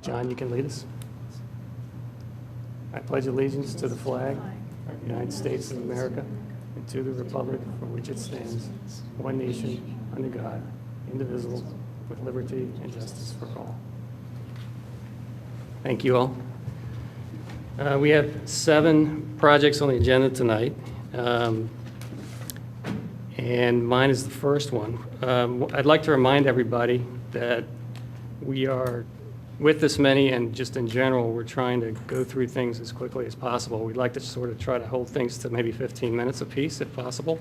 John, you can lead us. I pledge allegiance to the flag of the United States of America and to the republic for which it stands, one nation, under God, indivisible, with liberty and justice for all. Thank you all. We have 7 projects on the agenda tonight, and mine is the first one. I'd like to remind everybody that we are, with this many and just in general, we're trying to go through things as quickly as possible. We'd like to sort of try to hold things to maybe 15 minutes apiece if possible.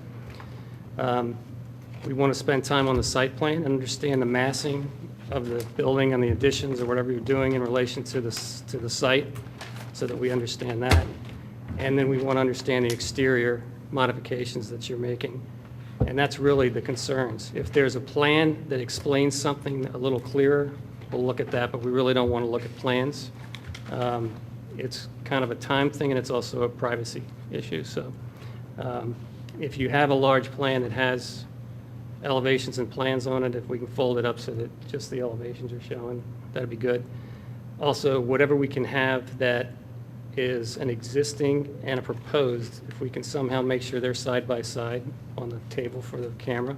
We want to spend time on the site plan and understand the massing of the building and the additions or whatever you're doing in relation to the site so that we understand that. And then we want to understand the exterior modifications that you're making. And that's really the concerns. If there's a plan that explains something a little clearer, we'll look at that, but we really don't want to look at plans. It's kind of a time thing, and it's also a privacy issue. So if you have a large plan that has elevations and plans on it, if we can fold it up so that just the elevations are showing, that'd be good. Also, whatever we can have that is an existing and a proposed, if we can somehow make sure they're side by side on the table for the camera,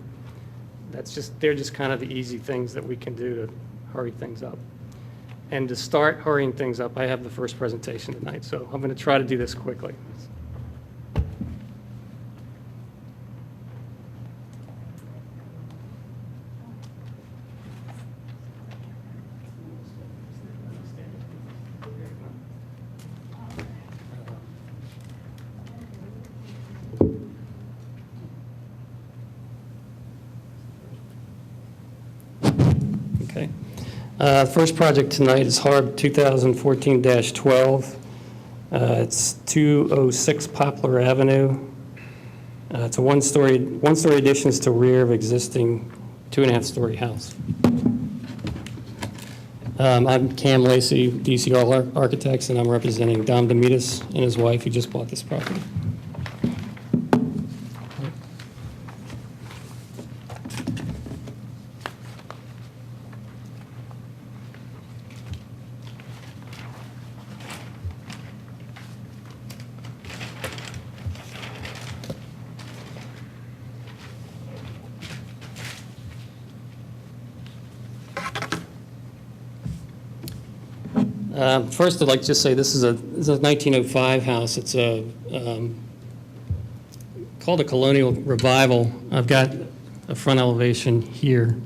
they're just kind of the easy things that we can do to hurry things up. And to start hurrying things up, I have the first presentation tonight, so I'm going to try to do this quickly. Okay. First project tonight is HARB 2014-12. It's 206 Poplar Avenue. It's a one-story additions to rear of existing 2.5-story house. I'm Cam Lacey, DCR Architects, and I'm representing Dom Demitas and his wife who just bought this property. First, I'd like to just say this is a 1905 house. It's called a Colonial Revival. I've got a front elevation here,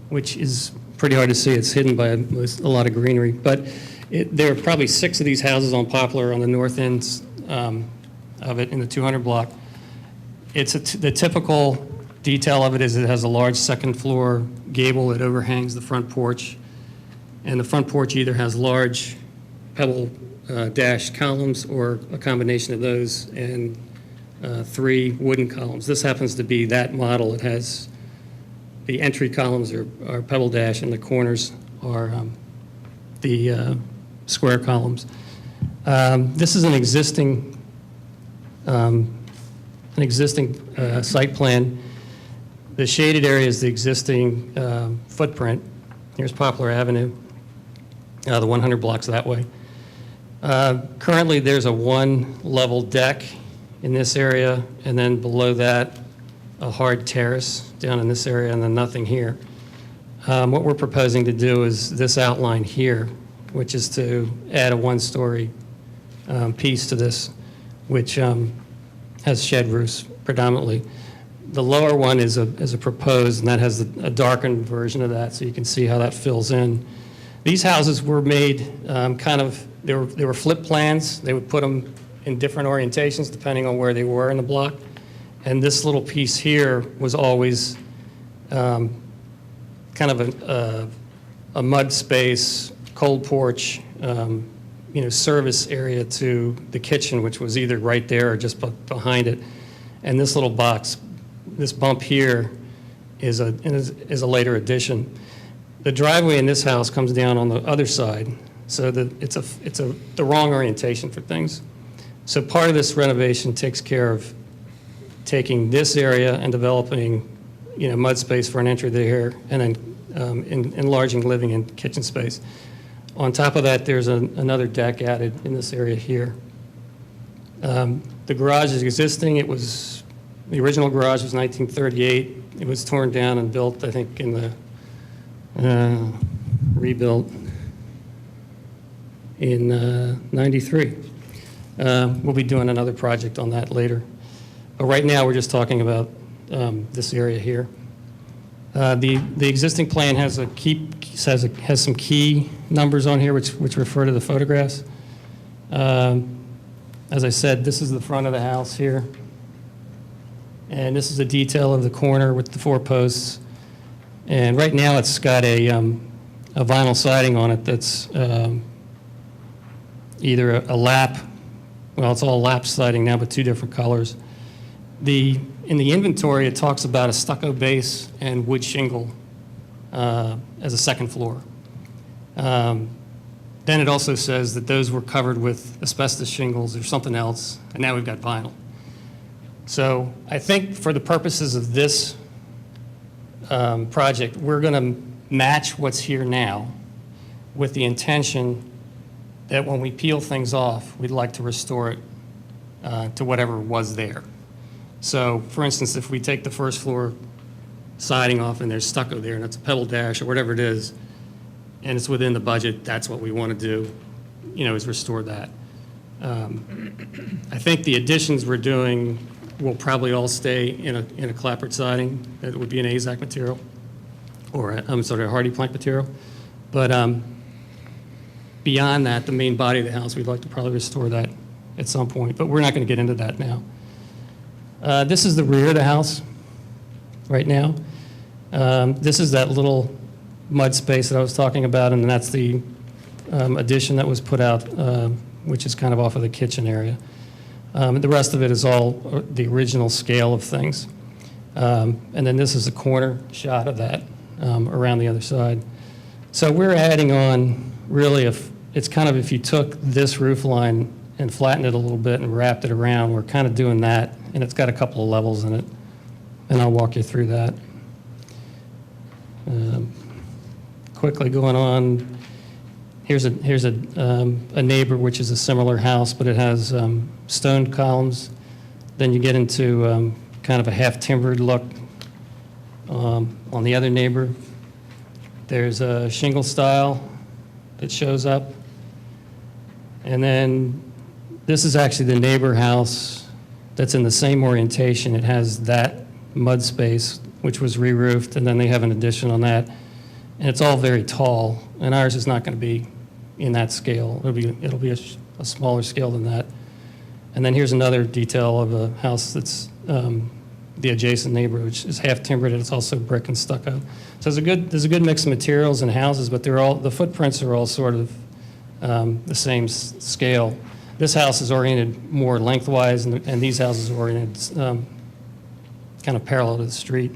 which is pretty hard to see. It's hidden by a lot of greenery. But there are probably 6 of these houses on Poplar on the north ends of it in the 200 block. The typical detail of it is it has a large second floor gable that overhangs the front porch. And the front porch either has large pebble dash columns or a combination of those and 3 wooden columns. This happens to be that model. It has the entry columns are pebble dash and the corners are the square columns. This is an existing site plan. The shaded area is the existing footprint. Here's Poplar Avenue. The 100 blocks that way. Currently, there's a 1-level deck in this area, and then below that, a hard terrace down in this area, and then nothing here. What we're proposing to do is this outline here, which is to add a 1-story piece to this, which has shed roofs predominantly. The lower one is a proposed, and that has a darkened version of that, so you can see how that fills in. These houses were made they were flip plans. They would put them in different orientations depending on where they were in the block. And this little piece here was always kind of a mud space, cold porch, service area to the kitchen, which was either right there or just behind it. And this little box, this bump here is a later addition. The driveway in this house comes down on the other side, so that it's the wrong orientation for things. So part of this renovation takes care of taking this area and developing, mud space for an entry there, and then enlarging living and kitchen space. On top of that, there's another deck added in this area here. The garage is existing. The original garage was 1938. It was torn down and built, I think, in the rebuilt in 93. We'll be doing another project on that later. But right now, we're just talking about this area here. The existing plan has some key numbers on here which refer to the photographs. As I said, this is the front of the house here. And this is a detail of the corner with the 4 posts. And right now it's got a vinyl siding on it that's either a lap, well, it's all lap siding now, but 2 different colors. In the inventory, it talks about a stucco base and wood shingle as a second floor. Then it also says that those were covered with asbestos shingles or something else, and now we've got vinyl. So I think for the purposes of this project, we're going to match what's here now with the intention that when we peel things off, we'd like to restore it to whatever was there. So, for instance, if we take the first floor siding off and there's stucco there and it's a pebble dash or whatever it is, and it's within the budget, that's what we want to do, is restore that. I think the additions we're doing will probably all stay in a clapboard siding. It would be an AZAC material, or a hardy plank material. But beyond that, the main body of the house, we'd like to probably restore that at some point, but we're not going to get into that now. This is the rear of the house right now. This is that little mud space that I was talking about, and that's the addition that was put out, which is kind of off of the kitchen area. The rest of it is all the original scale of things. And then this is a corner shot of that around the other side. So we're adding on, really, it's kind of if you took this roof line and flattened it a little bit and wrapped it around, we're kind of doing that, and it's got a couple of levels in it, and I'll walk you through that. Quickly going on, here's a neighbor which is a similar house, but it has stone columns. Then you get into kind of a half-timbered look on the other neighbor. There's a shingle style that shows up. And then this is actually the neighbor house that's in the same orientation. It has that mud space, which was re-roofed, and then they have an addition on that. And it's all very tall, and ours is not going to be in that scale. It'll be a smaller scale than that. And then here's another detail of a house that's the adjacent neighbor, which is half timbered, and it's also brick and stucco. So there's a good mix of materials and houses, but the footprints are all sort of the same scale. This house is oriented more lengthwise, and these houses are oriented kind of parallel to the street.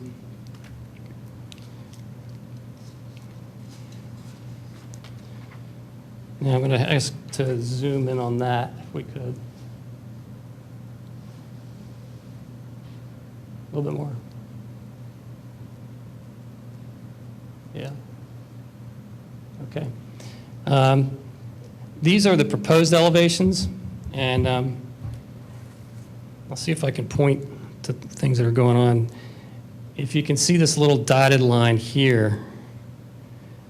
Now I'm going to ask to zoom in on that, if we could. A little bit more. Yeah. Okay. These are the proposed elevations, and I'll see if I can point to things that are going on. If you can see this little dotted line here,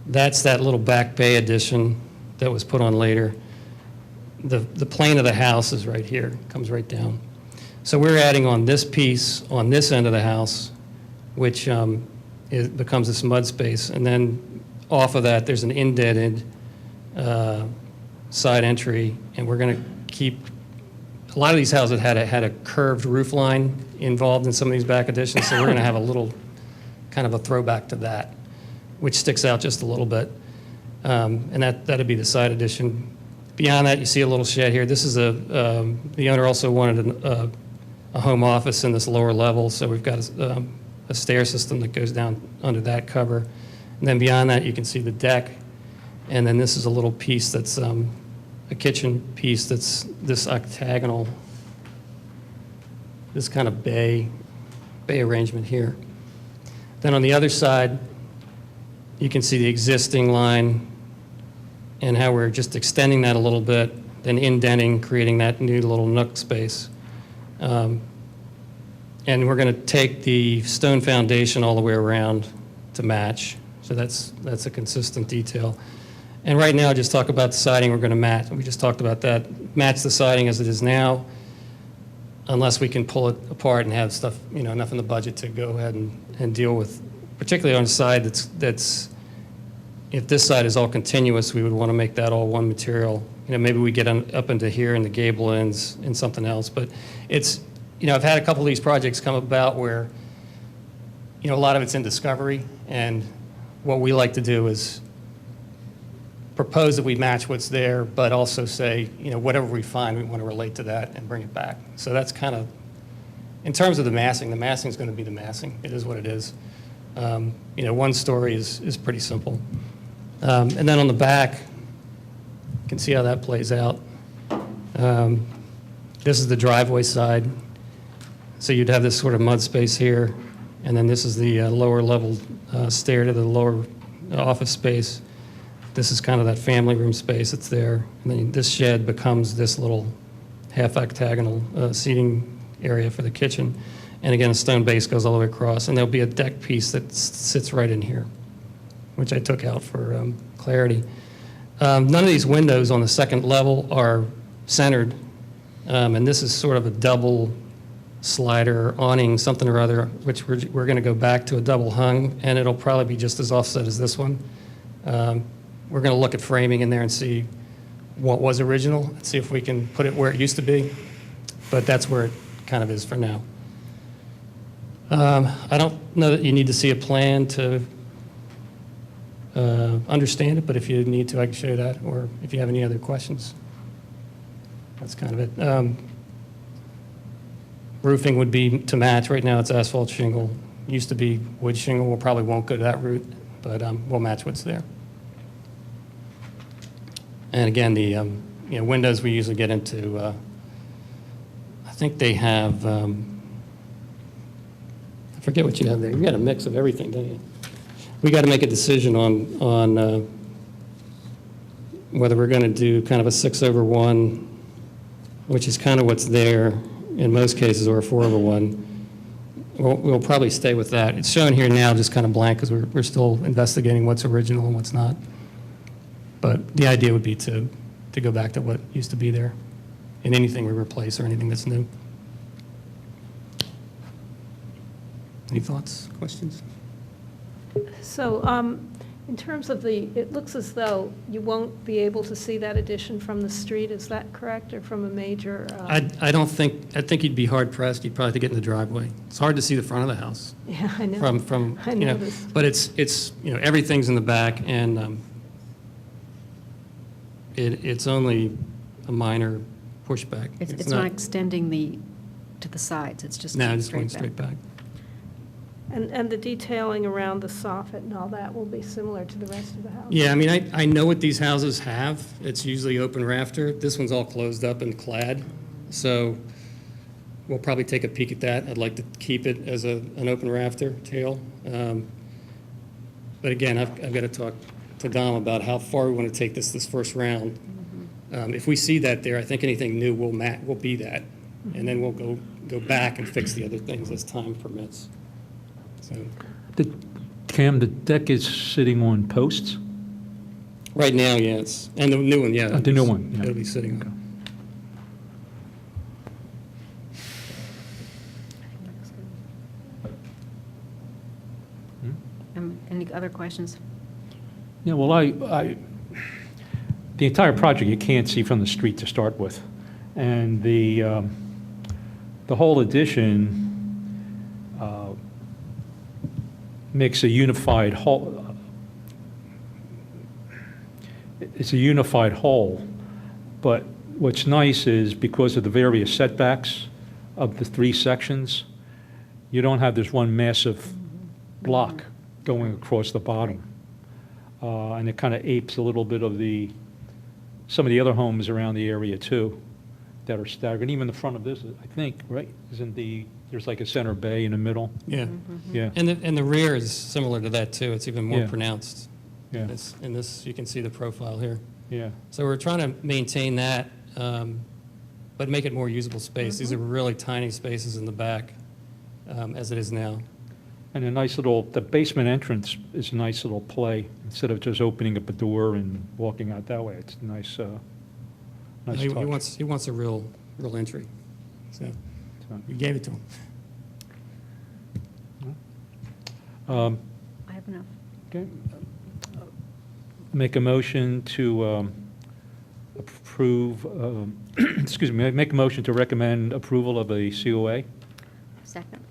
that's that little back bay addition that was put on later. The plane of the house is right here, comes right down. So we're adding on this piece on this end of the house, which becomes this mud space, and then off of that there's an indented side entry, and we're going to keep. A lot of these houses had a curved roof line involved in some of these back additions, so we're going to have a little kind of a throwback to that, which sticks out just a little bit. And that'd be the side addition. Beyond that, you see a little shed here. This is the owner also wanted a home office in this lower level, so we've got a stair system that goes down under that cover. And then beyond that, you can see the deck. And then this is a little piece that's a kitchen piece that's this octagonal, this kind of bay arrangement here. Then on the other side, you can see the existing line and how we're just extending that a little bit, then indenting, creating that new little nook space. And we're going to take the stone foundation all the way around to match. So that's a consistent detail. And right now, just talk about the siding we're going to match. We just talked about that. Match the siding as it is now, unless we can pull it apart and have stuff, enough in the budget to go ahead and deal with, particularly on a side that's, if this side is all continuous, we would want to make that all one material. Maybe we get up into here and the gable ends and something else. But it's, I've had a couple of these projects come about where, a lot of it's in discovery. And what we like to do is propose that we match what's there, but also say, whatever we find, we want to relate to that and bring it back. So that's kind of, in terms of the massing is going to be the massing. It is what it is. One story is pretty simple. And then on the back, you can see how that plays out. This is the driveway side. So you'd have this sort of mud space here, and then this is the lower level stair to the lower office space. This is kind of that family room space that's there. And then this shed becomes this little half octagonal seating area for the kitchen. And again, a stone base goes all the way across, and there'll be a deck piece that sits right in here, which I took out for clarity. None of these windows on the second level are centered, and this is sort of a double slider awning, something or other, which we're going to go back to a double hung, and it'll probably be just as offset as this one. We're going to look at framing in there and see what was original, and see if we can put it where it used to be, but that's where it kind of is for now. I don't know that you need to see a plan to understand it, but if you need to, I can show you that, or if you have any other questions. That's kind of it. Roofing would be to match. Right now, it's asphalt shingle. Used to be wood shingle. We probably won't go to that route, but we'll match what's there. And again, the windows we usually get into, I think they have, I forget what you have there. You got a mix of everything, don't you? We got to make a decision on whether we're going to do kind of a 6/1, which is kind of what's there in most cases, or a 4/1. We'll probably stay with that. It's shown here now just kind of blank because we're still investigating what's original and what's not. But the idea would be to go back to what used to be there in anything we replace or anything that's new. Any thoughts, questions? So in terms of it looks as though you won't be able to see that addition from the street, is that correct, or from a major? I think you'd be hard pressed. You'd probably have to get in the driveway. It's hard to see the front of the house. Yeah, I know. I noticed. But it's everything's in the back, and it's only a minor pushback. It's not extending to the sides, it's just No, just going straight back. And the detailing around the soffit and all that will be similar to the rest of the house? Yeah, I mean, I know what these houses have. It's usually open rafter. This one's all closed up and clad. So we'll probably take a peek at that. I'd like to keep it as an open rafter tail. But again, I've got to talk to Dom about how far we want to take this first round. If we see that there, I think anything new will be that. And then we'll go back and fix the other things as time permits. So, Cam, the deck is sitting on posts? right now, yes. And the new one, yeah. The new one, yeah. It'll be sitting Okay. on. Any other questions? Yeah, well, the entire project you can't see from the street to start with. And the whole addition makes a unified whole. It's a unified whole, but what's nice is because of the various setbacks of the three sections, you don't have this one massive block going across the bottom. And it kind of apes a little bit of some of the other homes around the area too that are staggered. Even the front of this, I think, right, there's like a center bay in the middle. Yeah. Yeah. And the rear is similar to that, too. It's even more Yeah. pronounced. Yeah. In this, you can see the profile here. Yeah. So we're trying to maintain that, but make it more usable space. These are really tiny spaces in the back, as it is now. And the basement entrance is a nice little play. Instead of just opening up a door and walking out that way, it's a nice, nice He touch. wants a real entry. So So, we gave it to him. I have enough. Okay. Make a motion to approve, excuse me, make a motion to recommend approval of a COA. Second.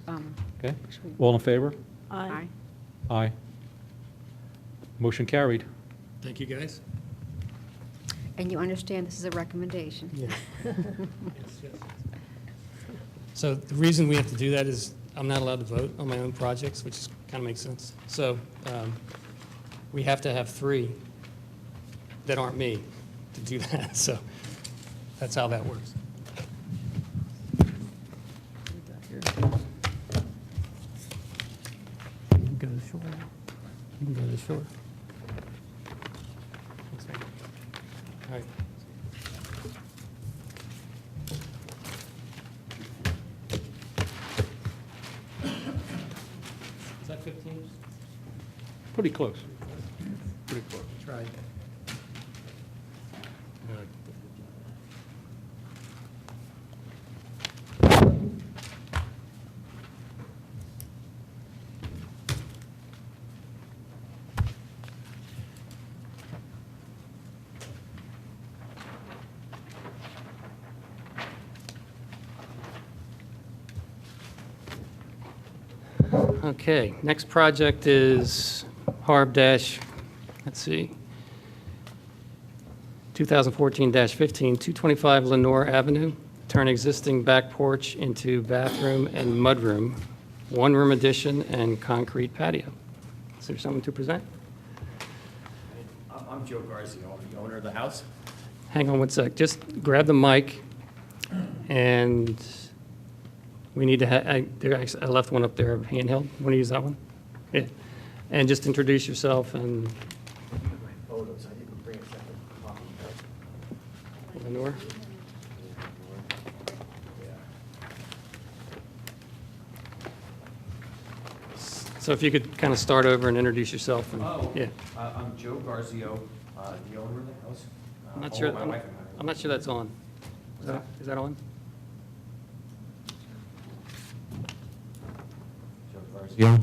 Okay, Should we- all in favor? Aye. Aye. Motion carried. Thank you, guys. And you understand this is a recommendation? Yeah. So the reason we have to do that is I'm not allowed to vote on my own projects, which kind of makes sense. So we have to have 3 that aren't me to do that. So that's how that works. You can go to the shore. You can go to the shore. All right. Is that 15? Pretty close. Pretty close. Try. Okay, next project is Harb dash, let's see, 2014-15, 225 Lenore Avenue. Turn existing back porch into bathroom and mudroom, one-room addition and concrete patio. Is there someone to present? I'm Joe Garcia, the owner of the house. Hang on one sec, just grab the mic, and we need to I left one up there, handheld. Want to use that one? Yeah. And just introduce yourself and My photos, I didn't bring a second copy. Lenore. So if you could kind of start over and introduce yourself. And, yeah. I'm Joe Garcia, the owner of the house. I'm not Home sure. of my wife and I. I'm not sure that's on. Is that on? Joe Garcia,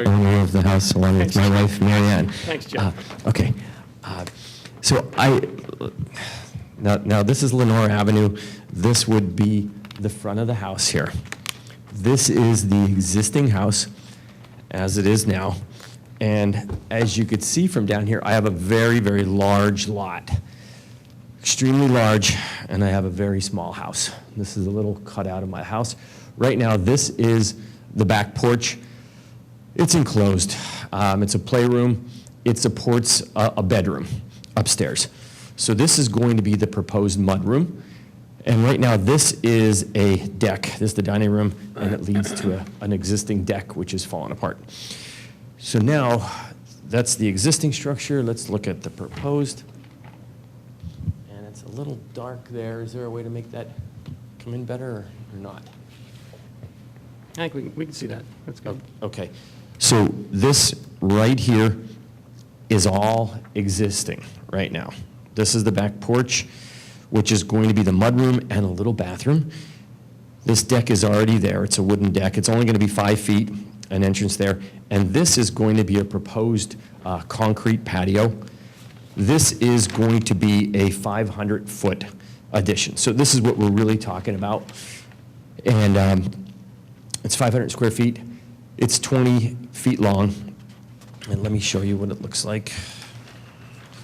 owner of the house, along with my wife, Mary Ann. Thanks, Joe. Okay. So now this is Lenore Avenue. This would be the front of the house here. This is the existing house as it is now. And as you could see from down here, I have a very, very large lot. Extremely large, and I have a very small house. This is a little cutout of my house. Right now, this is the back porch. It's enclosed. It's a playroom. It supports a bedroom upstairs. So this is going to be the proposed mudroom. And right now, this is a deck. This is the dining room, and it leads to an existing deck, which is falling apart. So now, that's the existing structure. Let's look at the proposed. And it's a little dark there. Is there a way to make that come in better or not? I think we can see that. That's good. Okay. So this right here is all existing right now. This is the back porch, which is going to be the mudroom and a little bathroom. This deck is already there. It's a wooden deck. It's only going to be 5 feet, an entrance there. And this is going to be a proposed concrete patio. This is going to be a 500-foot addition. So this is what we're really talking about. And it's 500 square feet. It's 20 feet long. And let me show you what it looks like.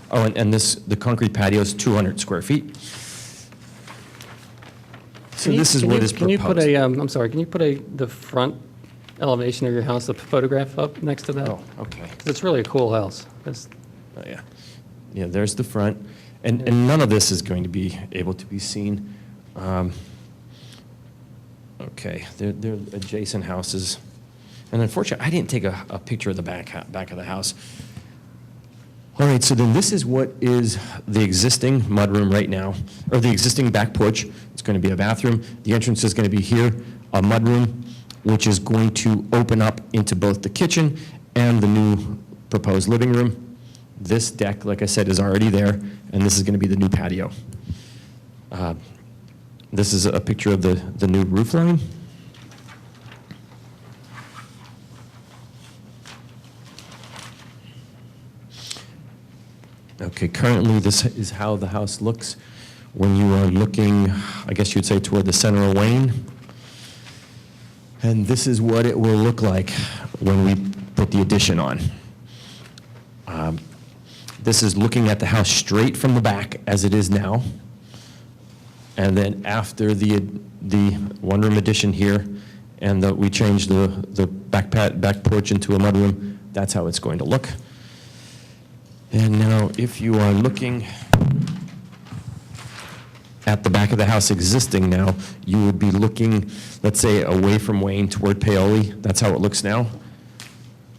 Oh, and the concrete patio is 200 square feet. So this is what is proposed. Can you put I'm sorry, can you put the front elevation of your house, the photograph up next to that? Oh, okay. 'Cause it's really a cool house. Oh, yeah. Yeah, there's the front. And none of this is going to be able to be seen. Okay, they're adjacent houses. And unfortunately, I didn't take a picture of the back of the house. All right, so then this is what is the existing mudroom right now, or the existing back porch. It's going to be a bathroom. The entrance is going to be here, a mudroom, which is going to open up into both the kitchen and the new proposed living room. This deck, like I said, is already there, and this is going to be the new patio. This is a picture of the new roof line. Okay, currently this is how the house looks when you are looking, I guess you'd say, toward the center of Wayne. And this is what it will look like when we put the addition on. This is looking at the house straight from the back as it is now. And then after the one-room addition here, and we changed the back porch into a mudroom, that's how it's going to look. And now, if you are looking at the back of the house existing now, you would be looking, let's say, away from Wayne toward Paoli. That's how it looks now.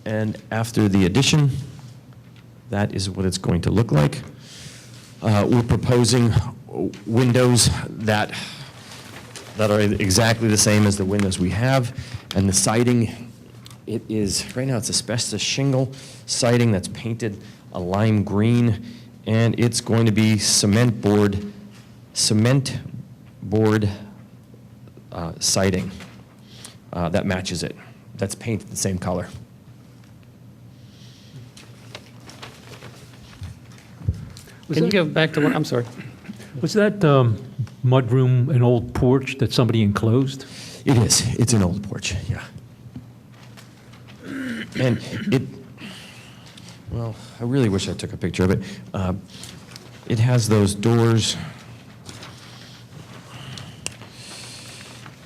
And after the addition, that is what it's going to look like. We're proposing windows that are exactly the same as the windows we have. And the siding, it is, right now it's asbestos shingle siding that's painted a lime green, and it's going to be cement board siding that matches it. That's painted the same color. Can you go back to one, I'm sorry. Was that mudroom an old porch that somebody enclosed? It is. It's an old porch, yeah. And well, I really wish I took a picture of it. It has those doors.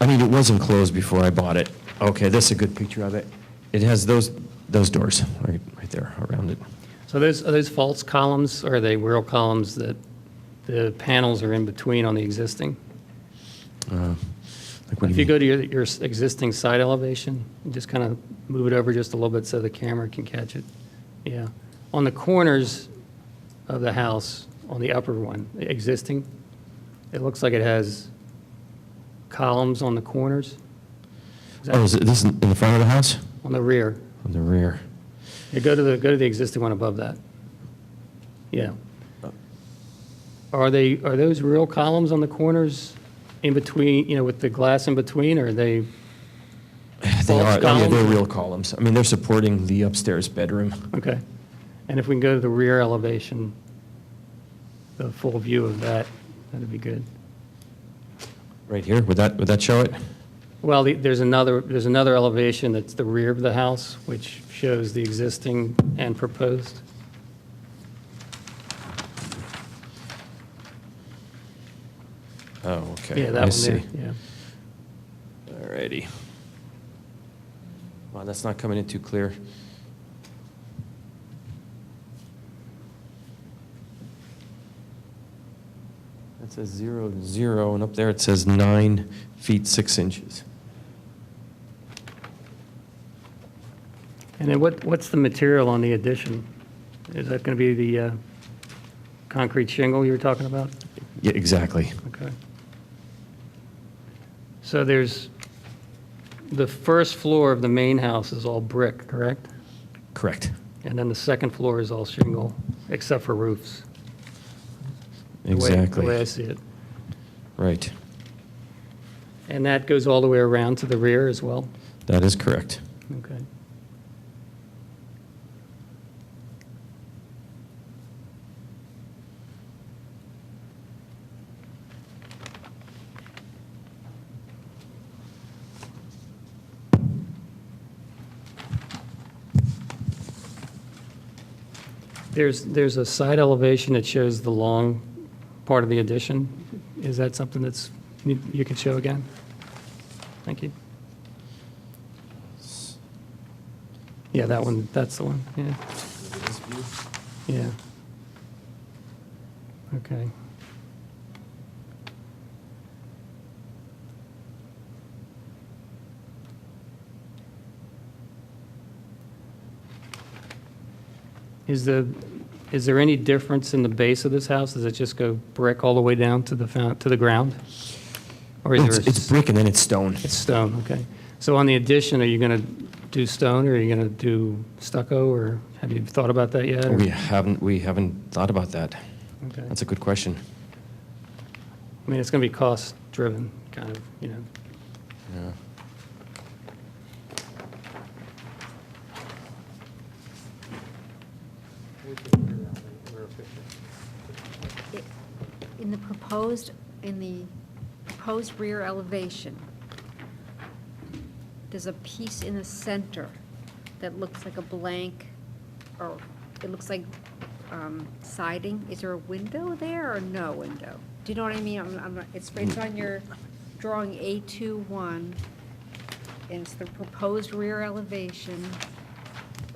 I mean, it was enclosed before I bought it. Okay, this is a good picture of it. It has those doors right there around it. So are those false columns, or are they real columns that the panels are in between on the existing? Like what do If you mean? go to your existing side elevation, and just kind of move it over just a little bit so the camera can catch it. Yeah. On the corners of the house, on the upper one, the existing, it looks like it has columns on the corners. Is this in the front of the house? On the rear. On the rear. Yeah, go to the existing one above that. Yeah. Are those real columns on the corners in between, with the glass in between, or are they They false are. columns? Yeah, they're real columns. I mean, they're supporting the upstairs bedroom. Okay. And if we can go to the rear elevation, the full view of that, that'd be good. Right here. Would that show it? Well, there's another elevation that's the rear of the house, which shows the existing and proposed. Oh, okay. Yeah, that I one see. there, yeah. All righty. Wow, that's not coming in too clear. That says 0 to 0, and up there it says 9 feet 6 inches. And then what's the material on the addition? Is that going to be the concrete shingle you were talking about? Yeah, exactly. Okay. So there's, the first floor of the main house is all brick, correct? Correct. And then the second floor is all shingle, except for roofs. The way I Exactly. see it. Right. And that goes all the way around to the rear as well? That is correct. Okay. There's a side elevation that shows the long part of the addition. Is that something that's, you can show again? Thank you. Yeah, that one, that's the one, yeah. Yeah. Okay. Is is there any difference in the base of this house? Does it just go brick all the way down to to the ground? Or is there? It's brick and then it's stone. It's stone, okay. So on the addition, are you going to do stone, or are you going to do stucco, or have you thought about that yet? or- We haven't thought about that. Okay. That's a good question. I mean, it's going to be cost-driven, kind of, you know. Yeah. In the proposed rear elevation, there's a piece in the center that looks like a blank, or it looks like siding. Is there a window there or no window? Do you know what I mean? It's on your drawing A21, and it's the proposed rear elevation,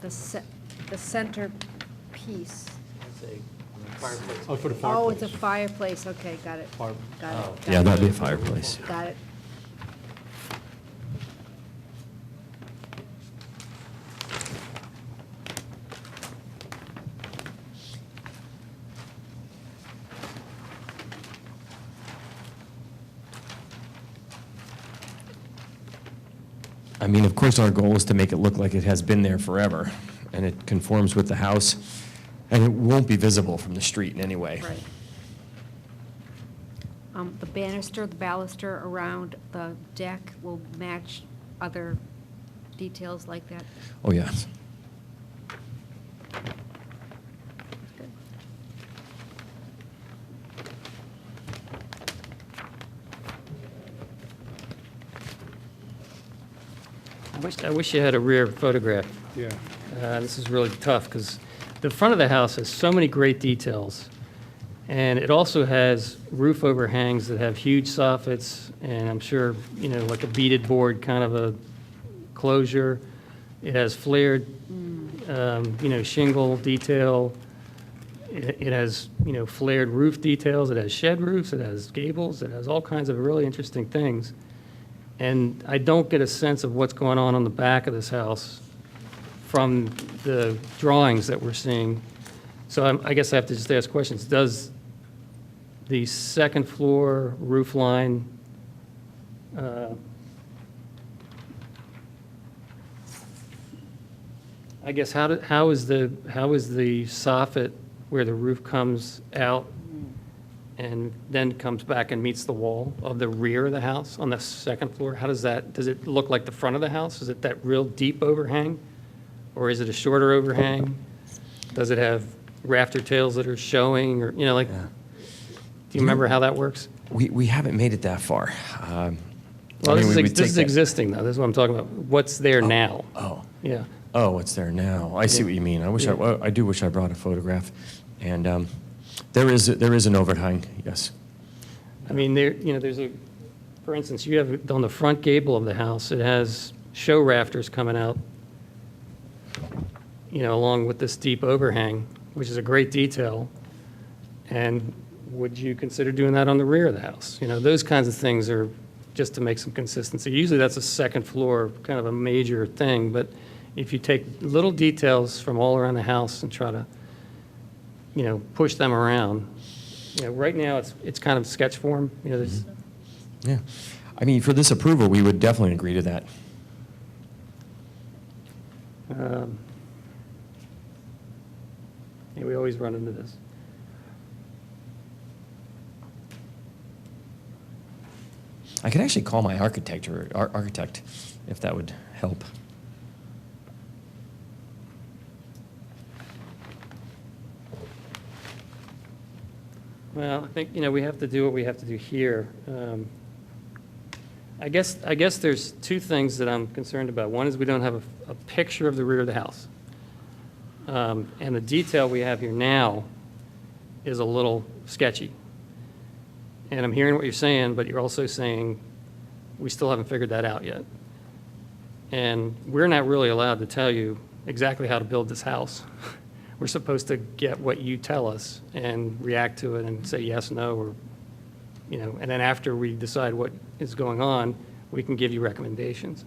the center piece. Oh, for the Oh, it's a fireplace, okay, got it. Got it. got Yeah, it. that'd be a fireplace. Got it. I mean, of course, our goal is to make it look like it has been there forever, and it conforms with the house, and it won't be visible from the street in any way. Right. The banister, the baluster around the deck will match other details like that? Oh, yes. Good. I wish you had a rear photograph. Yeah. This is really tough, because the front of the house has so many great details. And it also has roof overhangs that have huge soffits, and I'm sure, you know, like a beaded board kind of a closure. It has flared, you know, shingle detail. It has, you know, flared roof details. It has shed roofs. It has gables. It has all kinds of really interesting things. And I don't get a sense of what's going on the back of this house from the drawings that we're seeing. So I guess I have to just ask questions. Does the second floor roof line, I guess, how is the soffit where the roof comes out and then comes back and meets the wall of the rear of the house on the second floor? How does it look like the front of the house? Is it that real deep overhang? Or is it a shorter overhang? Does it have rafter tails that are showing, or, you know, like, Yeah. do you remember how that works? We haven't made it that far. Well, this would is take that- existing, though. This is what I'm talking about. What's there now? Oh, Yeah. oh, it's there now. I see Yeah. what you mean. Yeah. Well, I do wish I brought a photograph. And there is an overhang, yes. I mean, there's for instance, you have on the front gable of the house, it has show rafters coming out, you know, along with this deep overhang, which is a great detail. And would you consider doing that on the rear of the house? You know, those kinds of things are just to make some consistency. Usually that's a second floor, kind of a major thing, but if you take little details from all around the house and try to, you know, push them around, you know, right now it's kind of sketch form, you know, there's, Yeah. I mean, for this approval, we would definitely agree to that. yeah, we always run into this. I could actually call my architect, if that would help. Well, I think, you know, we have to do what we have to do here. I guess there's two things that I'm concerned about. One is we don't have a picture of the rear of the house. And the detail we have here now is a little sketchy. And I'm hearing what you're saying, but you're also saying we still haven't figured that out yet. And we're not really allowed to tell you exactly how to build this house. We're supposed to get what you tell us and react to it and say yes, no, or, you know, and then after we decide what is going on, we can give you recommendations.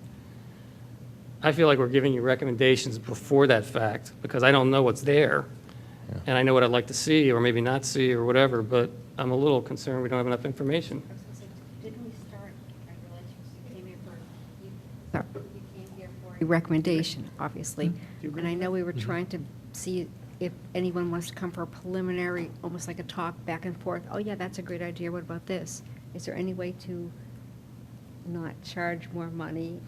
I feel like we're giving you recommendations before that fact because I don't know what's there. and I know what I'd like to see, or maybe not see, or whatever, but I'm a little concerned we don't have enough information. Didn't we start, I realize you came here you came here for a recommendation, obviously. And I know we were trying to see if anyone wants to come for a preliminary, almost like a talk back and forth. Oh, yeah, that's a great idea. What about this? Is there any way to not charge more money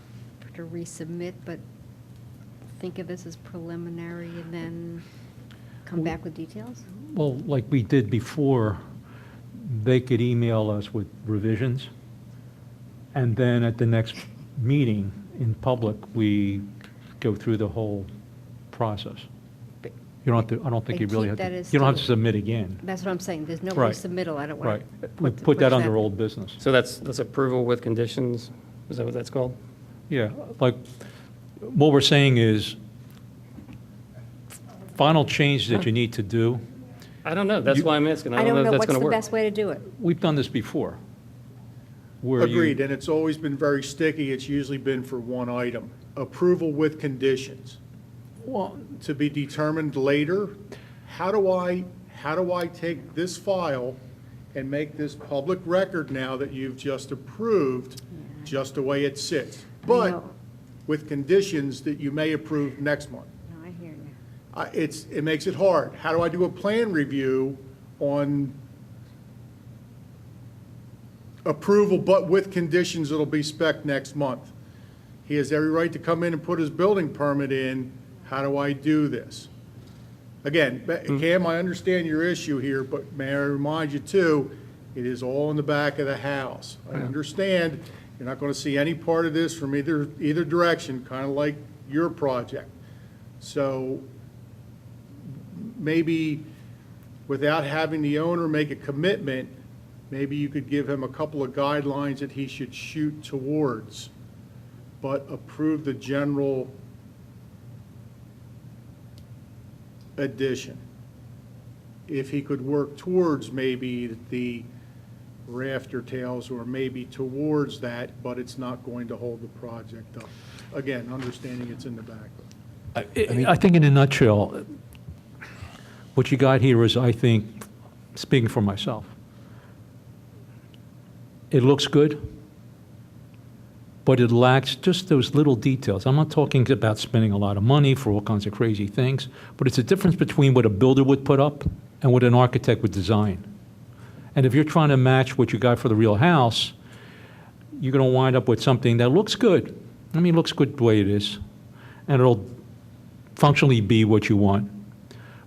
to resubmit, but think of this as preliminary and then come back with details? Well, like we did before, they could email us with revisions, and then at the next meeting in public, we go through the whole process. But- You don't have to, I don't think you And really keep have that to, as you don't have to still- submit again. That's what I'm saying. There's no Right. resubmittal. I don't Right. want We to put that under old business. So that's approval with conditions, is that what that's called? Yeah, like, what we're saying is, final change that you need to do, I don't know, that's why I'm asking, I don't know if that's what's going to the work. best way to do it. we've done this before. Where you- Agreed, and it's always been very sticky. It's usually been for one item. Approval with conditions. Well, To be determined later, how do I take this file and make this public record now that you've just approved, just the way it sits? I But know. with conditions that you may approve next month. No, I hear you. It makes it hard. How do I do a plan review on approval, but with conditions that'll be spec next month? He has every right to come in and put his building permit in. How do I do this? Again, Cam, I understand your issue here, but may I remind you too, it is all in the back of the house. I understand you're not going to see any part of this from either direction, kind of like your project. So maybe without having the owner make a commitment, maybe you could give him a couple of guidelines that he should shoot towards, but approve the general addition. If he could work towards maybe the rafter tails or maybe towards that, but it's not going to hold the project up. Again, understanding it's in the back. I think in a nutshell, what you got here is, I think, speaking for myself, it looks good, but it lacks just those little details. I'm not talking about spending a lot of money for all kinds of crazy things, but it's a difference between what a builder would put up and what an architect would design. And if you're trying to match what you got for the real house, you're going to wind up with something that looks good. I mean, it looks good the way it is, and it'll functionally be what you want.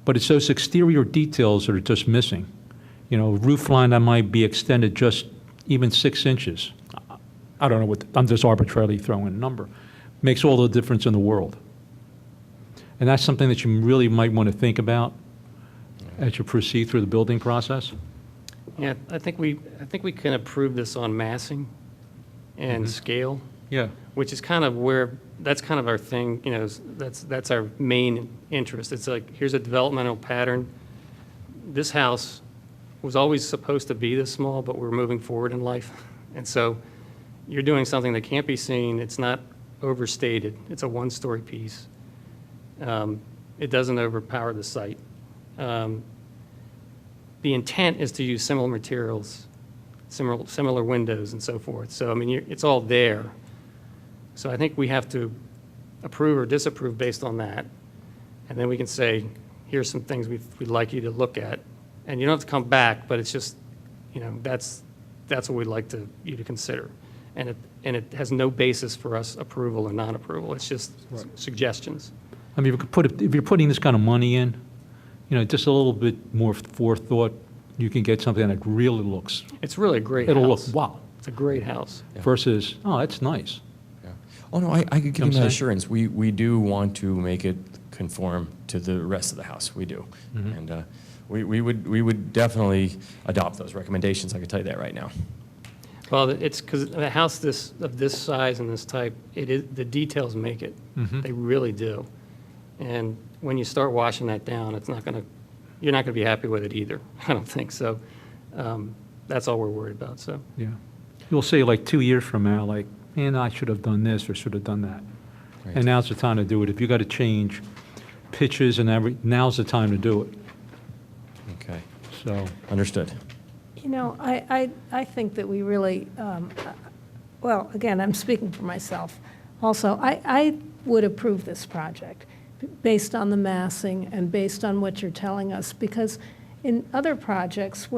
But it's those exterior details that are just missing. You know, roof line that might be extended just even 6 inches. I don't know what, I'm just arbitrarily throwing a number. Makes all the difference in the world. And that's something that you really might want to think about as you proceed through the building process. Yeah, I think we can approve this on massing and scale, Yeah. which is kind of that's kind of our thing, you know, that's our main interest. It's like, here's a developmental pattern. This house was always supposed to be this small, but we're moving forward in life. And so you're doing something that can't be seen. It's not overstated. It's a one-story piece. It doesn't overpower the site. The intent is to use similar materials, similar windows and so forth. So, I mean, it's all there. So I think we have to approve or disapprove based on that. And then we can say, here's some things we'd like you to look at. And you don't have to come back, but it's just, you know, that's what we'd like you to consider. And it has no basis for us approval or non-approval. It's just suggestions. I mean, if you're putting this kind of money in, you know, just a little bit more forethought, you can get something that really looks, It's really a great it'll look, house. wow, It's a great house. versus, oh, that's nice. Yeah. Oh, no, I could give know him what I'm that saying? assurance. We do want to make it conform to the rest of the house. We do. Mm-hmm. And we would definitely adopt those recommendations. I can tell you that right now. Well, it's because a house of this size and this type, the details make it. Mhm. They really do. And when you start washing that down, you're not going to be happy with it either. I don't think so. That's all we're worried about, so. Yeah. You'll say like 2 years from now, like, man, I should have done this or should have done that. Right. And now's the time to do it. If you got to change pitches and now's the time to do it. So, Understood. You know, I think that we really, well, again, I'm speaking for myself. Also, I would approve this project based on the massing and based on what you're telling us, because in other projects,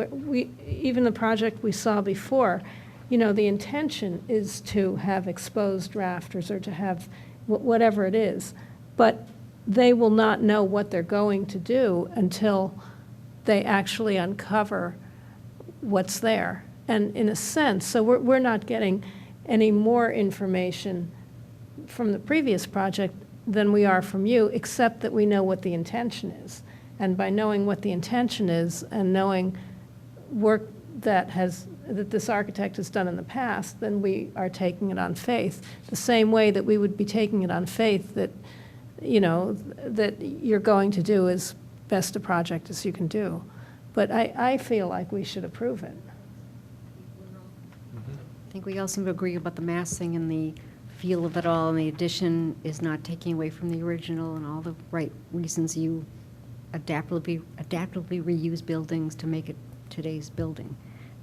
even the project we saw before, you know, the intention is to have exposed rafters or to have whatever it is, but they will not know what they're going to do until they actually uncover what's there. And in a sense, so we're not getting any more information from the previous project than we are from you, except that we know what the intention is. And by knowing what the intention is and knowing work that this architect has done in the past, then we are taking it on faith. The same way that we would be taking it on faith that, you know, that you're going to do as best a project as you can do. But I feel like we should approve it. I think we all seem to agree about the massing and the feel of it all, and the addition is not taking away from the original, and all the right reasons you adaptively reuse buildings to make it today's building.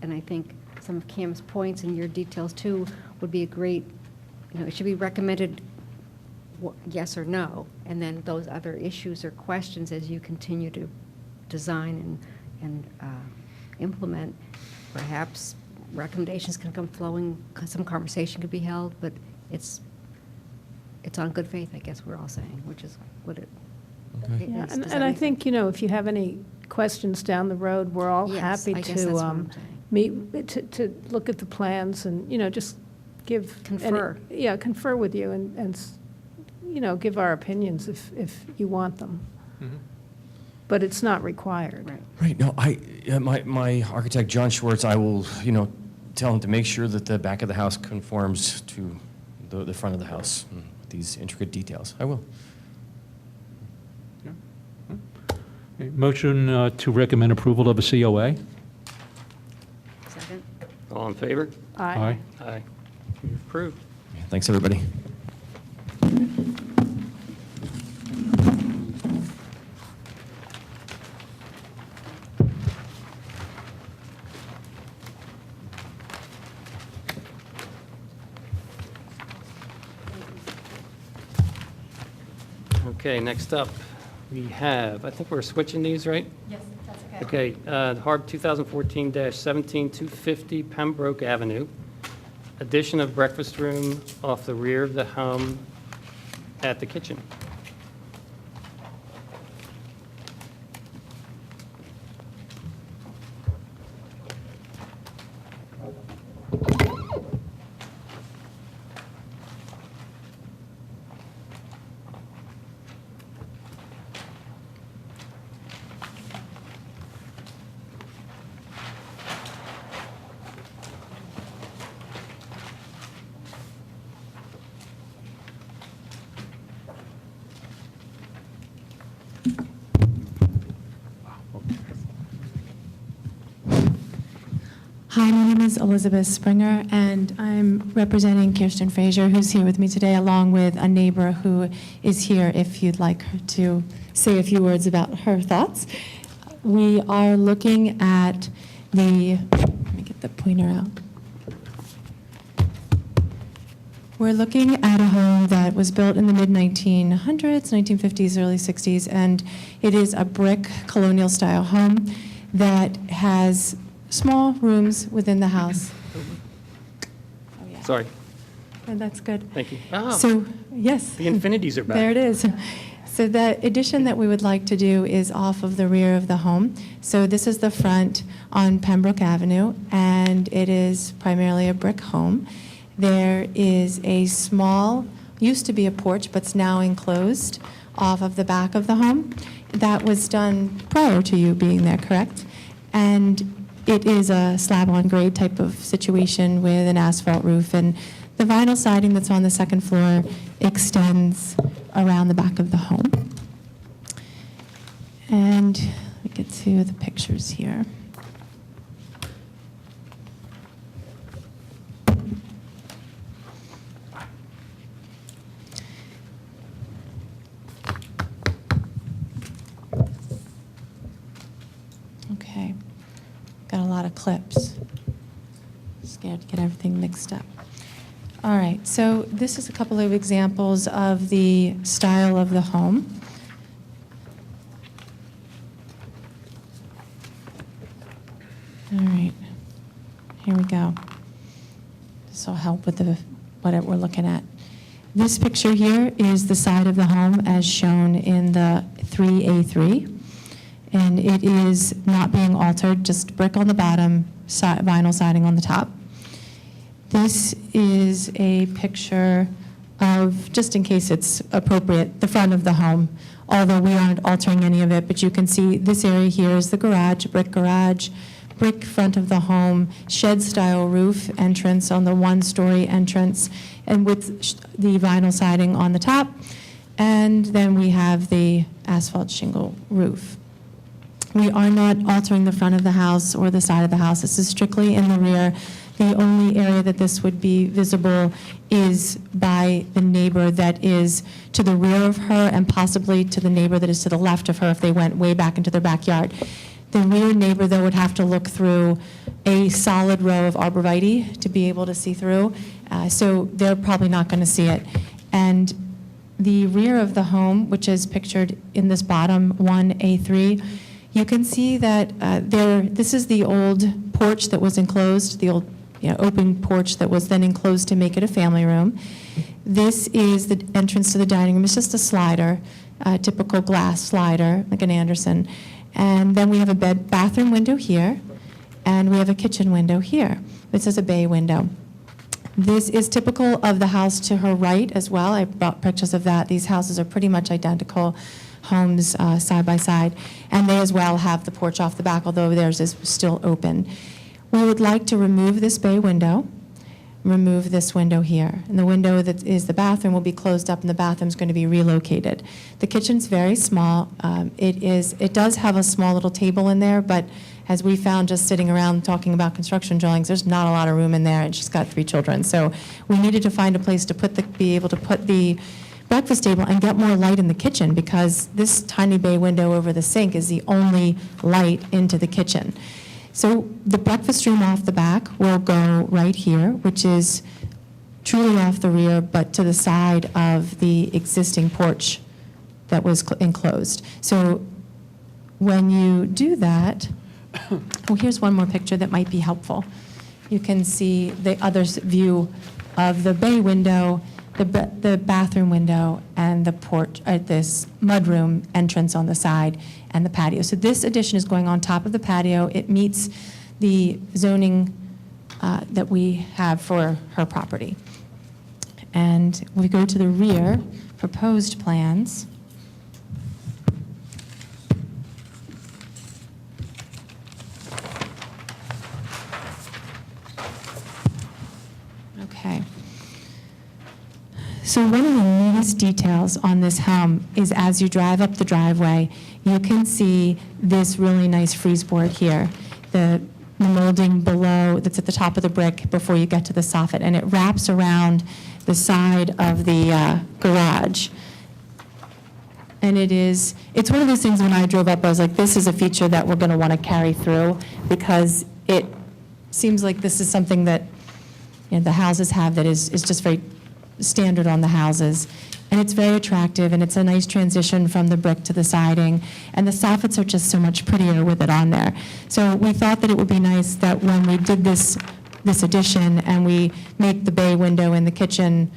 And I think some of Cam's points and your details too would be a great, you know, it should be recommended yes or no, and then those other issues or questions as you continue to design and implement, perhaps recommendations can come flowing, some conversation could be held, but it's on good faith, I guess we're all saying, which is what it Okay. Yeah, is. and Does and that I make think, you know, if you have any questions down the road, we're all Yes, happy I guess that's what to I'm saying. meet, to look at the plans and, you know, just give. any- Confer. Yeah, confer with you and, you know, give our opinions if you want them. But it's not required. Right. Right, no, my architect, John Schwartz, I will, you know, tell him to make sure that the back of the house conforms to the front of the house, with these intricate details. I will. okay, motion to recommend approval of a COA? Second? All in favor? Aye. Aye. You're approved. Thanks, everybody. Okay. Okay, next up, we have, I think we're switching these, right? Yes, that's okay. Okay, Harb 2014-17-250 Pembroke Avenue. Addition of breakfast room off the rear of the home at the kitchen. Hi, my name is Elizabeth Springer, and I'm representing Kirsten Frazier, who's here with me today, along with a neighbor who is here if you'd like her to say a few words about her thoughts. We are looking at let me get the pointer out. We're looking at a home that was built in the mid-1900s, 1950s, early 60s, and it is a brick colonial-style home that has small rooms within the house. Oh, yeah. Sorry, And that's good. thank you. Ah, So, yes. the infinities are back. There it is. So the addition that we would like to do is off of the rear of the home. So this is the front on Pembroke Avenue, and it is primarily a brick home. There is a small, used to be a porch, but it's now enclosed off of the back of the home. That was done prior to you being there, correct? And it is a slab-on-grade type of situation with an asphalt roof, and the vinyl siding that's on the second floor extends around the back of the home. And let me get to the pictures here. Okay. got a lot of clips. Scared to get everything mixed up. All right, so this is a couple of examples of the style of the home. All right, here we go. This will help with what we're looking at. This picture here is the side of the home as shown in the 3A3. And it is not being altered, just brick on the bottom, vinyl siding on the top. This is a picture of, just in case it's appropriate, the front of the home, although we aren't altering any of it, but you can see this area here is the garage, brick front of the home, shed-style roof entrance on the one-story entrance, and with the vinyl siding on the top. And then we have the asphalt shingle roof. We are not altering the front of the house or the side of the house. This is strictly in the rear. The only area that this would be visible is by the neighbor that is to the rear of her and possibly to the neighbor that is to the left of her if they went way back into their backyard. The rear neighbor, though, would have to look through a solid row of arborvitae to be able to see through, so they're probably not going to see it. And the rear of the home, which is pictured in this bottom 1A3, you can see that this is the old porch that was enclosed, the old open porch that was then enclosed to make it a family room. This is the entrance to the dining room. It's just a slider, a typical glass slider, like an Anderson. And then we have a bathroom window here, and we have a kitchen window here. This is a bay window. This is typical of the house to her right as well. I brought pictures of that. These houses are pretty much identical homes side by side, and they as well have the porch off the back, although theirs is still open. We would like to remove this bay window, remove this window here, and the window that is the bathroom will be closed up, and the bathroom's going to be relocated. The kitchen's very small. It does have a small little table in there, but as we found just sitting around talking about construction drawings, there's not a lot of room in there, and she's got 3 children. So we needed to find a place to be able to put the breakfast table and get more light in the kitchen, because this tiny bay window over the sink is the only light into the kitchen. So the breakfast room off the back will go right here, which is truly off the rear, but to the side of the existing porch that was enclosed. So when you do that, well, here's one more picture that might be helpful. You can see the other view of the bay window, the bathroom window, and the porch, this mudroom entrance on the side, and the patio. So this addition is going on top of the patio. It meets the zoning that we have for her property. And we go to the rear proposed plans. Okay. So one of the neatest details on this home is as you drive up the driveway, you can see this really nice frieze board here, the molding below that's at the top of the brick before you get to the soffit, and it wraps around the side of the garage. And it's one of those things when I drove up, I was like, this is a feature that we're going to want to carry through, because it seems like this is something that the houses have that is just very standard on the houses, and it's very attractive, and it's a nice transition from the brick to the siding, and the soffits are just so much prettier with it on there. So we thought that it would be nice that when we did this addition and we make the bay window in the kitchen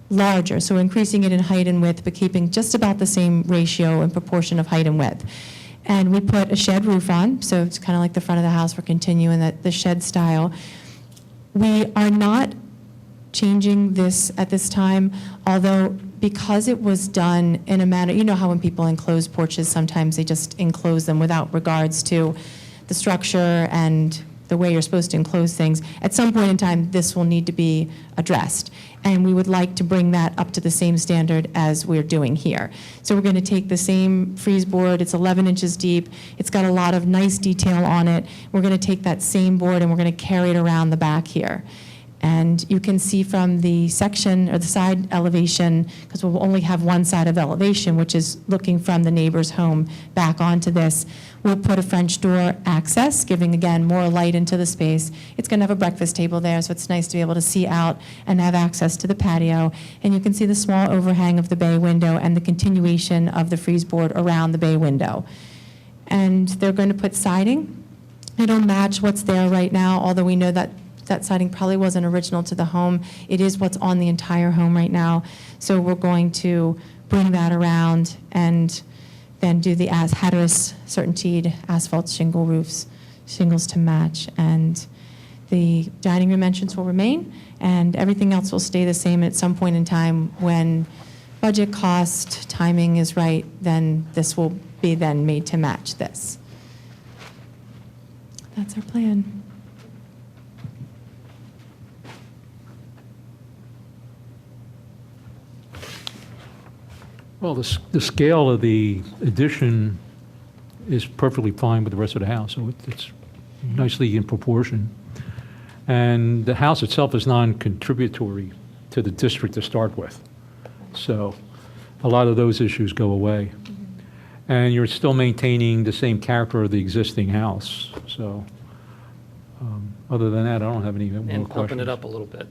larger, so increasing it in height and width, but keeping just about the same ratio and proportion of height and width. And we put a shed roof on, so it's kind of like the front of the house. We're continuing the shed style. We are not changing this at this time, although because it was done in a manner, you know how when people enclose porches, sometimes they just enclose them without regards to the structure and the way you're supposed to enclose things. At some point in time, this will need to be addressed, and we would like to bring that up to the same standard as we're doing here. So we're going to take the same frieze board. It's 11 inches deep. It's got a lot of nice detail on it. We're going to take that same board and we're going to carry it around the back here. And you can see from the section or the side elevation, because we'll only have one side of elevation, which is looking from the neighbor's home back onto this, We'll put a French door access, giving, again, more light into the space. It's going to have a breakfast table there, so it's nice to be able to see out and have access to the patio. And you can see the small overhang of the bay window and the continuation of the frieze board around the bay window. And they're going to put siding. It'll match what's there right now, although we know that that siding probably wasn't original to the home. It is what's on the entire home right now. So we're going to bring that around and then do the Hatteras certainteed asphalt shingle roofs, shingles to match. And the dining room entrance will remain, and everything else will stay the same. At some point in time, when budget, cost, timing is right, then this will be then made to match this. That's our plan. Well, the scale of the addition is perfectly fine with the rest of the house, so it's nicely in proportion. And the house itself is non-contributory to the district to start with. So a lot of those issues go away. And you're still maintaining the same character of the existing house. So other than that, I don't have any more questions. And pumping it up a little bit.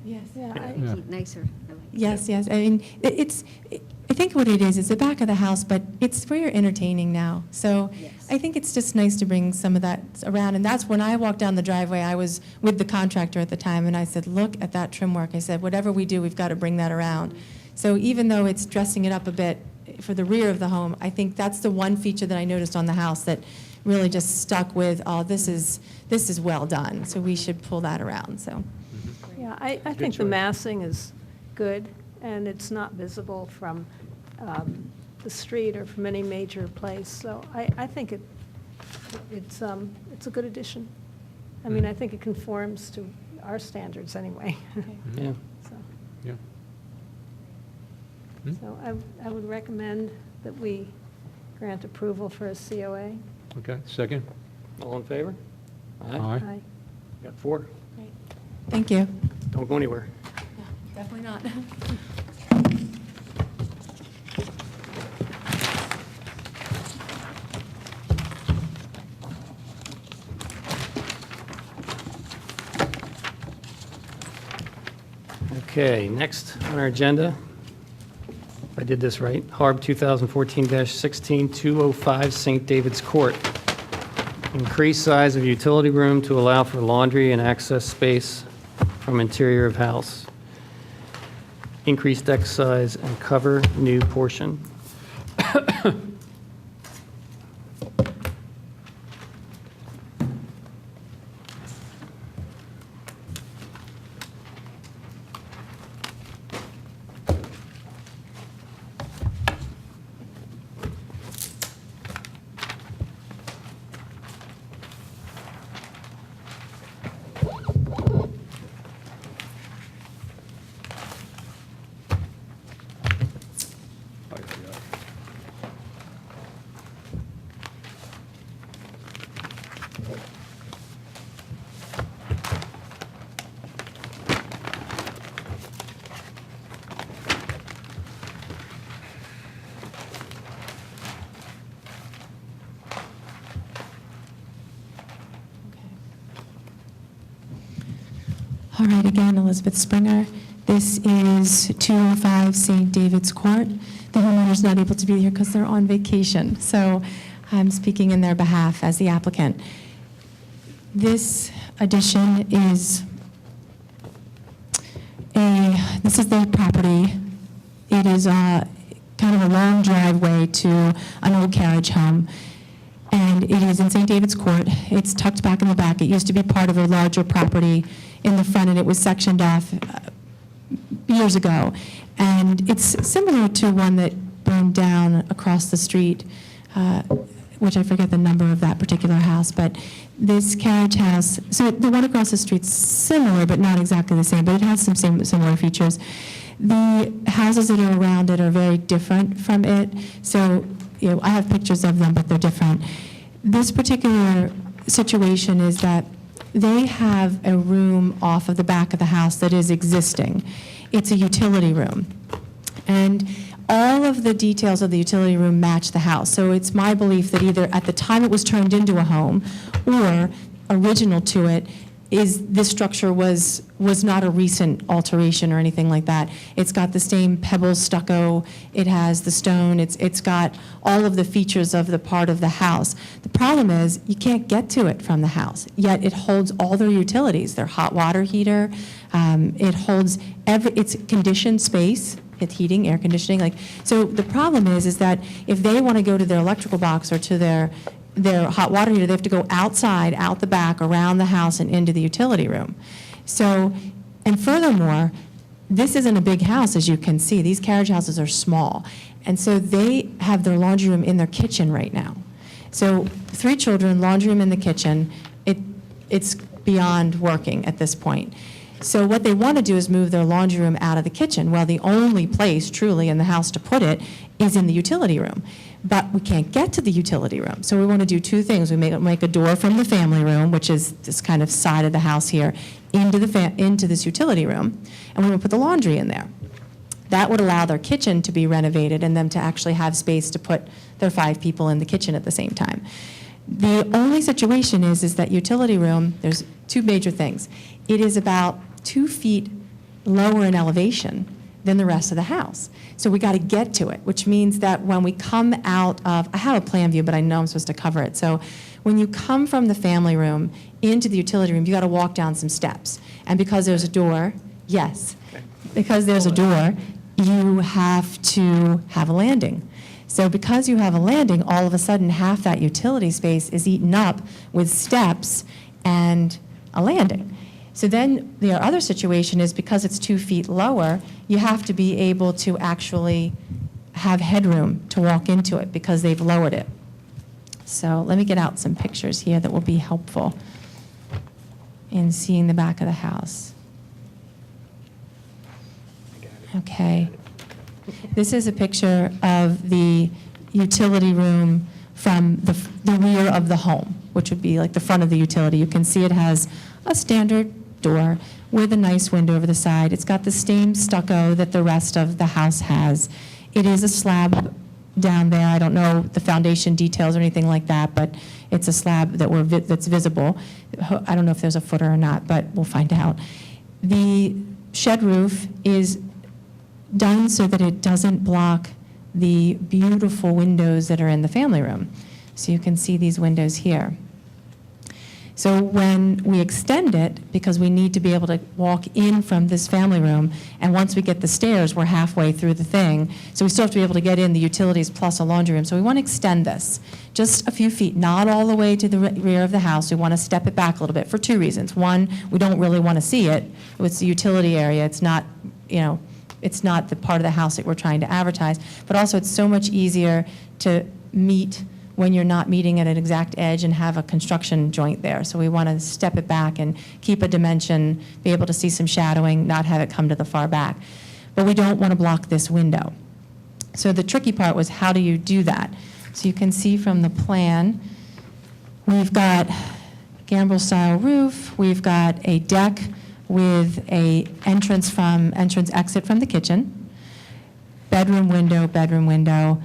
Yes. Yeah, Yeah. Nicer. I like it. Yes, yes. I mean, I think what it is the back of the house, but it's where you're entertaining now. So Yes. I think it's just nice to bring some of that around. And that's when I walked down the driveway, I was with the contractor at the time, and I said, look at that trim work. I said, whatever we do, we've got to bring that around. So even though it's dressing it up a bit for the rear of the home, I think that's the one feature that I noticed on the house that really just stuck with, oh, this is well done. So we should pull that around, so. Yeah, I think the massing is good, and it's not visible from the street or from any major place. So I think it's a good addition. I mean, I think it conforms to our standards anyway. Yeah. So- Yeah. So I would recommend that we grant approval for a COA. Okay, second? All in favor? Aye. Aye. Got 4. Thank you. Don't go anywhere. Definitely not. Okay, next on our agenda, if I did this right, HARB 2014-16, 205 St. David's Court. Increase size of utility room to allow for laundry and access space from interior of house. Increase deck size and cover new portion. All right, again, Elizabeth Springer. This is 205 St. David's Court. The homeowner's not able to be here because they're on vacation, so I'm speaking in their behalf as the applicant. This addition is this is their property. It is kind of a long driveway to an old carriage home. And it is in St. David's Court. It's tucked back in the back. It used to be part of a larger property in the front, and it was sectioned off years ago. And it's similar to one that burned down across the street, which I forget the number of that particular house, but this carriage house, so the one across the street's similar, but not exactly the same, but it has some similar features. The houses that are around it are very different from it, so I have pictures of them, but they're different. This particular situation is that they have a room off of the back of the house that is existing. It's a utility room. And all of the details of the utility room match the house. So it's my belief that either at the time it was turned into a home or original to it is this structure was not a recent alteration or anything like that. It's got the same pebble stucco, it has the stone, it's got all of the features of the part of the house. The problem is you can't get to it from the house, yet it holds all their utilities, their hot water heater, it holds it's conditioned space, it's heating, air conditioning, so the problem is that if they want to go to their electrical box or to their hot water heater, they have to go outside, out the back, around the house, and into the utility room. So, and furthermore, this isn't a big house, as you can see. These carriage houses are small. And so they have their laundry room in their kitchen right now. So 3 children, laundry room in the kitchen, it's beyond working at this point. So what they want to do is move their laundry room out of the kitchen. Well, the only place truly in the house to put it is in the utility room. But we can't get to the utility room. So we want to do 2 things. We make a door from the family room, which is this kind of side of the house here, into this utility room, and we will put the laundry in there. That would allow their kitchen to be renovated and them to actually have space to put their 5 people in the kitchen at the same time. The only situation is that utility room, there's 2 major things. It is about 2 feet lower in elevation than the rest of the house. So we got to get to it, which means that when we come out of, I have a plan view, but I know I'm supposed to cover it. So when you come from the family room into the utility room, you got to walk down some steps. And because there's a door, yes, because there's a door, you have to have a landing. So because you have a landing, all of a sudden half that utility space is eaten up with steps and a landing. So then the other situation is because it's 2 feet lower, you have to be able to actually have headroom to walk into it because they've lowered it. So let me get out some pictures here that will be helpful in seeing the back of the house. Okay. This is a picture of the utility room from the rear of the home, which would be like the front of the utility. You can see it has a standard door with a nice window over the side. It's got the same stucco that the rest of the house has. It is a slab down there. I don't know the foundation details or anything like that, but it's a slab that's visible. I don't know if there's a footer or not, but we'll find out. The shed roof is done so that it doesn't block the beautiful windows that are in the family room. So you can see these windows here. So when we extend it, because we need to be able to walk in from this family room, and once we get the stairs, we're halfway through the thing, so we still have to be able to get in the utilities plus a laundry room. So we want to extend this just a few feet, not all the way to the rear of the house. We want to step it back a little bit for 2 reasons. One, we don't really want to see it. It's the utility area. It's not, it's not the part of the house that we're trying to advertise, but also it's so much easier to meet when you're not meeting at an exact edge and have a construction joint there. So we want to step it back and keep a dimension, be able to see some shadowing, not have it come to the far back. But we don't want to block this window. So the tricky part was, how do you do that? So you can see from the plan, we've got gambrel style roof, we've got a deck with a entrance exit from the kitchen, bedroom window,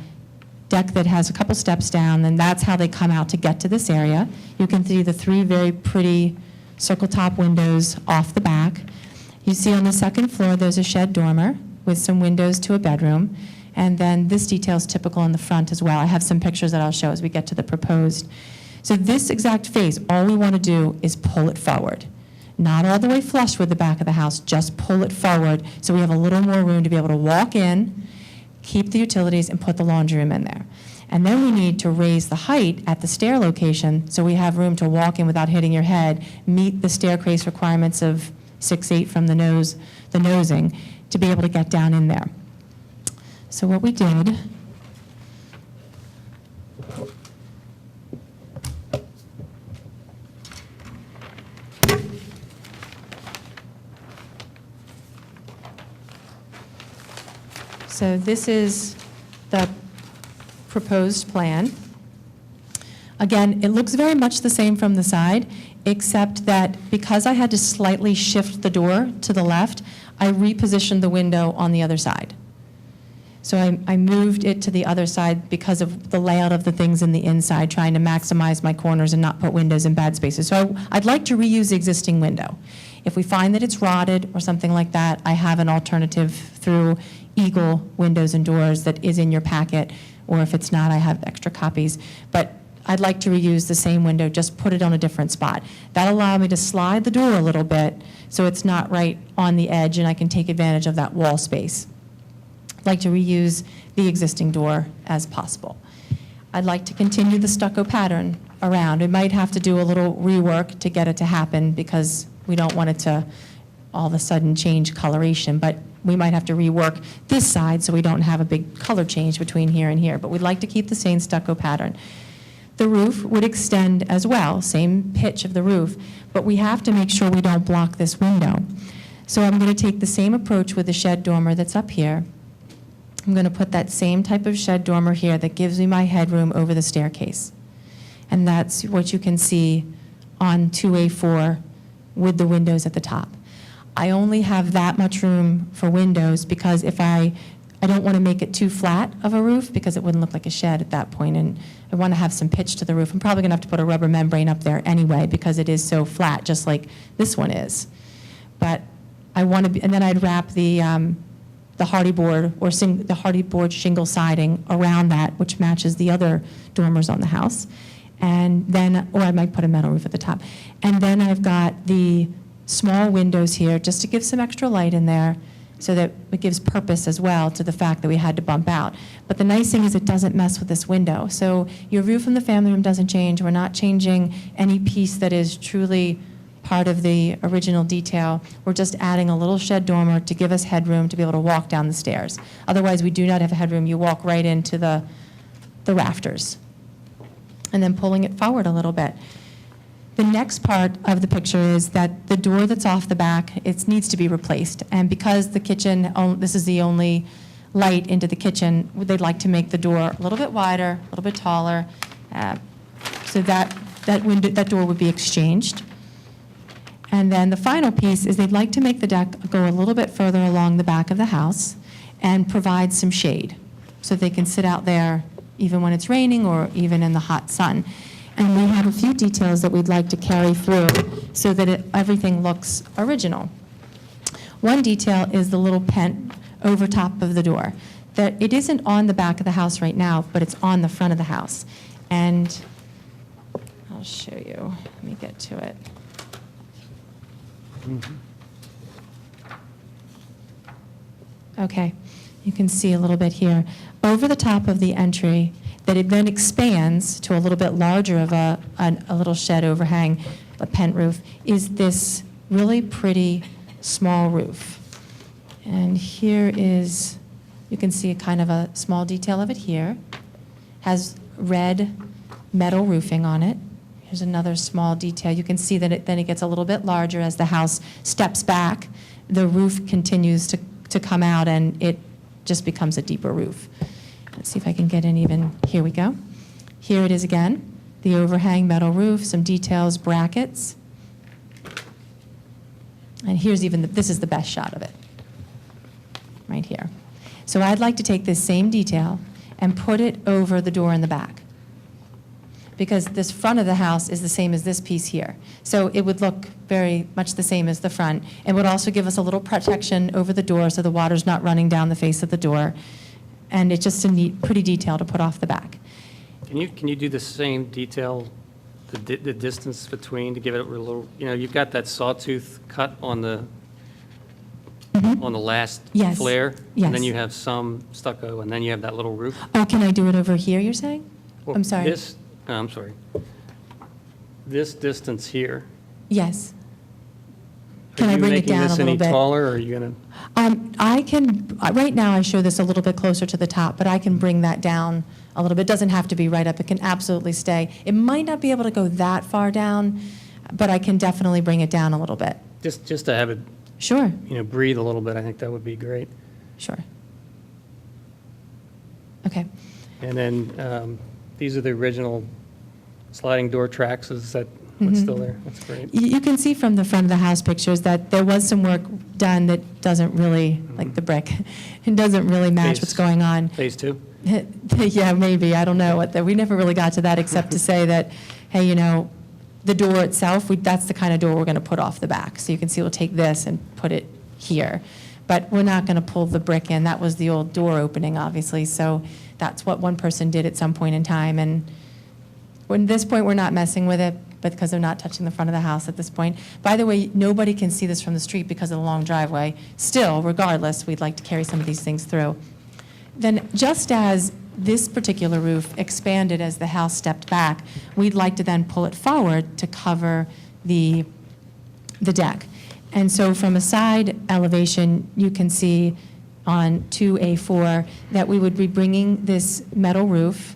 deck that has a couple steps down, and that's how they come out to get to this area. You can see the 3 very pretty circle top windows off the back. You see on the 2nd floor there's a shed dormer with some windows to a bedroom, and then this detail is typical in the front as well. I have some pictures that I'll show as we get to the proposed. So this exact face, all we want to do is pull it forward. Not all the way flush with the back of the house, just pull it forward so we have a little more room to be able to walk in, keep the utilities, and put the laundry room in there. And then we need to raise the height at the stair location so we have room to walk in without hitting your head, meet the staircase requirements of 6'8" from the nosing, to be able to get down in there. So what we did, so this is the proposed plan. Again, it looks very much the same from the side, except that because I had to slightly shift the door to the left, I repositioned the window on the other side. So I moved it to the other side because of the layout of the things in the inside, trying to maximize my corners and not put windows in bad spaces. So I'd like to reuse the existing window. If we find that it's rotted or something like that, I have an alternative through Eagle Windows and Doors that is in your packet, or if it's not, I have extra copies. But I'd like to reuse the same window, just put it on a different spot. That'll allow me to slide the door a little bit so it's not right on the edge and I can take advantage of that wall space. I'd like to reuse the existing door as possible. I'd like to continue the stucco pattern around. We might have to do a little rework to get it to happen because we don't want it to all of a sudden change coloration, but we might have to rework this side so we don't have a big color change between here and here, but we'd like to keep the same stucco pattern. The roof would extend as well, same pitch of the roof, but we have to make sure we don't block this window. So I'm going to take the same approach with the shed dormer that's up here. I'm going to put that same type of shed dormer here that gives me my headroom over the staircase. And that's what you can see on 2A4 with the windows at the top. I only have that much room for windows because if I don't want to make it too flat of a roof because it wouldn't look like a shed at that point, and I want to have some pitch to the roof. I'm probably going to have to put a rubber membrane up there anyway because it is so flat, just like this one is. But I want to be, and then I'd wrap the hardy board or the hardy board shingle siding around that, which matches the other dormers on the house. And then, or I might put a metal roof at the top. And then I've got the small windows here just to give some extra light in there so that it gives purpose as well to the fact that we had to bump out. But the nice thing is it doesn't mess with this window. So your view from the family room doesn't change. We're not changing any piece that is truly part of the original detail. We're just adding a little shed dormer to give us headroom to be able to walk down the stairs. Otherwise, we do not have a headroom. You walk right into the rafters. And then pulling it forward a little bit. The next part of the picture is that the door that's off the back, it needs to be replaced. And because the kitchen, this is the only light into the kitchen, they'd like to make the door a little bit wider, a little bit taller, so that door would be exchanged. And then the final piece is they'd like to make the deck go a little bit further along the back of the house and provide some shade so they can sit out there even when it's raining or even in the hot sun. And we have a few details that we'd like to carry through so that everything looks original. One detail is the little pent over top of the door. That it isn't on the back of the house right now, but it's on the front of the house. And I'll show you. Let me get to it. Okay, you can see a little bit here. Over the top of the entry, that it then expands to a little bit larger of a little shed overhang, a pent roof, is this really pretty small roof. And here is, you can see a kind of a small detail of it here. Has red metal roofing on it. Here's another small detail. You can see that it gets a little bit larger as the house steps back. The roof continues to come out and it just becomes a deeper roof. Let's see if I can get in even, here we go. Here it is again, the overhang metal roof, some details, brackets. And here's even, this is the best shot of it, right here. So I'd like to take this same detail and put it over the door in the back, because this front of the house is the same as this piece here. So it would look very much the same as the front. It would also give us a little protection over the door so the water's not running down the face of the door. And it's just a neat, pretty detail to put off the back. Can you do the same detail, the distance between, to give it a little, you've got that sawtooth cut on the last Yes. flare? Yes. And then you have some stucco, and then you have that little roof? Oh, can I do it over here, you're saying? Well, I'm sorry. I'm sorry. This distance here. Yes. Can I bring it down a little Are you making this bit? any taller, or are you going to? I can, right now I show this a little bit closer to the top, but I can bring that down a little bit. It doesn't have to be right up. It can absolutely stay. It might not be able to go that far down, but I can definitely bring it down a little bit. Just to have it, Sure, breathe a little bit, I think that would be great. sure. Okay. And then these are the original sliding door tracks, is that what's still there. That's great. You can see from the front of the house pictures that there was some work done that doesn't really, like the brick, it doesn't really match what's Phase- going on. Phase 2? Yeah, maybe, I don't know. We never really got to that except to say that, hey, the door itself, that's the kind of door we're going to put off the back. So you can see we'll take this and put it here. But we're not going to pull the brick in. That was the old door opening, obviously. So that's what one person did at some point in time. And at this point, we're not messing with it, but because they're not touching the front of the house at this point. By the way, nobody can see this from the street because of the long driveway. Still, regardless, we'd like to carry some of these things through. Then, just as this particular roof expanded as the house stepped back, we'd like to then pull it forward to cover the deck. And so from a side elevation, you can see on 2A4 that we would be bringing this metal roof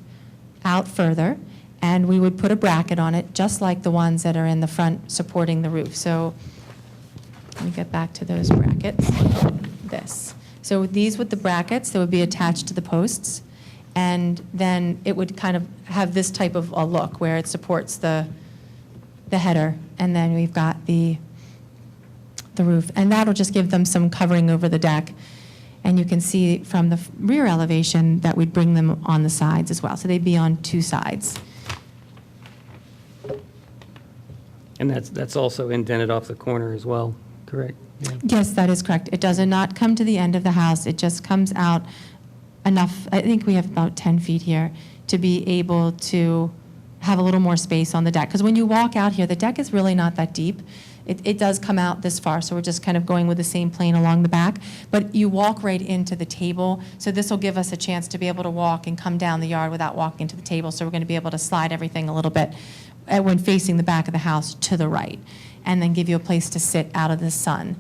out further, and we would put a bracket on it, just like the ones that are in the front supporting the roof. So let me get back to those brackets. This. So these with the brackets that would be attached to the posts, and then it would kind of have this type of a look where it supports the header, and then we've got the roof. And that'll just give them some covering over the deck. And you can see from the rear elevation that we'd bring them on the sides as well. So they'd be on two sides. And that's also indented off the corner as well, correct? Yeah. Yes, that is correct. It does not come to the end of the house. It just comes out enough, I think we have about 10 feet here, to be able to have a little more space on the deck. Because when you walk out here, the deck is really not that deep. It does come out this far, so we're just kind of going with the same plane along the back. But you walk right into the table, so this will give us a chance to be able to walk and come down the yard without walking into the table. So we're going to be able to slide everything a little bit when facing the back of the house to the right, and then give you a place to sit out of the sun.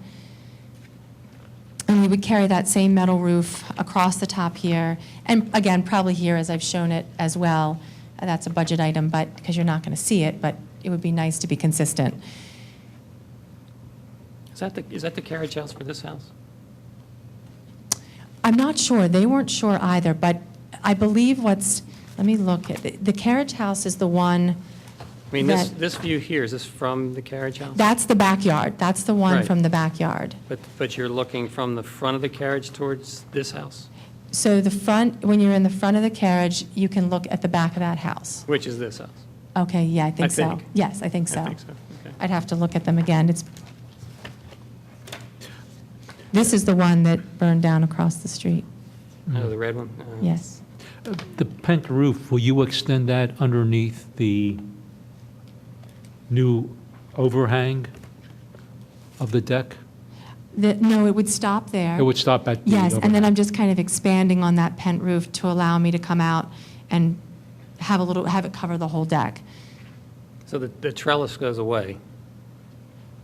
And we would carry that same metal roof across the top here, and again, probably here as I've shown it as well. That's a budget item, but because you're not going to see it, but it would be nice to be consistent. Is that the carriage house for this house? I'm not sure. They weren't sure either, but I believe let me look at the carriage house is the one. I mean, that- this view here, is this from the carriage house? That's the backyard. That's the one Right. from the backyard. But you're looking from the front of the carriage towards this house, So the front, when you're in the front of the carriage, you can look at the back of that house. which is this house? Okay, yeah, I think so. think. Yes, I think so. I think so, okay. I'd have to look at them again. This is the one that burned down across the street. Oh, the red one? Yes. The pent roof, will you extend that underneath the new overhang of the deck? No, it would stop there. It would stop at the Yes, and then overhang. I'm just kind of expanding on that pent roof to allow me to come out and have it cover the whole deck. So the trellis goes away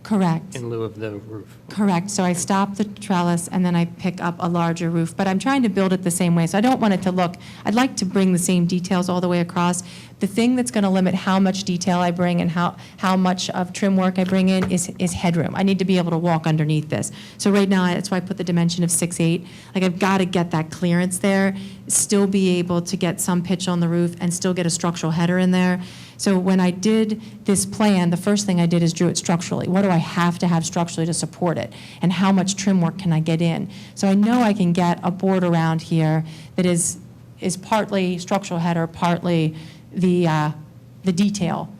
Correct. in lieu of the roof? Correct. So I stop the trellis and then I pick up a larger roof. But I'm trying to build it the same way. So I don't want it to look, I'd like to bring the same details all the way across. The thing that's going to limit how much detail I bring and how much of trim work I bring in is headroom. I need to be able to walk underneath this. So right now, that's why I put the dimension of 6'8". Like I've got to get that clearance there, still be able to get some pitch on the roof and still get a structural header in there. So when I did this plan, the first thing I did is drew it structurally. What do I have to have structurally to support it? And how much trim work can I get in? So I know I can get a board around here that is partly structural header, partly the detail.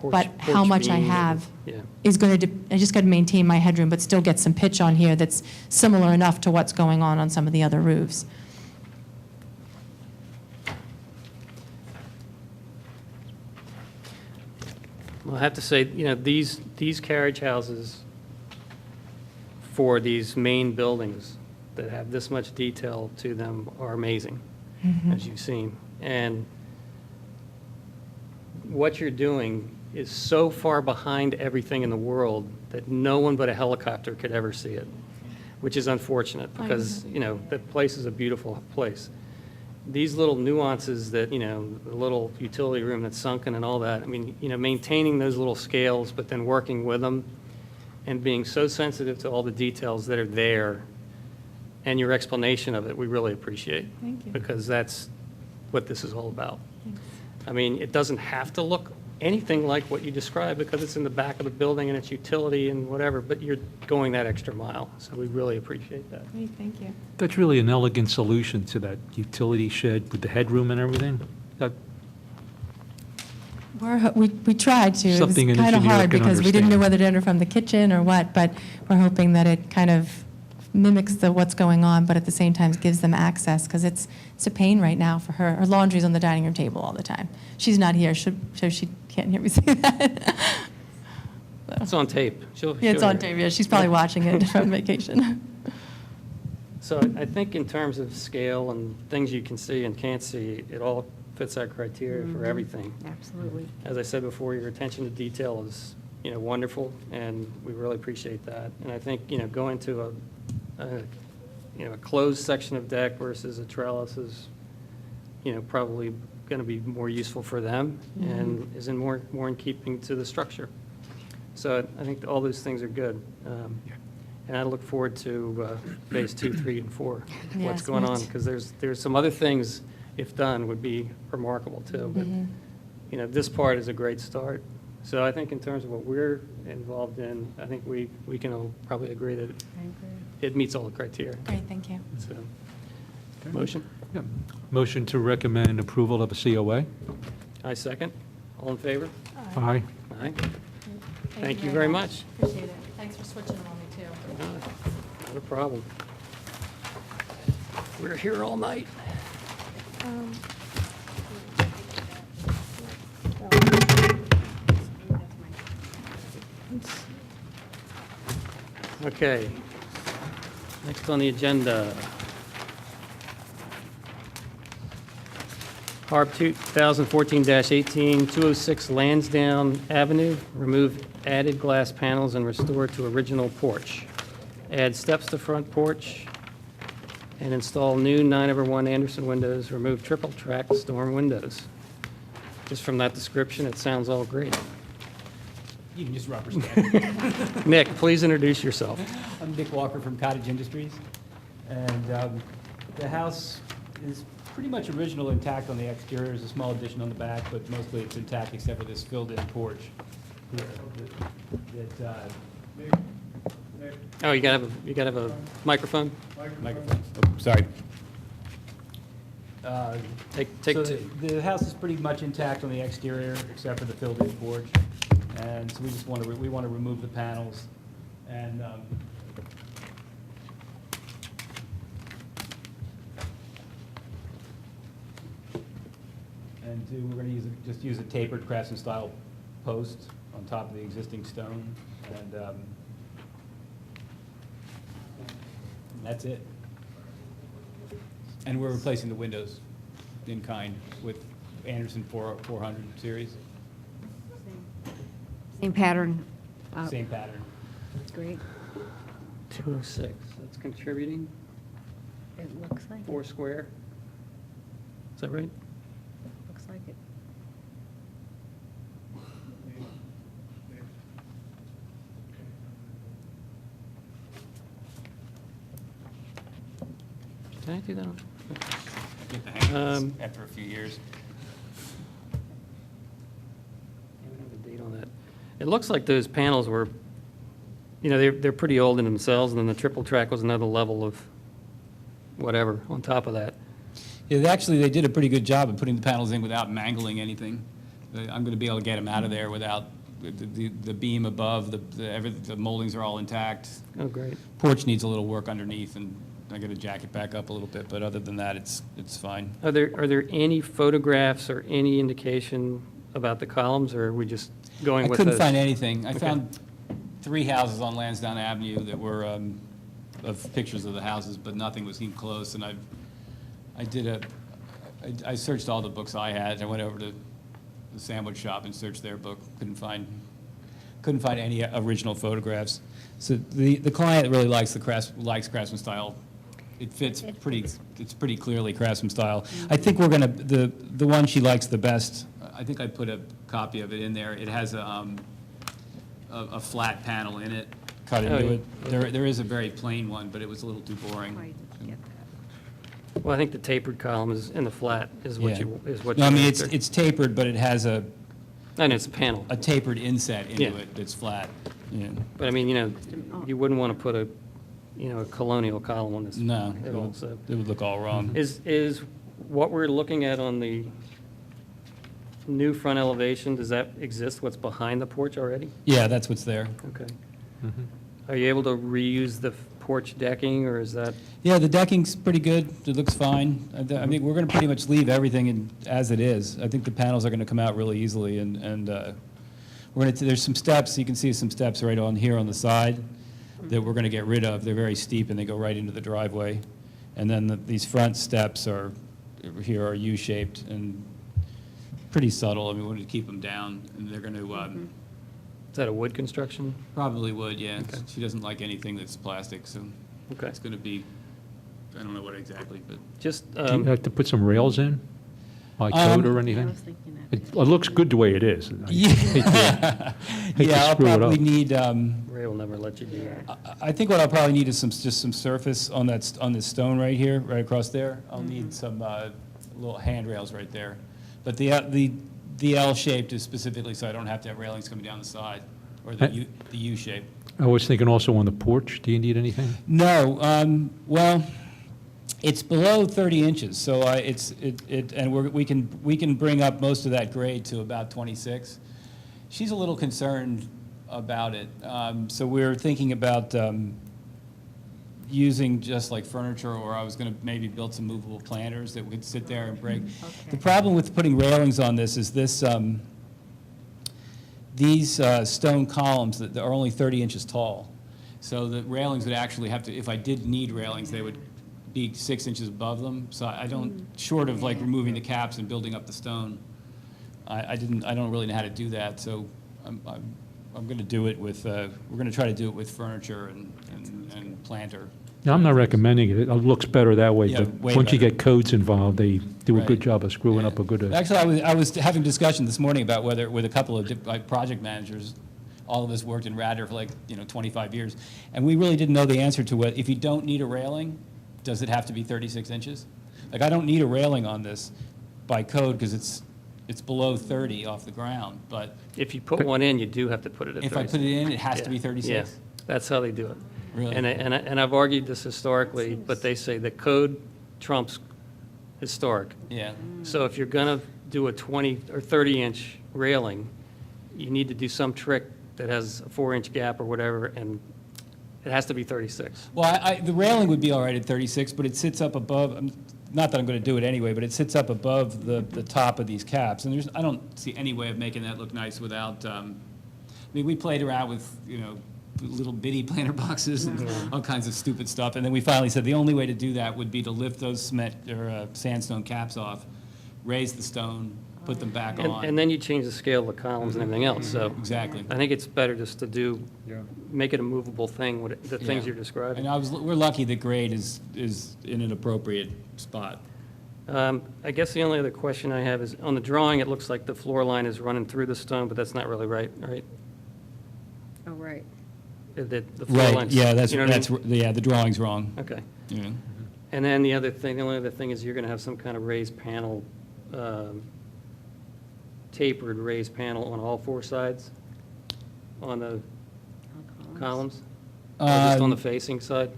But how Porch much I beam, have yeah. is going to, I just got to maintain my headroom, but still get some pitch on here that's similar enough to what's going on some of the other roofs. Well, I have to say, these carriage houses for these main buildings that have this much detail to them are amazing, as you've seen. And what you're doing is so far behind everything in the world that no one but a helicopter could ever see it, which is unfortunate because, the place is a beautiful place. These little nuances that, the little utility room that's sunken and all that, I mean, maintaining those little scales, but then working with them and being so sensitive to all the details that are there and your explanation of it, we really appreciate. Thank you. Because that's what this is all about. I mean, it doesn't have to look anything like what you described because it's in the back of the building and it's utility and whatever, but you're going that extra mile, so we really appreciate that. Great, thank you. That's really an elegant solution to that utility shed with the headroom and everything. That, We tried to. Something It an was kind of engineer hard can because we didn't know understand. whether to enter from the kitchen or what, but we're hoping that it kind of mimics what's going on, but at the same time gives them access, because it's a pain right now for her. Her laundry's on the dining room table all the time. She's not here, so she can't hear me say that. It's on tape. Yeah, it's on tape, yeah, she's probably watching it from vacation. So I think in terms of scale and things you can see and can't see, it all fits that criteria for everything. Absolutely. As I said before, your attention to detail is, wonderful, and we really appreciate that. And I think, going to a closed section of deck versus a trellis is, probably going to be more useful for them and is more in keeping to the structure. So I think all those things are good. And I look forward to phase 2, 3, and 4, what's Yes, going me on, too. because there's some other things, if done, would be remarkable too. But, this part is a great start. So I think in terms of what we're involved in, I think we can all probably agree that I agree. it meets all the criteria. Great, thank you. So, motion? yeah. Motion to recommend approval of a COA? I second. All in favor? Aye. Aye. Thank you very much. Appreciate it. Thanks for switching on me, too. Not a problem. We're here all night. Okay. Next on the agenda. HARB 2014-18, 206 Lansdowne Avenue, remove added glass panels and restore to original porch. Add steps to front porch and install new 9/1 Anderson windows, remove triple track storm windows. Just from that description, it sounds all great. You can just represent. Nick, please introduce yourself. I'm Nick Walker from Cottage Industries, and the house is pretty much original, intact on the exterior. There's a small addition on the back, but mostly it's intact except for this filled-in porch here. Oh, you gotta have a microphone? Microphone. Oh, sorry. Take So two. the house is pretty much intact on the exterior except for the filled-in porch, and so we just want to remove the panels and. We're going to just use a tapered Craftsman style post on top of the existing stone, and that's it. And we're replacing the windows in kind with Anderson 400 series, Same pattern. same pattern. That's great. 206, that's contributing, It looks like, 4 square. Is that right? looks like it. Can I do that? Get the hang of Um, this after a few years. Yeah, we don't have a date on that. It looks like those panels were, they're pretty old in themselves, and then the triple track was another level of whatever on top of that. Yeah, they did a pretty good job of putting the panels in without mangling anything. I'm going to be able to get them out of there without the beam above, the moldings are all intact. Oh, great. Porch needs a little work underneath, and I got to jack it back up a little bit, but other than that, it's fine. Are there any photographs or any indication about the columns, or are we just going I with couldn't those? find anything. I Okay. found 3 houses on Lansdowne Avenue that were of pictures of the houses, but nothing was even close. And I searched all the books I had. I went over to the sandwich shop and searched their book. Couldn't find any original photographs. So the client really likes Craftsman style. It fits It pretty. fits. It's pretty clearly Craftsman style. I think we're gonna the one she likes the best. I think I put a copy of it in there. It has a flat panel in it cut Oh, into yeah. it. There is a very plain one, but it was a little too boring. I didn't get that. Well, I think the tapered column is in the flat is what Yeah. you, is what No, you're I mean, after. it's tapered, but it has a And it's a panel. a tapered inset Yeah. into it that's flat. Yeah. But I mean, you wouldn't want to put a colonial column on this. No, at all, so. it would look all wrong. Is what we're looking at on the new front elevation, does that exist, what's behind the porch already? Yeah, that's what's there. Okay. Are you able to reuse the porch decking, or is that, Yeah, the decking's pretty good. It looks fine. I think we're going to pretty much leave everything as it is. I think the panels are going to come out really easily, and we're going to, there's some steps, you can see some steps right on here on the side that we're going to get rid of. They're very steep, and they go right into the driveway. And then these front steps are U-shaped and pretty subtle. I mean, we want to keep them down, and they're going to, is that a wood construction? probably would, yeah. Okay. She doesn't like anything that's plastic, so Okay. it's going to be, I don't know what exactly, but. Just, Do you have to put some rails in by code or anything? It looks good the way it is. Yeah, to yeah, I'll screw it probably up. need, Ray will never let you do that. I think what I'll probably need is just some surface on on this stone right here, right across there. I'll need some little handrails right there. But the L-shaped is specifically so I don't have to have railings coming down the side, or the U-shape. I was thinking also on the porch, do you need anything? No, well, it's below 30 inches, so and we can bring up most of that grade to about 26. She's a little concerned about it, so we're thinking about using just like furniture, or I was going to maybe build some movable planters that would sit there and break. The problem with putting railings on this is these stone columns that are only 30 inches tall. So the railings would actually have to, if I did need railings, they would be 6 inches above them. So I don't, short of like removing the caps and building up the stone, I don't really know how to do that. So I'm going to do it with, we're going to try to do it with furniture and planter. Now, I'm not recommending it. It looks better that way, Yeah, but way once you better. get codes involved, they do a Right. good job of screwing up a good. Actually, I was having a discussion this morning about whether, with a couple of project managers, all of us worked in Radnor for 25 years, and we really didn't know the answer to what, if you don't need a railing, does it have to be 36 inches? Like, I don't need a railing on this by code because it's below 30 off the ground, but If you put one in, you do have to put it at 36. if I put it in, it has to be Yeah. 36? Yeah, that's how they do it. Really? And I've argued this historically, but they say the code trumps historic. Yeah. So if you're going to do a 20 or 30-inch railing, you need to do some trick that has a 4-inch gap or whatever, and it has to be 36. Well, the railing would be all right at 36, but it sits up above, not that I'm going to do it anyway, but it sits up above the top of these caps. And I don't see any way of making that look nice without, I mean, we played around with, little bitty planter boxes and all kinds of stupid stuff. And then we finally said the only way to do that would be to lift those cement or sandstone caps off, raise the stone, put them back on. And then you change the scale of the columns and everything else, so. Exactly. I think it's better just to make it a movable thing, the things Yeah. you're describing. And we're lucky the grade is in an appropriate spot. I guess the only other question I have is, on the drawing, it looks like the floor line is running through the stone, but that's not really right? Oh, right. The floor line's. Yeah, you know what I mean? yeah, the drawing's wrong. Okay. Yeah. And then the only other thing is you're going to have some kind of raised panel, tapered raised panel on all four sides on the columns? Or just on the facing side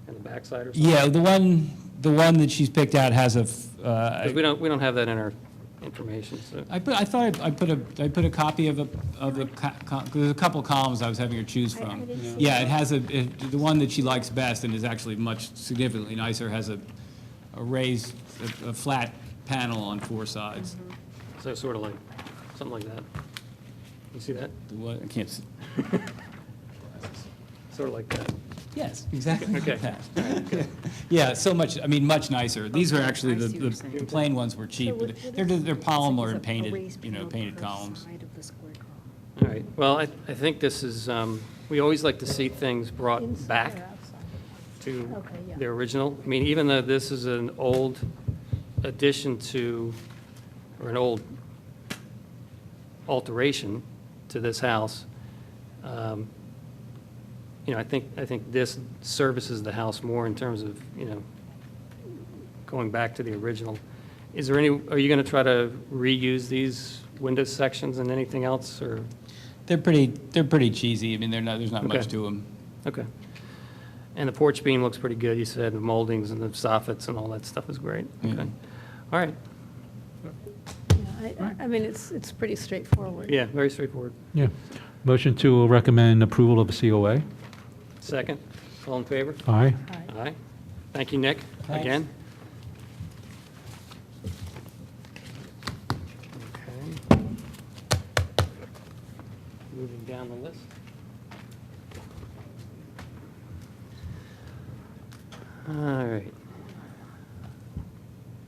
and the back side or something? Yeah, the one that she's picked out has a. Because we don't have that in our information, so. I thought I put a copy of there's a couple columns I was having her choose from. Yeah, it has the one that she likes best and is actually much significantly nicer, has a raised, a flat panel on four sides. So sort of like, something like that. You see that? The what? I can't see. Sort of like that. Yes, exactly like Okay. that. Yeah, so much, I mean, much nicer. These are actually, I see what you're saying. the plain ones were cheap, but they're polymer and painted, painted columns. All right, well, I think this is, we always like to see things brought Inside back or outside? to Okay, yeah. the original. I mean, even though this is an old addition to, or an old alteration to this house, I think this services the house more in terms of, going back to the original. Is there any, are you going to try to reuse these window sections and anything else, or? They're pretty cheesy. I mean, there's not much Okay. to them. Okay. And the porch beam looks pretty good, you said, the moldings and the soffits and all that stuff is great. Okay. All right. Yeah, I mean, it's pretty straightforward. Yeah, very straightforward. Yeah. Motion to recommend approval of the COA. Second, all in favor? Aye. Aye. Thank you, Nick, Thanks. again. Okay. Moving down the list. All right.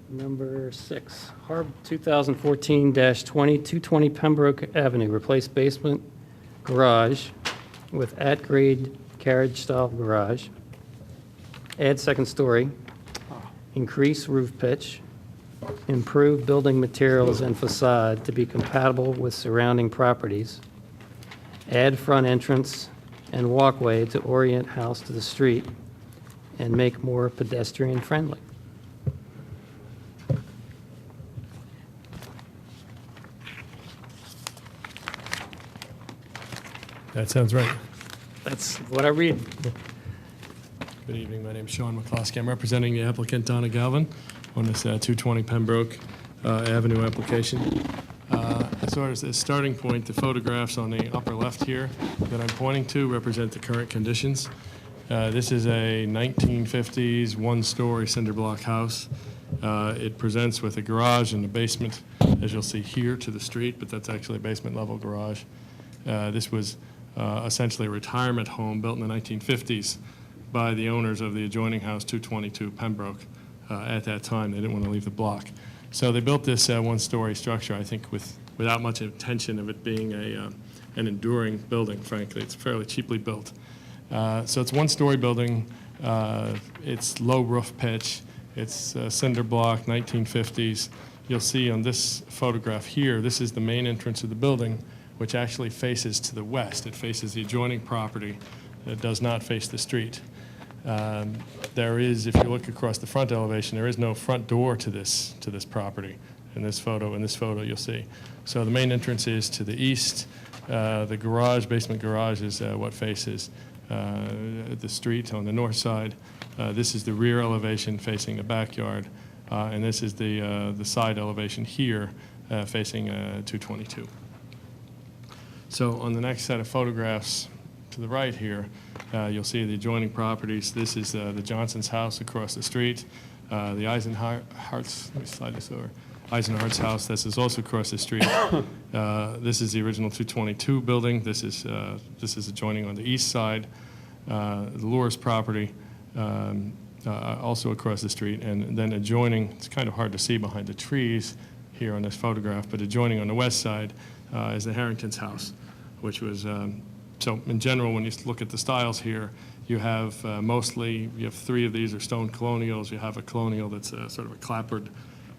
Number 6, Harb 2014-20, 220 Pembroke Avenue, replace basement garage with at-grade carriage-style garage, add second story, increase roof pitch, improve building materials and facade to be compatible with surrounding properties, add front entrance and walkway to orient house to the street, and make more pedestrian-friendly. That sounds right. That's what I read. Good evening. My name is Sean McCloskey. I'm representing the applicant, Donna Galvin, on this 220 Pembroke Avenue application. As far as the starting point, the photographs on the upper left here that I'm pointing to represent the current conditions. This is a 1950s one-story cinder block house. It presents with a garage and a basement, as you'll see here, to the street, but that's actually a basement-level garage. This was essentially a retirement home built in the 1950s by the owners of the adjoining house, 222 Pembroke. At that time, they didn't want to leave the block. So they built this one-story structure, I think, without much intention of it being an enduring building, frankly. It's fairly cheaply built. So it's a one-story building. It's low roof pitch. It's cinder block, 1950s. You'll see on this photograph here, this is the main entrance of the building, which actually faces to the west. It faces the adjoining property. It does not face the street. There is, if you look across the front elevation, there is no front door to this property. In this photo, you'll see. So the main entrance is to the east. The garage, basement garage, is what faces the street on the north side. This is the rear elevation facing the backyard, and this is the side elevation here facing 222. So on the next set of photographs to the right here, you'll see the adjoining properties. This is the Johnson's house across the street. The Eisenhardt's, let me slide this over. Eisenhardt's house, this is also across the street. This is the original 222 building. This is adjoining on the east side. The Lures property, also across the street. And then adjoining, it's kind of hard to see behind the trees here on this photograph, but adjoining on the west side is the Harrington's house, which was, so in general, when you look at the styles here, you have you have 3 of these are stone colonials. You have a colonial that's sort of a clapboard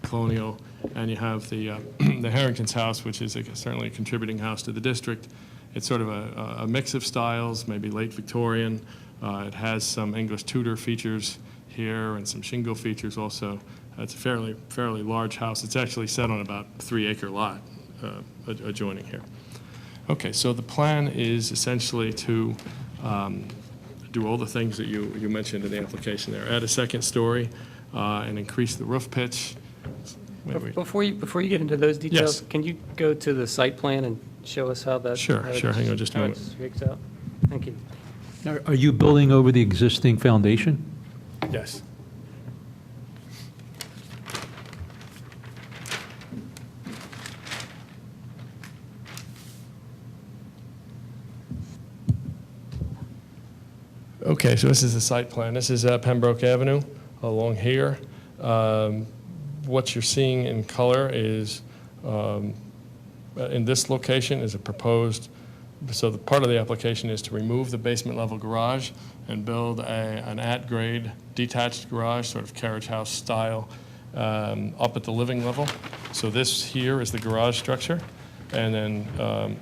colonial, and you have the the Harrington's house, which is certainly a contributing house to the district. It's sort of a mix of styles, maybe late Victorian. It has some English Tudor features here and some shingle features also. It's a fairly large house. It's actually set on about a 3-acre lot adjoining here. Okay, so the plan is essentially to do all the things that you mentioned in the application there. Add a second story and increase the roof pitch. Before you get into those details, Yes. can you go to the site plan and show us how that? Sure. Hang on just a how moment. it shakes out? Thank you. Are you building over the existing foundation? Yes. Okay, so this is the site plan. This is Pembroke Avenue along here. What you're seeing in color is, in this location is a proposed, so the part of the application is to remove the basement level garage and build an at-grade detached garage, sort of carriage house style, up at the living level. So this here is the garage structure, and then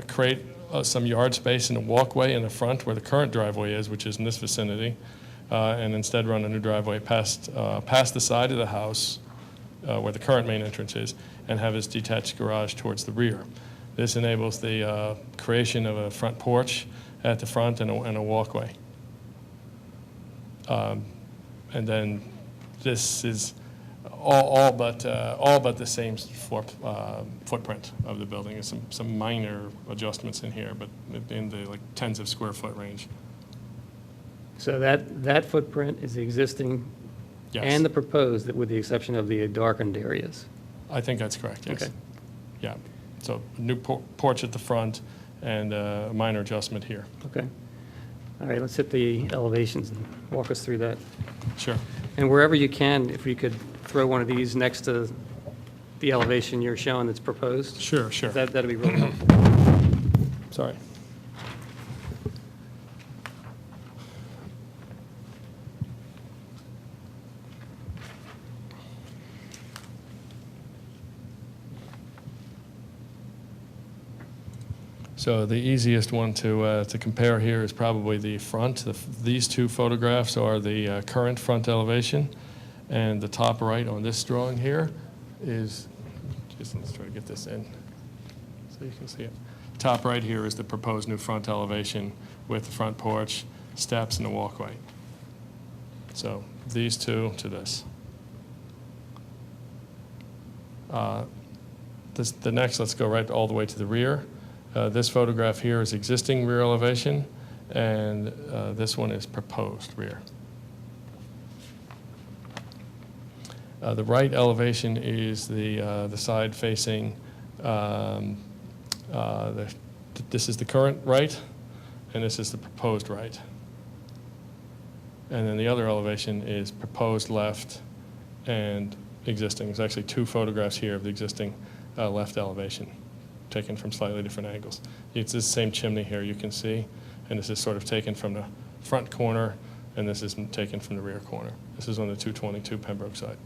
create some yard space and a walkway in the front where the current driveway is, which is in this vicinity, and instead run a new driveway past the side of the house where the current main entrance is, and have his detached garage towards the rear. This enables the creation of a front porch at the front and a walkway. And then this is all but the same footprint of the building. There's some minor adjustments in here, but in the like tens of square foot range. So that footprint is the existing Yes. and the proposed, with the exception of the darkened areas? I think that's correct, yes. Okay. Yeah, so new porch at the front and a minor adjustment here. Okay. All right, let's hit the elevations and walk us through that. Sure. And wherever you can, if you could throw one of these next to the elevation you're showing that's proposed. Sure, sure. That'd be really helpful. Sorry. So the easiest one to compare here is probably the front. These two photographs are the current front elevation, and the top right on this drawing here is, just let's try to get this in so you can see it. Top right here is the proposed new front elevation with the front porch, steps, and a walkway. So these two to this. The next, let's go right all the way to the rear. This photograph here is existing rear elevation, and this one is proposed rear. The right elevation is the side facing, this is the current right, and this is the proposed right. And then the other elevation is proposed left and existing. There's actually two photographs here of the existing left elevation, taken from slightly different angles. It's the same chimney here you can see, and this is sort of taken from the front corner, and this is taken from the rear corner. This is on the 222 Pembroke side.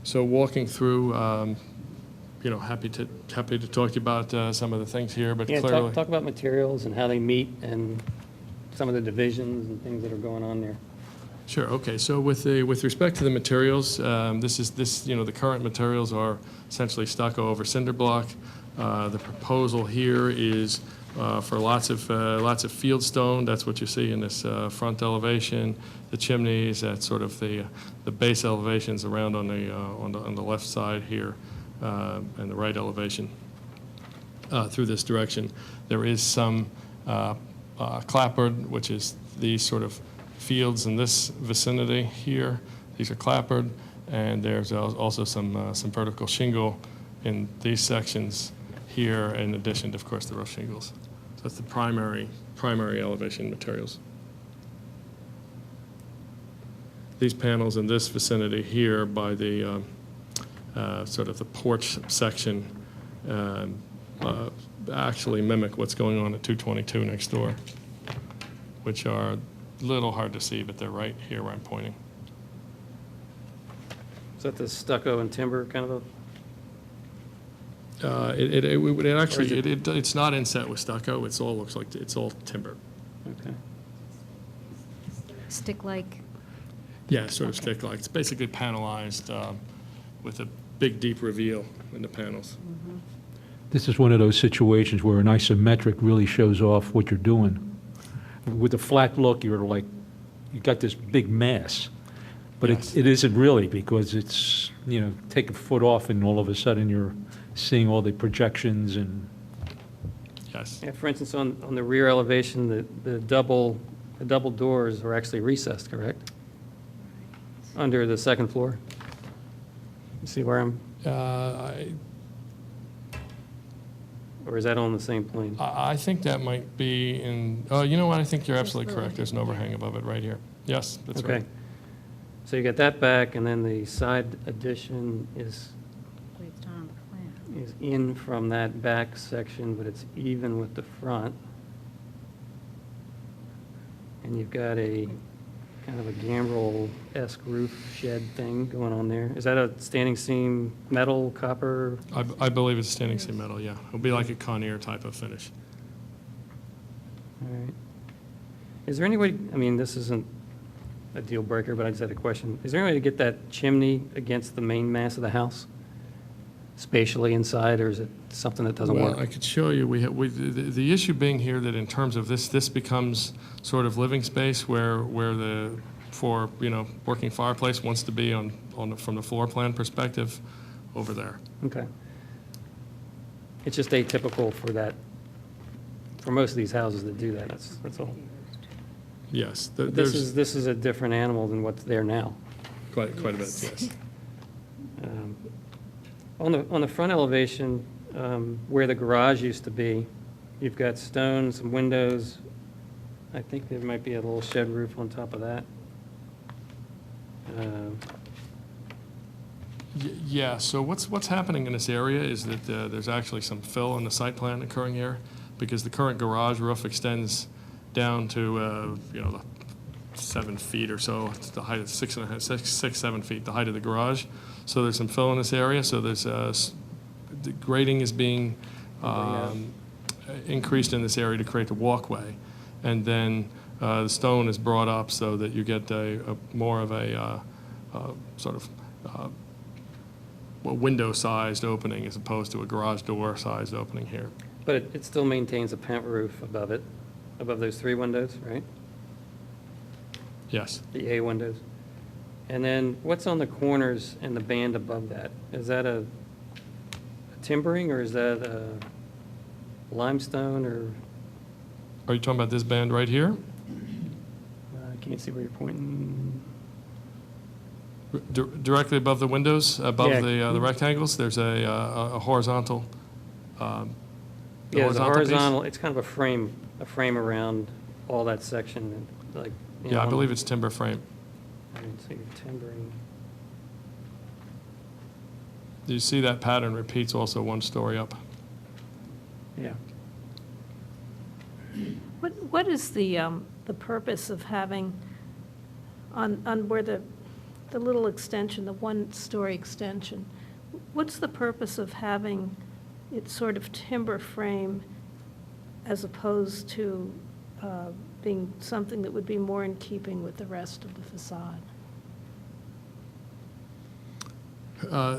So walking through, happy to talk to you about some of the things here, but Yeah, clearly. talk about materials and how they meet and some of the divisions and things that are going on there. Sure. Okay. So with respect to the materials, the current materials are essentially stucco over cinder block. The proposal here is for lots of fieldstone. That's what you see in this front elevation. The chimneys, that's sort of the base elevations around on the left side here, and the right elevation through this direction. There is some clapboard, which is these sort of fields in this vicinity here. These are clapboard, and there's also some vertical shingle in these sections here, in addition to, of course, the roof shingles. So that's the primary elevation materials. These panels in this vicinity here by the sort of the porch section actually mimic what's going on at 222 next door, which are a little hard to see, but they're right here where I'm pointing. Is that the stucco and timber kind of It's not inset with stucco. It all looks like it's all timber. okay. Stick-like? Yeah, sort of stick-like. It's basically panelized with a big, deep reveal in the panels. This is one of those situations where an isometric really shows off what you're doing. With a flat look, you're like, you got this big mass. But Yes. it isn't really, because it's, take a foot off and all of a sudden you're seeing all the projections and, Yes. Yeah, for instance, on the rear elevation, the double doors are actually recessed, correct? Under the second floor? You see where I'm, or is that on the same plane? I think that might be in, oh, you know what? I think you're absolutely Just correct. There's an overhang above it right here. Yes, that's Okay. right. So you got that back, and then the side addition is Wait, it's not on the plan. in from that back section, but it's even with the front. And you've got a kind of a gambrel-esque roof shed thing going on there. Is that a standing seam metal, copper? I believe it's standing seam metal, yeah. It'll be like a Conair type of finish. All right. Is there any way, I mean, this isn't a deal breaker, but I just had a question. Is there any way to get that chimney against the main mass of the house spatially inside, or is it something that doesn't Well, I work? could show you, the issue being here that in terms of this becomes sort of living space where working fireplace wants to be from the floor plan perspective over there. Okay. It's just atypical for that, for most of these houses that do that, that's all. Yes, But there's this is a different animal than what's there now. quite a bit, yes. On the front elevation, where the garage used to be, you've got stone, some windows. I think there might be a little shed roof on top of that. Yeah, so what's happening in this area is that there's actually some fill in the site plan occurring here, because the current garage roof extends down to, 7 feet or so. It's the height of 7 feet, the height of the garage. So there's some fill in this area, so there's, the grading is being increased in this area to create the walkway. And then the stone is brought up so that you get a more of a sort of a window-sized opening as opposed to a garage door-sized opening here. But it still maintains a pent roof above it, above those 3 windows, right? Yes. The A windows. And then what's on the corners and the band above that? Is that a timbering, or is that a limestone, or Are you talking about this band right here? I can't see where you're pointing? Directly above the windows, above Yeah. the rectangles, there's a horizontal. Yeah, there's a piece? horizontal, it's kind of a frame around all that section, like. Yeah, I believe it's timber frame. I didn't see timbering. You see that pattern repeats also 1 story up. Yeah. What is the purpose of having, on where the little extension, the 1-story extension, what's the purpose of having it sort of timber frame as opposed to being something that would be more in keeping with the rest of the facade?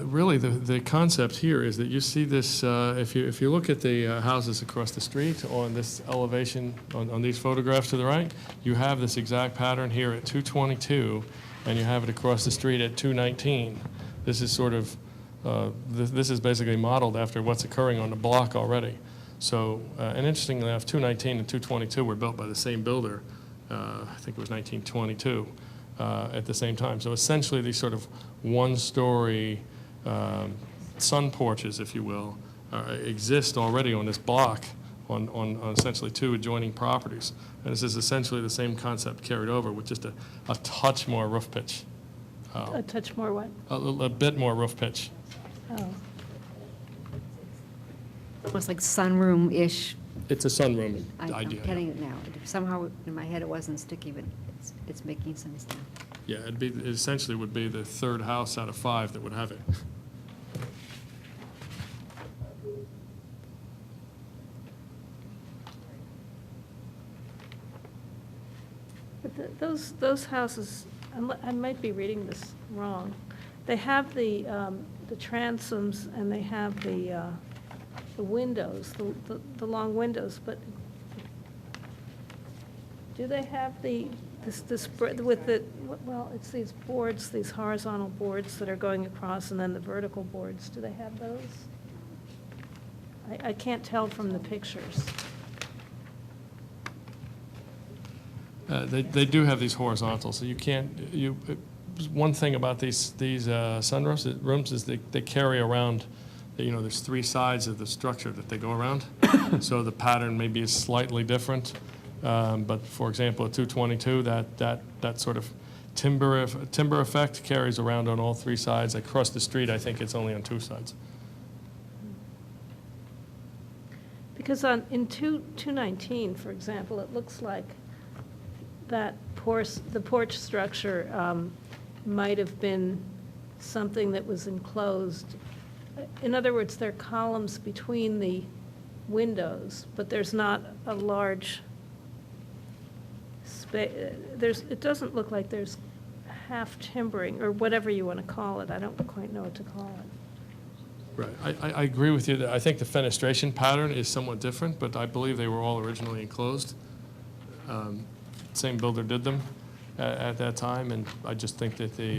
Really, the concept here is that you see this, if you look at the houses across the street on this elevation, on these photographs to the right, you have this exact pattern here at 222, and you have it across the street at 219. This is sort of, this is basically modeled after what's occurring on the block already. So, and interestingly enough, 219 and 222 were built by the same builder, I think it was 1922, at the same time. So essentially, these sort of 1-story sun porches, if you will, exist already on this block on essentially 2 adjoining properties. And this is essentially the same concept carried over with just a touch more roof pitch. A touch more what? A bit more roof pitch. Oh. Almost like sunroom-ish. It's a sunroom I'm idea. getting it now. Somehow in my head it wasn't sticky, but it's making sense now. Yeah, it essentially would be the 3rd house out of 5 that would have it. But those houses, I might be reading this wrong. They have the transoms and they have the windows, the long windows, but do they have this with the, well, it's these boards, these horizontal boards that are going across, and then the vertical boards, do they have those? I can't tell from the pictures. They do have these horizontals, so you can't, one thing about these sunroofs, rooms is they carry around, there's 3 sides of the structure that they go around. So the pattern maybe is slightly different. But for example, at 222, that sort of timber effect carries around on all 3 sides. Across the street, I think it's only on 2 sides. Because in 219, for example, it looks like that the porch structure might have been something that was enclosed. In other words, there are columns between the windows, but there's not a large space. It doesn't look like there's half timbering, or whatever you want to call it. I don't quite know what to call it. Right. I agree with you that I think the fenestration pattern is somewhat different, but I believe they were all originally enclosed. Same builder did them at that time, and I just think that they,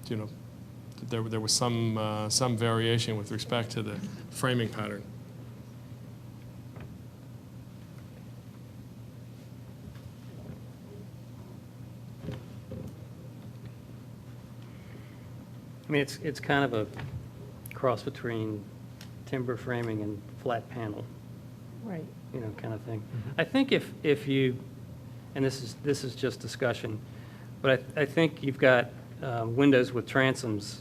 you know, that there was some variation with respect to the framing pattern. I mean, it's kind of a cross between timber framing and flat panel, Right. you know, kind of thing. I think if you, and this is just discussion, but I think you've got windows with transoms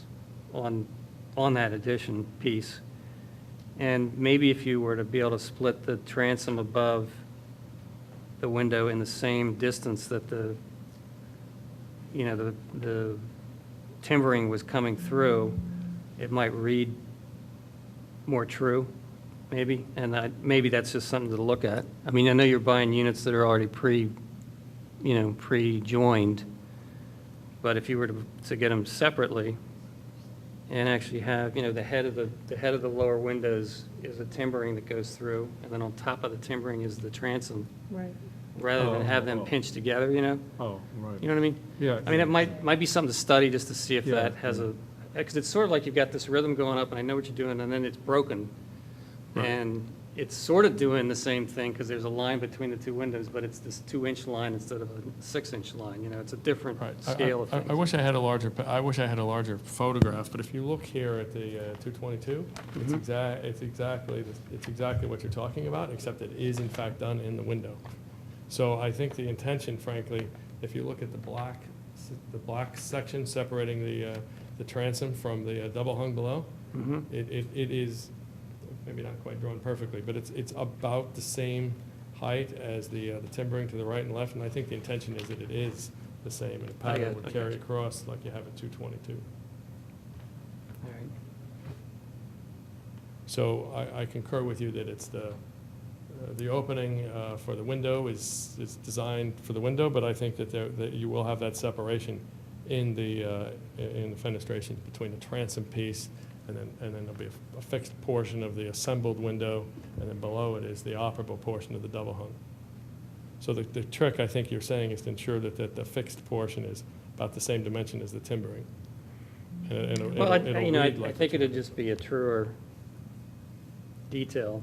on that addition piece. And maybe if you were to be able to split the transom above the window in the same distance that the timbering was coming through, it might read more true, maybe. And maybe that's just something to look at. I mean, I know you're buying units that are already pre-joined, but if you were to get them separately and actually have, the head of the lower windows is a timbering that goes through, and then on top of the timbering is the transom, Right. rather than have them pinched together, you know? Oh, right. You know what I mean? Yeah. I mean, it might be something to study just to see if Yeah, that has because it's sort of like you've got this rhythm going up, and I know what you're doing, and then it's broken. Right. And it's sort of doing the same thing, because there's a line between the two windows, but it's this 2-inch line instead of a 6-inch line, it's a different Right. scale of I things. wish I had a larger photograph, but if you look here at the 222, it's exactly what you're talking about, except it is in fact done in the window. So I think the intention, frankly, if you look at the black section separating the transom from the double hung below, it is maybe not quite drawn perfectly, but it's about the same height as the timbering to the right and left, and I think the intention is that it is the same, and the pattern would carry across like you have at 222. All right. So I concur with you that it's the opening for the window is designed for the window, but I think that you will have that separation in the fenestration between the transom piece, and then there'll be a fixed portion of the assembled window, and then below it is the operable portion of the double hung. So the trick, I think you're saying, is to ensure that the fixed portion is about the same dimension as the timbering. And Well, I read like think it'd just be a truer detail.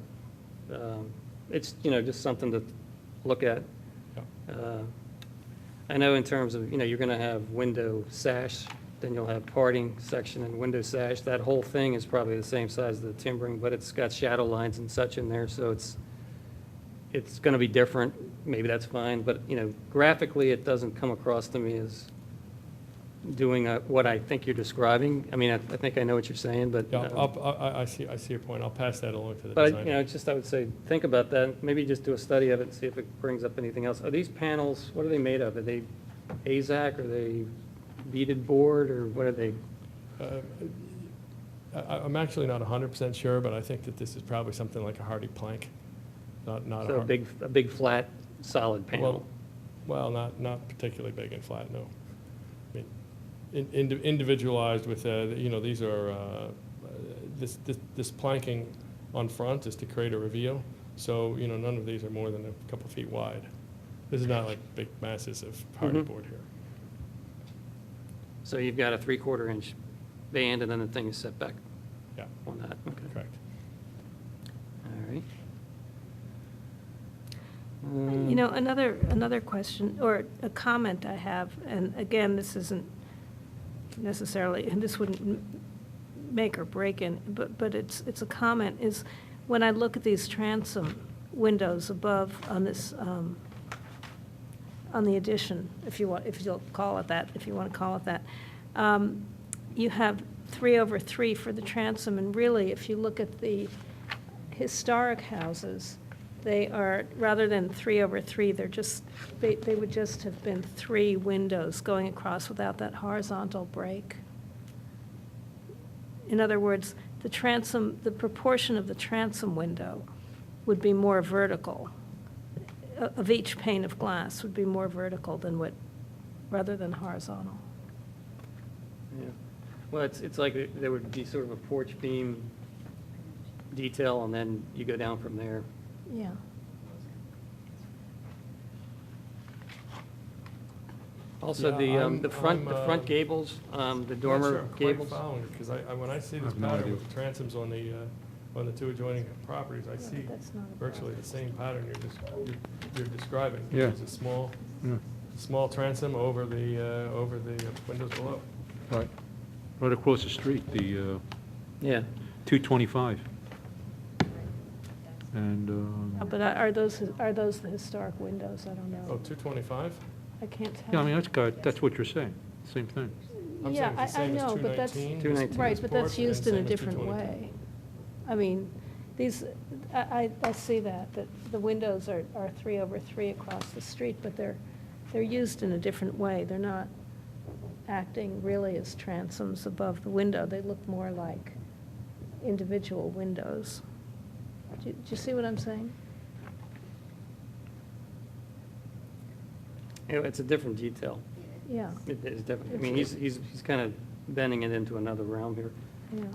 It's, just something to look at. Yeah. I know in terms of, you're going to have window sash, then you'll have parting section and window sash. That whole thing is probably the same size as the timbering, but it's got shadow lines and such in there, so it's going to be different. Maybe that's fine, but, graphically, it doesn't come across to me as doing what I think you're describing. I mean, I think I know what you're saying, but. Yeah, I see your point. I'll pass that along to the But, designer. it's just, I would say, think about that. Maybe just do a study of it and see if it brings up anything else. Are these panels, what are they made of? Are they AZAC? Are they beaded board, or what are they? I'm actually not 100% sure, but I think that this is probably something like a hardy plank, not So a big, flat, solid panel. Well, not particularly big and flat, no. I mean, individualized with, these are, this planking on front is to create a reveal, so, none of these are more than a couple feet wide. This is not like big masses of hardy board here. So you've got a 3/4 inch band, and then the thing is set back Yeah, on that. Okay. correct. All right. Another question, or a comment I have, and again, this isn't necessarily, and this wouldn't make or break in, but it's a comment, is when I look at these transom windows above on this, on the addition, if you'll call it that, if you want to call it that, you have 3/3 for the transom, and really, if you look at the historic houses, they are, rather than 3/3, they would just have been 3 windows going across without that horizontal break. In other words, the proportion of the transom window would be more vertical, of each pane of glass would be more vertical than what rather than horizontal. Yeah. Well, it's like there would be sort of a porch beam detail, and then you go down from there. Yeah. Also, Yeah, the front I'm, gables, the Not dormer sure I'm quite gables. following it, because when I see this have no pattern idea. with the transoms on the two adjoining properties, I see That's not a virtually the same pattern you're describing. Yeah. There's a small Yeah. transom over the windows below. Right. Right across the street, the Yeah. 225. And, But are those the historic windows? I don't Oh, know. 225? I can't tell. yeah, I mean, that's what you're saying, same thing. I'm Yeah, saying it's the I same as know, but that's, 219. 219. right, but that's porch, and used in a same as different 222. way. I mean, these, I see that the windows are 3/3 across the street, but they're used in a different way. They're not acting really as transoms above the window. They look more like individual windows. Do you see what I'm saying? You know, it's a different detail. Yeah, It is different. I mean, he's kind of bending it into another realm here. yeah.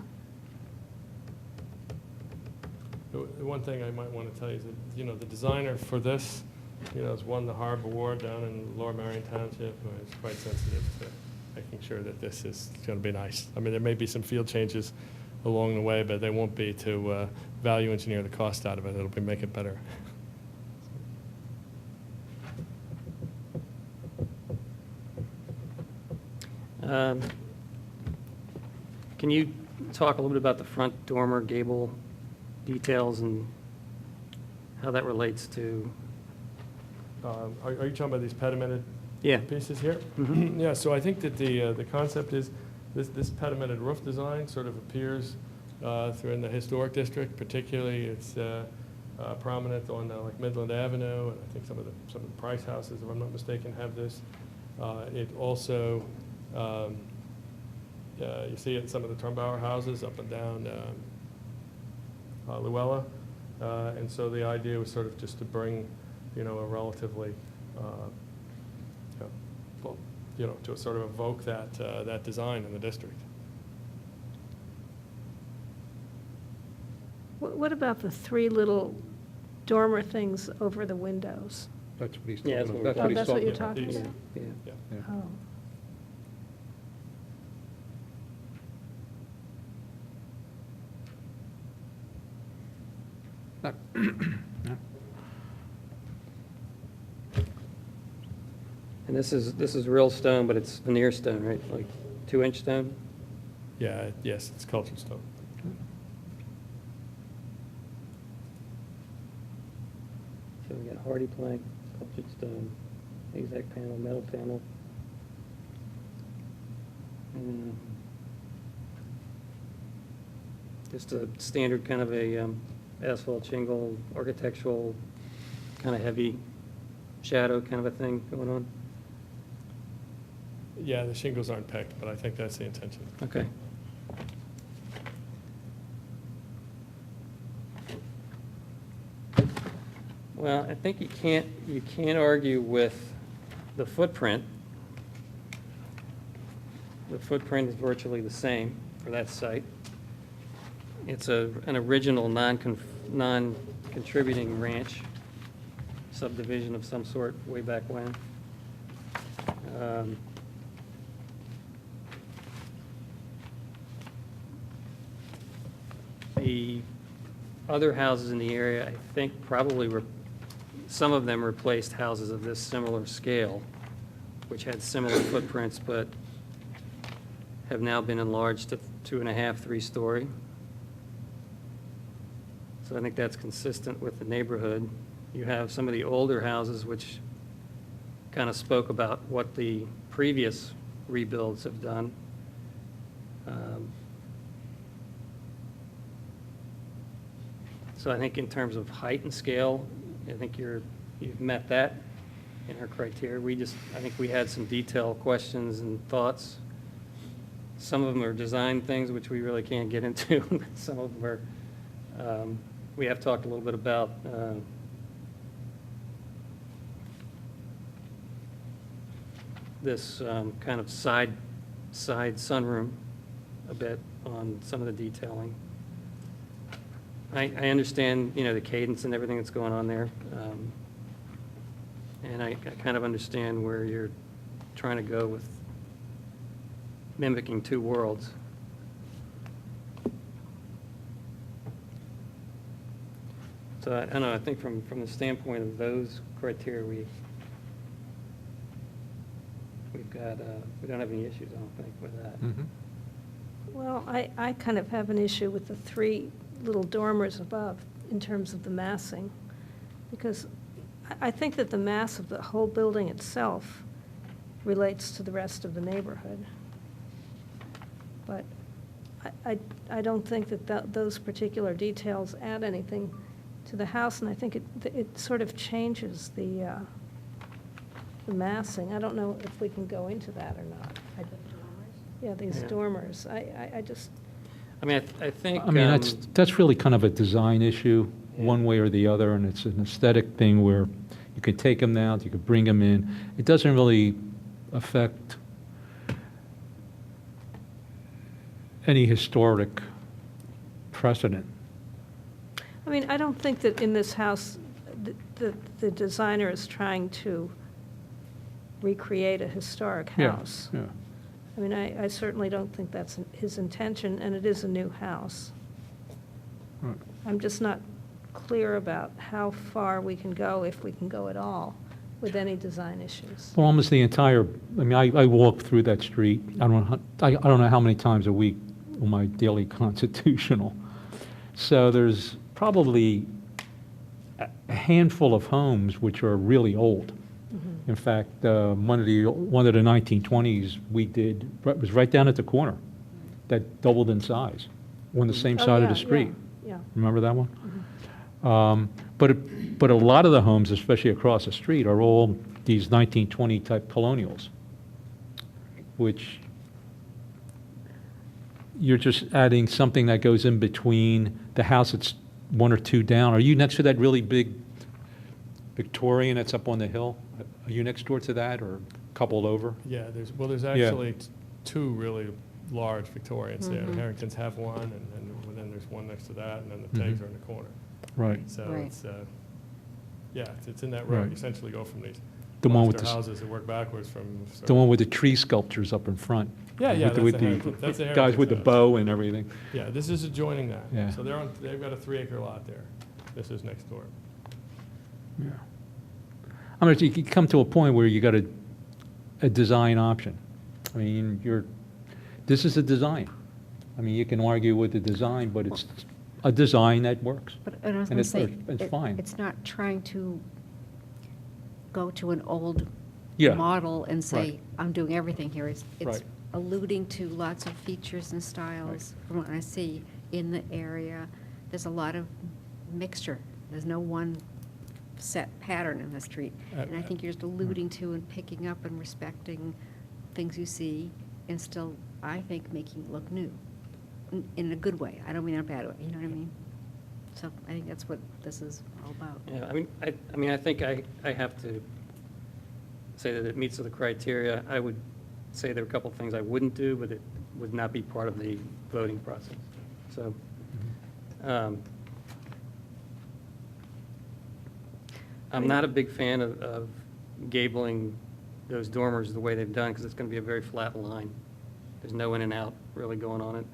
The one thing I might want to tell you is that, the designer for this, has won the Harbor Award down in Lower Marion Township, and is quite sensitive to making sure that this is going to be nice. I mean, there may be some field changes along the way, but they won't be to value engineer the cost out of it. It'll be make it better. Can you talk a little bit about the front dormer gable details and how that relates to, Are you talking about these pedimented yeah, pieces here? Mhm. Yeah, so I think that the concept is, this pedimented roof design sort of appears through in the historic district, particularly it's prominent on like Midland Avenue, and I think some of the Price houses, if I'm not mistaken, have this. It also, you see it in some of the Trumbauer houses up and down Luella. And so the idea was sort of just to bring, a relatively, to sort of evoke that design in the district. What about the 3 little dormer things over the windows? That's what he's Yeah, talking that's about. what Oh, that's what you're Yeah, talking these- about? yeah. Yeah. Oh. And this is real stone, but it's veneer stone, right? Like 2-inch stone? Yeah, yes, it's cultured stone. So we got hardy plank, sculptured stone, exact panel, metal panel. And, just a standard kind of a asphalt shingle, architectural, kind of heavy shadow kind of a thing going on. Yeah, the shingles aren't pegged, but I think that's the intention. Okay. Well, I think you can't argue with the footprint. The footprint is virtually the same for that site. It's an original non-contributing ranch subdivision of some sort way back when. The other houses in the area, I think probably some of them replaced houses of this similar scale, which had similar footprints, but have now been enlarged to 2.5, 3-story. So I think that's consistent with the neighborhood. You have some of the older houses which kind of spoke about what the previous rebuilds have done. So I think in terms of height and scale, I think you've met that in our criteria. I think we had some detailed questions and thoughts. Some of them are design things which we really can't get into. Some of them are, we have talked a little bit about this kind of side sunroom a bit on some of the detailing. I understand, the cadence and everything that's going on there. And I kind of understand where you're trying to go with mimicking two worlds. So I don't know, I think from the standpoint of those criteria, we've got, we don't have any issues, I don't think, with that. Well, I kind of have an issue with the 3 little dormers above in terms of the massing, because I think that the mass of the whole building itself relates to the rest of the neighborhood. But I don't think that those particular details add anything to the house, and I think it sort of changes the massing. I don't know if we can go into that or not. Yeah, these Yeah. dormers. I just, I mean, I think. I mean, that's really kind of a design issue, one way or the other, and it's an aesthetic thing where you could take them down, you could bring them in. It doesn't really affect any historic precedent. I mean, I don't think that in this house, the designer is trying to recreate a historic Yeah, house. yeah. I mean, I certainly don't think that's his intention, and it is a new house. Right. I'm just not clear about how far we can go, if we can go at all, with any design issues. Well, almost the entire, I mean, I walk through that street, I don't know how many times a week on my daily constitutional. So there's probably a handful of homes which are really old. In fact, one of the 1920s we did, was right down at the corner, that doubled in size, on the same Oh, side of yeah, the street. Yeah. Remember that one? But a lot of the homes, especially across the street, are all these 1920 type colonials, which you're just adding something that goes in between the house that's 1 or 2 down. Are you next to that really big Victorian that's up on the hill? Are you next door to that, or coupled over? Yeah, there's actually 2 really large Victorians there. The Harringtons have one, and then there's one next to that, and then the Tags are in the corner. Right. So Right. it's in that road. Right. You essentially go from these The one with monster the, houses that work backwards from. the one with the tree sculptures up in front. Yeah, With that's the- with the the Harrington- that's the guys Harrington's with the house. bow and everything. Yeah, this is adjoining that. Yeah. So they've got a 3-acre lot there. This is next door. Yeah. I mean, you come to a point where you got a design option. I mean, this is a design. I mean, you can argue with the design, but it's a design that works. But and I was And going to it's- say, it's fine. It's not trying to go to an old Yeah. model and say, Right. I'm doing everything here. It's Right. alluding to lots of features and styles from what I see in the area. There's a lot of mixture. There's no one set pattern in the street. And I think you're just alluding to and picking up and respecting things you see and still, I think, making it look new in a good way. I don't mean in a bad way, you know what I mean? So I think that's what this is all about. Yeah, I mean, I think I have to say that it meets the criteria. I would say there are a couple of things I wouldn't do, but it would not be part of the voting process. So, I'm not a big fan of gabling those dormers the way they've done, because it's going to be a very flat line. There's no in and out really going on it.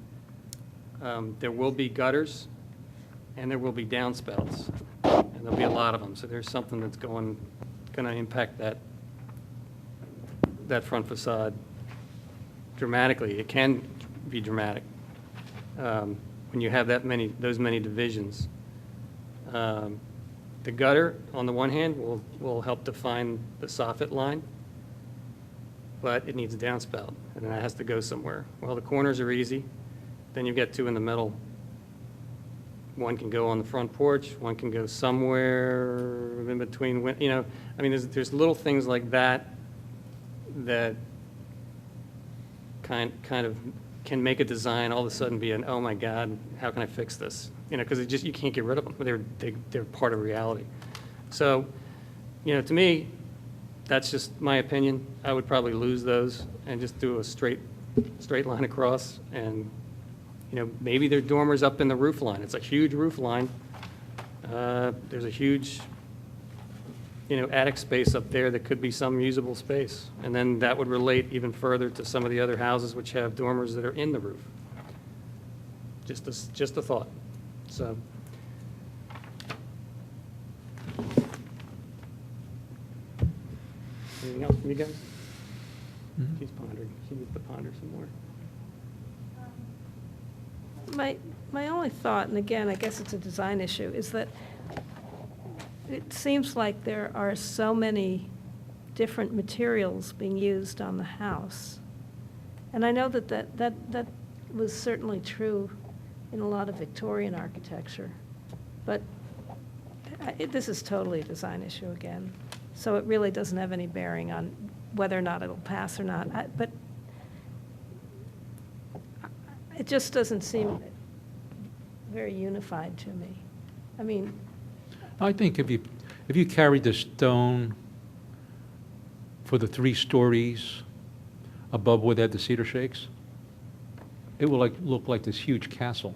There will be gutters, and there will be downspouts, and there'll be a lot of them. So there's something that's going to impact that front facade dramatically. It can be dramatic when you have those many divisions. The gutter, on the one hand, will help define the soffit line, but it needs a downspout, and that has to go somewhere. Well, the corners are easy. Then you've got 2 in the middle. One can go on the front porch, one can go somewhere in between, I mean, there's little things like that that kind of can make a design all of a sudden be oh my God, how can I fix this? Because you can't get rid of them. They're part of reality. So, to me, That's just my opinion. I would probably lose those and just do a straight line across, and, maybe there are dormers up in the roof line. It's a huge roof line. There's a huge, attic space up there that could be some usable space. And then that would relate even further to some of the other houses which have dormers that are in the roof. Just a thought. So. Anything else from you guys? She's pondering. She needs to ponder some more. My only thought, and again, I guess it's a design issue, is that it seems like there are so many different materials being used on the house. And I know that was certainly true in a lot of Victorian architecture, but this is totally a design issue again. So it really doesn't have any bearing on whether or not it'll pass or not. But it just doesn't seem very unified to me. I mean, I think if you carried the stone for the 3 stories above where they had the cedar shakes, it will look like this huge castle.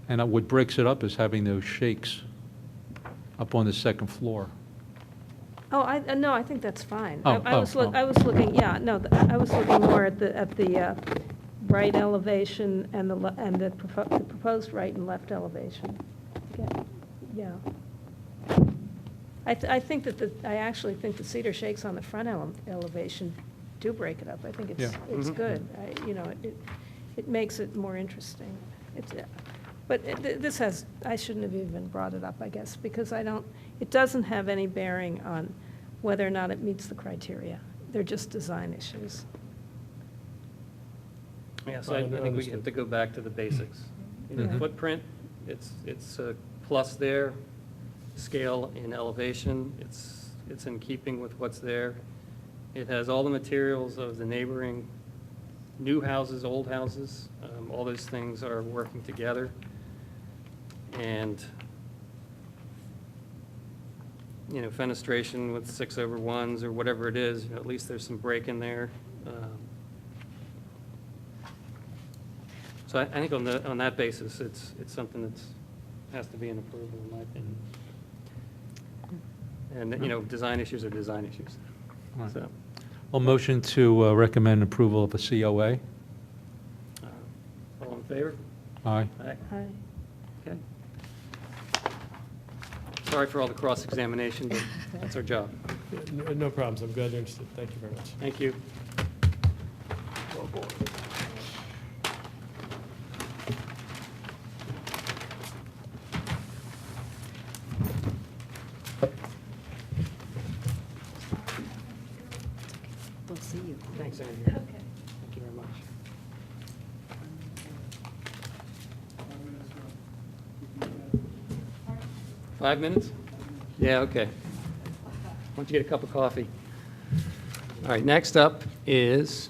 And what breaks it up is having those shakes up on the 2nd floor. no, I think that's fine. Oh, I was looking, yeah, no, I was looking more at the right elevation and the proposed right and left elevation. Yeah. I think I actually think the cedar shakes on the front elevation do break it up. I think it's good. It makes it more interesting. But I shouldn't have even brought it up, I guess, because it doesn't have any bearing on whether or not it meets the criteria. They're just design issues. Yeah, so I think we have to go back to the basics. Footprint, it's a plus there. Scale in elevation, it's in keeping with what's there. It has all the materials of the neighboring new houses, old houses. All those things are working together. And, fenestration with 6/1s or whatever it is, at least there's some break in there. So I think on that basis, it's something that has to be an approval, in my opinion. And, design issues are design issues. All right. So, Well, motion to recommend approval of a COA. all in favor? Aye. Aye. Okay. Sorry for all the cross-examination, but that's our job. No problems. I'm glad you're interested. Thank you very much. Thank you. We'll see you. Thanks, Andrew. Thank you very much. Five minutes? Yeah, okay. Why don't you get a cup of coffee? All right, next up is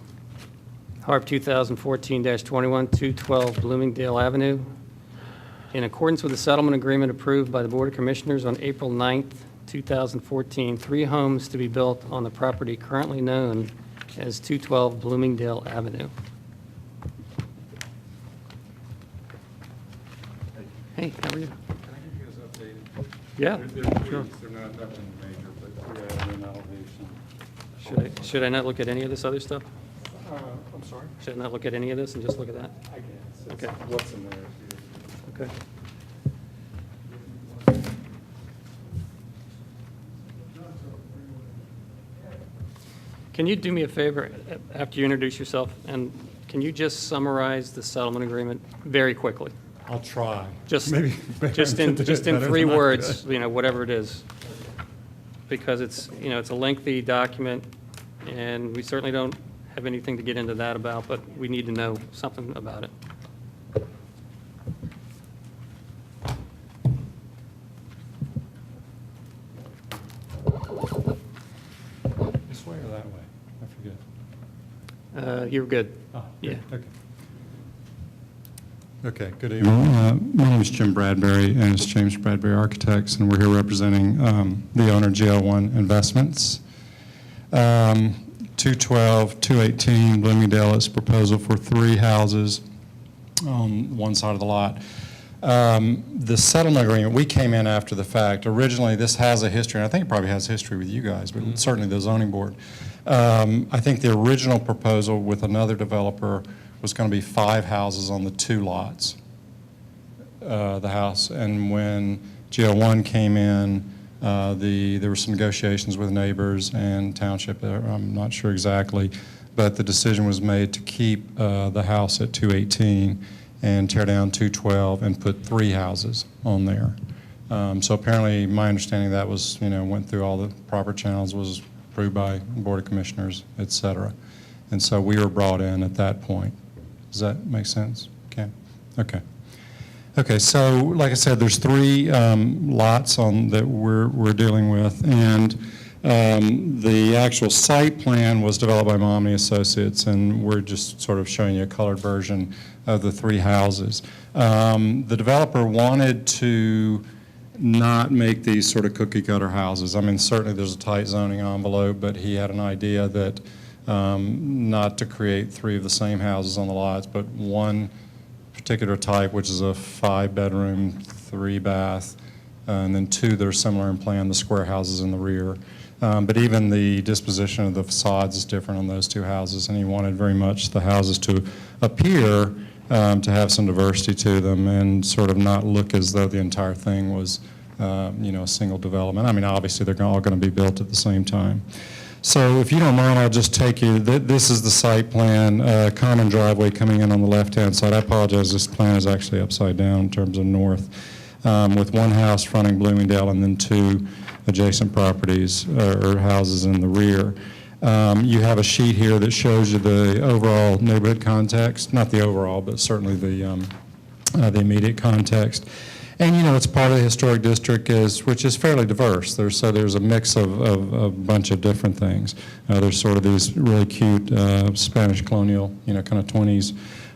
HARP 2014-21, 212 Bloomingdale Avenue. In accordance with the settlement agreement approved by the Board of Commissioners on April 9th, 2014, 3 homes to be built on the property currently known as 212 Bloomingdale Avenue. Hey, how are you? Can I give you guys updated? Yeah, They're tweaks, they're not nothing major, but we have an elevation. should I not look at any of this other stuff? I'm sorry? Should I not look at any of this and just look at that? I guess. It's Okay. What's in there here. Okay. Can you do me a favor, after you introduce yourself, and can you just summarize the settlement agreement very quickly? I'll try. Just, Maybe just in 3 words, whatever it is. Because it's a lengthy document, and we certainly don't have anything to get into that about, but we need to know something about it. This way or that way? I forget. You're good. Oh, Yeah. Okay. Okay, good evening. My name is Jim Bradbury, and it's James Bradbury Architects, and we're here representing the owner, GL1 Investments. 212, 218 Bloomingdale is proposal for 3 houses on one side of the lot. The settlement agreement, we came in after the fact. Originally, this has a history, and I think it probably has history with you guys, but certainly the zoning board. I think the original proposal with another developer was going to be 5 houses on the 2 lots, the house. And when GL1 came in, there were some negotiations with neighbors and Township, I'm not sure exactly, but the decision was made to keep the house at 218 and tear down 212 and put 3 houses on there. So apparently, my understanding that was, went through all the proper channels, was approved by Board of Commissioners, et cetera. And so we were brought in at that point. Does that make sense? Okay. Okay. Okay, so like I said, there's 3 lots that we're dealing with, and the actual site plan was developed by Momney Associates, and we're just sort of showing you a colored version of the 3 houses. The developer wanted to not make these sort of cookie cutter houses. I mean, certainly there's a tight zoning envelope, but he had an idea that not to create 3 of the same houses on the lots, but one particular type, which is a 5-bedroom, 3-bath, and then 2 that are similar in plan, the square houses in the rear. But even the disposition of the facades is different on those 2 houses, and he wanted very much the houses to appear to have some diversity to them and sort of not look as though the entire thing was, a single development. I mean, obviously, they're all going to be built at the same time. So if you don't mind, I'll just take you, this is the site plan, common driveway coming in on the left-hand side. I apologize, this plan is actually upside down in terms of north, with 1 house fronting Bloomingdale and then 2 adjacent properties or houses in the rear. You have a sheet here that shows you the overall neighborhood context, not the overall, but certainly the immediate context. And, it's part of the historic district which is fairly diverse. There's a mix of a bunch of different things. There's sort of these really cute Spanish colonial, kind of 20s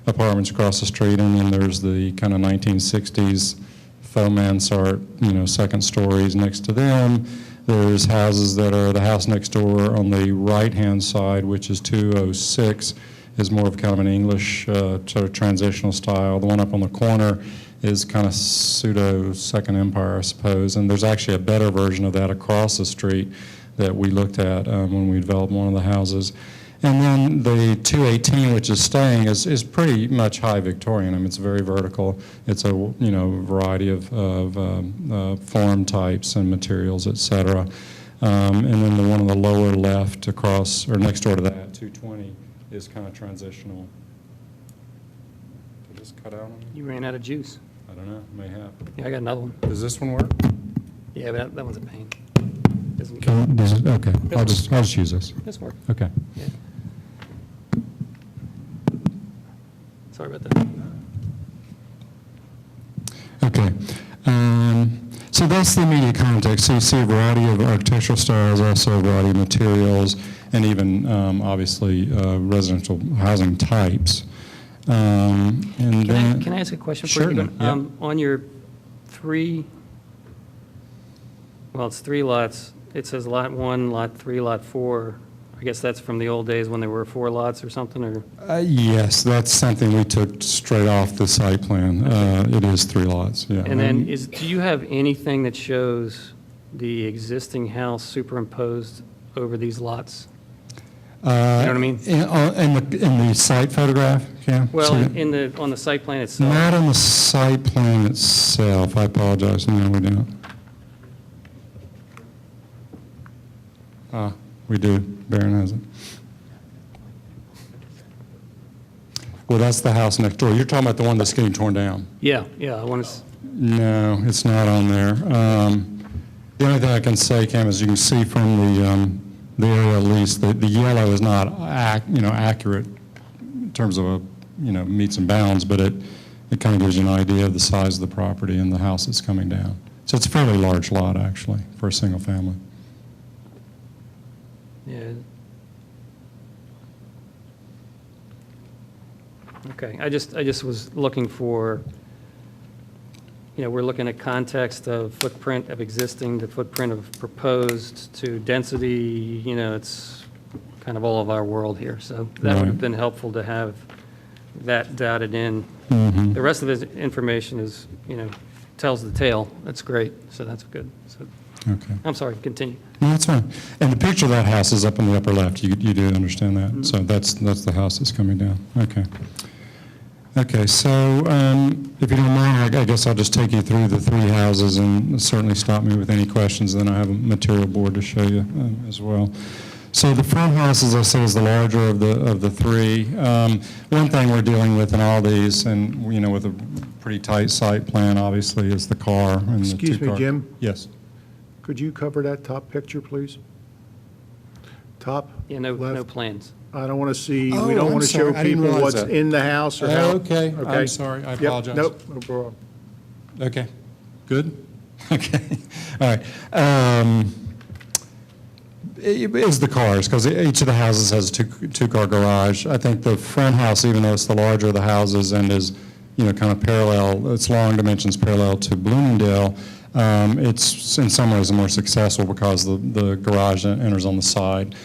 apartments across the street, and then there's the kind of 1960s faux mansard, second stories next to them. There's houses that are the house next door on the right-hand side, which is 206, is more of kind of an English sort of transitional style. The one up on the corner is kind of pseudo Second Empire, I suppose, and there's actually a better version of that across the street that we looked at when we developed one of the houses. And then the 218, which is staying, is pretty much high Victorian. I mean, it's very vertical. It's a variety of form types and materials, et cetera. And then the one on the lower left across, or next door to that, 220, is kind of transitional. Did this cut out on me? You ran out of juice. I don't know, may have. Yeah, I got another one. Does this one work? Yeah, but that one's a pain. Doesn't Okay, I'll just use this. This work. Okay. Yeah. Sorry about that. Okay. So that's the immediate context. So you see a variety of architectural styles, also a variety of materials, and even, obviously, residential housing types. Can I ask a question for you? Certainly, yeah. On your 3, it's 3 lots. It says Lot 1, Lot 3, Lot 4. I guess that's from the old days when there were 4 lots or something, or? Yes, that's something we took straight off the site plan. It is 3 lots, yeah. And then do you have anything that shows the existing house superimposed over these lots? You know what I mean? In the site photograph, yeah? Well, on the site plan itself. Not on the site plan itself. I apologize. No, we don't. We do. Barron has it. Well, that's the house next door. You're talking about the one that's getting torn down. Yeah, I want to. No, it's not on there. The only thing I can say, Cam, is you can see from the area lease, the yellow is not accurate in terms of meets and bounds, but it kind of gives you an idea of the size of the property and the house that's coming down. So it's a fairly large lot, actually, for a single family. Yeah. Okay, I just was looking for, we're looking at context of footprint of existing to footprint of proposed to density, it's kind of all of our world here. So that would have Right. been helpful to have that dotted in. Mhm. The rest of the information is, tells the tale. That's great, so that's good. So, Okay. I'm sorry, continue. No, that's fine. And the picture of that house is up in the upper left. You do understand that? So that's the house that's coming down. Okay. Okay, so if you don't mind, I guess I'll just take you through the three houses and certainly stop me with any questions. Then I have a material board to show you as well. So the front house, as I said, is the larger of the three. One thing we're dealing with in all these, and with a pretty tight site plan, obviously, is the car and the Excuse me, two-car. Jim? Yes. Could you cover that top picture, please? Top? Yeah, no left. plans. I don't want to see, Oh, we don't I'm want to show sorry. I didn't people realize what's that. in the house or how. Okay, I'm sorry. I Yep, apologize. Nope, no problem. Okay, good? Okay, all right. Is the cars, because each of the houses has a two-car garage. I think the front house, even though it's the larger of the houses and is, kind of parallel, its long dimensions parallel to Bloomingdale, it's in some ways more successful because the garage enters on the side,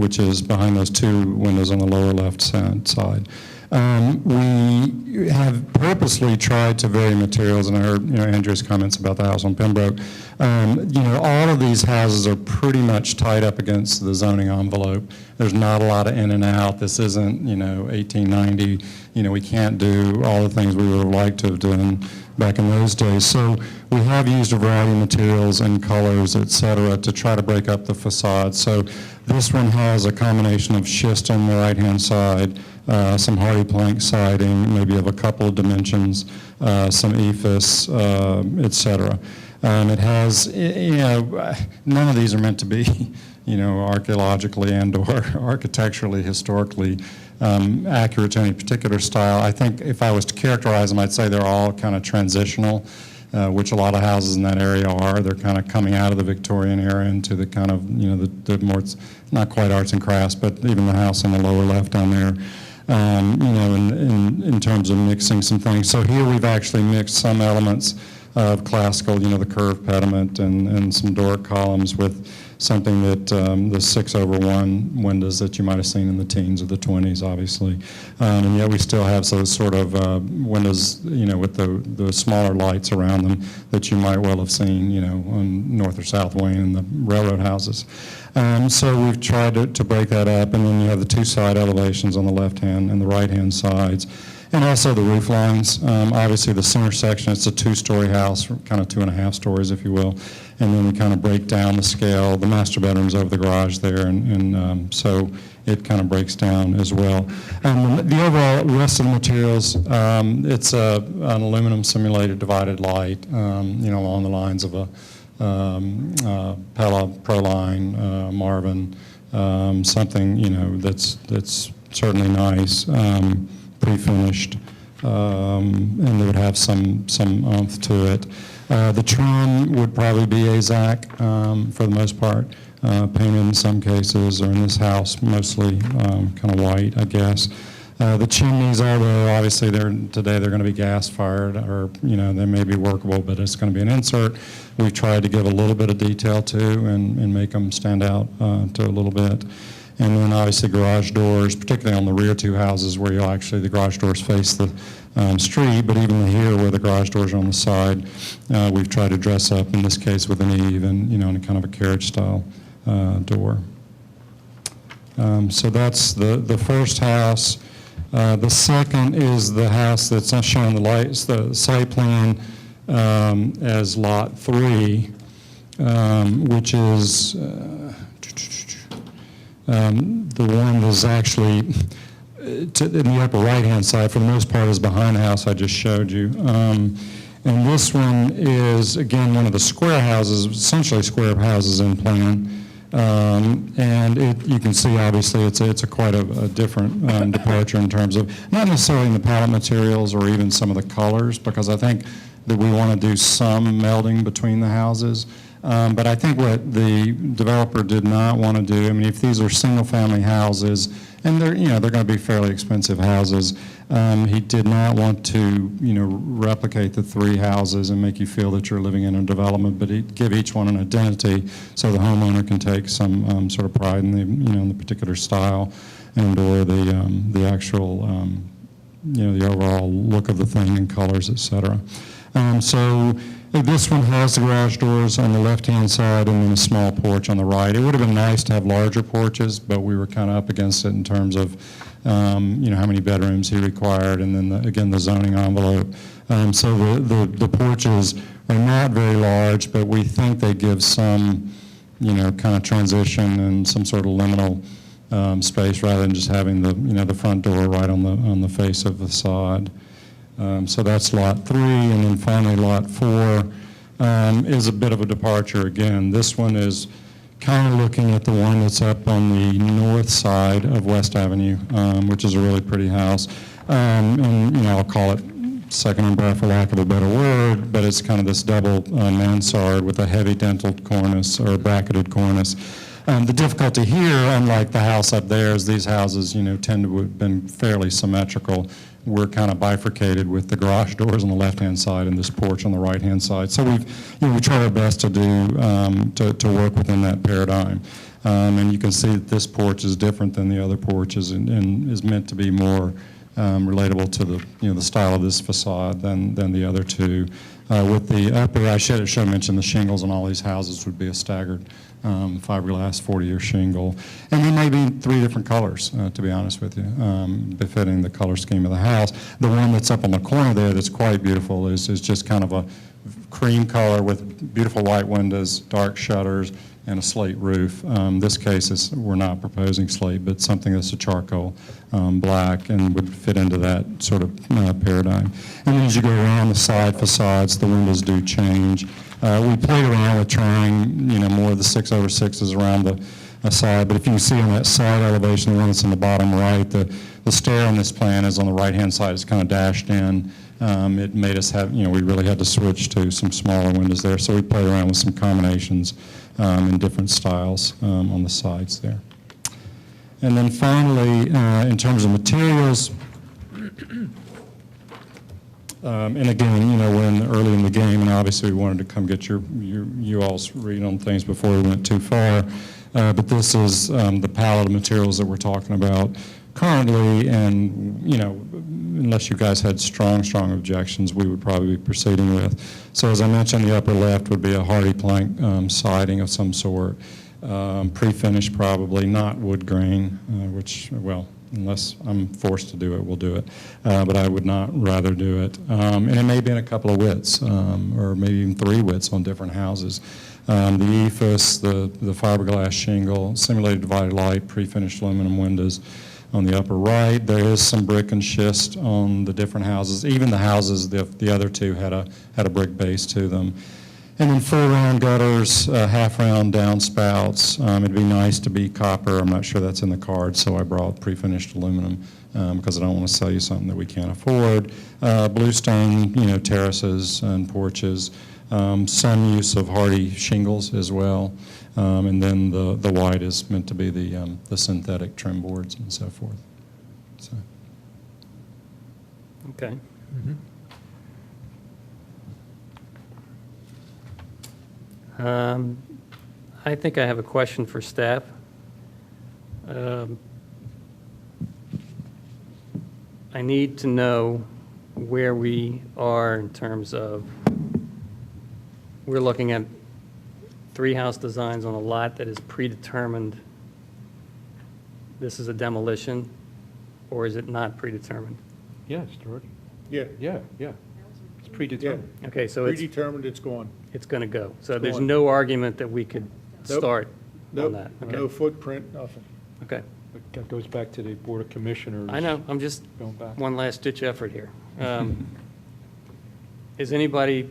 which is behind those two windows on the lower left side. We have purposely tried to vary materials, and I heard Andrew's comments about the house on Pembroke. All of these houses are pretty much tied up against the zoning envelope. There's not a lot of in and out. This isn't 1890. We can't do all the things we would have liked to have done back in those days. So we have used a variety of materials and colors, et cetera, to try to break up the facade. So this one has a combination of schist on the right-hand side, some hardy plank siding, maybe of a couple of dimensions, some ephes, et cetera. It has, none of these are meant to be, archaeologically and or architecturally, historically accurate to any particular style. I think if I was to characterize them, I'd say they're all kind of transitional, which a lot of houses in that area are. They're kind of coming out of the Victorian era into the kind of, the more, not quite arts and crafts, but even the house on the lower left down there. In terms of mixing some things. So here we've actually mixed some elements of classical, the curved pediment and some Doric columns with something that the 6/1 windows that you might have seen in the teens or the 20s, obviously. And yet we still have those sort of windows, with the smaller lights around them that you might well have seen, on North or South Wayne in the railroad houses. So we've tried to break that up, and then you have the two side elevations on the left-hand and the right-hand sides, and also the roof lines. Obviously, the center section, it's a two-story house, kind of 2.5 stories, if you will, and then we kind of break down the scale. The master bedroom's over the garage there, and so it kind of breaks down as well. The overall rest of the materials, it's an aluminum simulated divided light, along the lines of a Pella, Proline, Marvin, something, that's certainly nice, pre-finished, and they would have some oomph to it. The trim would probably be AZAC for the most part, painted in some cases, or in this house, mostly kind of white, I guess. The chimneys, although obviously today they're going to be gas-fired, or they may be workable, but it's going to be an insert. We've tried to give a little bit of detail to and make them stand out to a little bit. And then obviously garage doors, particularly on the rear two houses where the garage doors face the street, but even here where the garage doors are on the side, we've tried to dress up, in this case with an eave and, in a kind of a carriage-style door. So that's the first house. The second is the house that's not showing the site plan as Lot 3, which is the one that's actually in the upper right-hand side, for the most part, is behind the house I just showed you. And this one is, again, one of the square houses, essentially square houses in plan. And you can see, obviously, it's quite a different departure in terms of not necessarily in the palette materials or even some of the colors, because I think that we want to do some melding between the houses. But I think what the developer did not want to do, if these are single-family houses, and they're going to be fairly expensive houses, He did not want to, replicate the three houses and make you feel that you're living in a development, but give each one an identity so the homeowner can take some sort of pride in in the particular style and/or the actual, the overall look of the thing and colors, et cetera. So this one has the garage doors on the left-hand side and then a small porch on the right. It would have been nice to have larger porches, but we were kind of up against it in terms of, how many bedrooms he required, and then, again, the zoning envelope. So the porches are not very large, but we think they give some, kind of transition and some sort of liminal space rather than just having the front door right on the face of the facade. So that's lot 3, and then finally lot 4 is a bit of a departure again. This one is kind of looking at the one that's up on the north side of West Avenue, which is a really pretty house. And I'll call it second umbrella for lack of a better word, but it's kind of this double mansard with a heavy dentil cornice or bracketed cornice. The difficulty here, unlike the house up there, is these houses, tend to have been fairly symmetrical. We're kind of bifurcated with the garage doors on the left-hand side and this porch on the right-hand side. So we try our best to do to work within that paradigm. And you can see that this porch is different than the other porches and is meant to be more relatable to the style of this facade than the other two. With the upper, I should mention the shingles on all these houses would be a staggered fiberglass 40-year shingle. And there may be 3 different colors, to be honest with you, befitting the color scheme of the house. The one that's up on the corner there that's quite beautiful is just kind of a cream color with beautiful white windows, dark shutters, and a slate roof. This case, we're not proposing slate, but something that's a charcoal black and would fit into that sort of paradigm. And then as you go around the side facades, the windows do change. We played around with trying, more of the 6/6s around the side, but if you can see on that side elevation, the one that's on the bottom right, the stair on this plan is on the right-hand side. It's kind of dashed in. It made us have, we really had to switch to some smaller windows there, so we played around with some combinations in different styles on the sides there. And then finally, in terms of materials, and again, we're early in the game, and obviously we wanted to come get you all's read on things before we went too far. But this is the palette of materials that we're talking about currently, and unless you guys had strong objections, we would probably be proceeding with. So as I mentioned, the upper left would be a hardy plank siding of some sort, pre-finished probably, not wood grain, which, well, unless I'm forced to do it, we'll do it. But I would not rather do it. And it may be in a couple of widths, or maybe even 3 widths on different houses. The ephes, the fiberglass shingle, simulated divided light, pre-finished aluminum windows on the upper right. There is some brick and schist on the different houses. Even the houses, the other 2 had a brick base to them. And then full round gutters, half round downspouts. It'd be nice to be copper. I'm not sure that's in the card, so I brought pre-finished aluminum because I don't want to sell you something that we can't afford. Bluestone, terraces and porches. Some use of hardy shingles as well. And then the white is meant to be the synthetic trim boards and so forth. So. Okay. I think I have a question for staff. I need to know where we are in terms of, we're looking at 3 house designs on a lot that is predetermined. This is a demolition, or is it not predetermined? Yes, George. Yeah, Yeah. It's predetermined. Okay, so predetermined, it's gone. it's going to go. So It's there's going. no argument that we could Nope. start on Nope, that? no Okay. footprint, nothing. Okay. That goes back to the Board of Commissioners. I know, I'm just, Going back. one last ditch effort here. Is anybody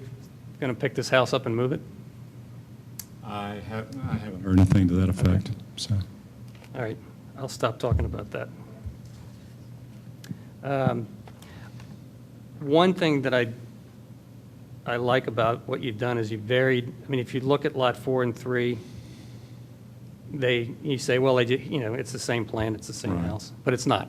going to pick this house up and move it? I haven't heard anything to that effect, so. All right, I'll stop talking about that. One thing that I like about what you've done is you varied, I mean, if you look at lot 4 and 3, you say, well, it's the same plan, it's the same Right. house, but it's not.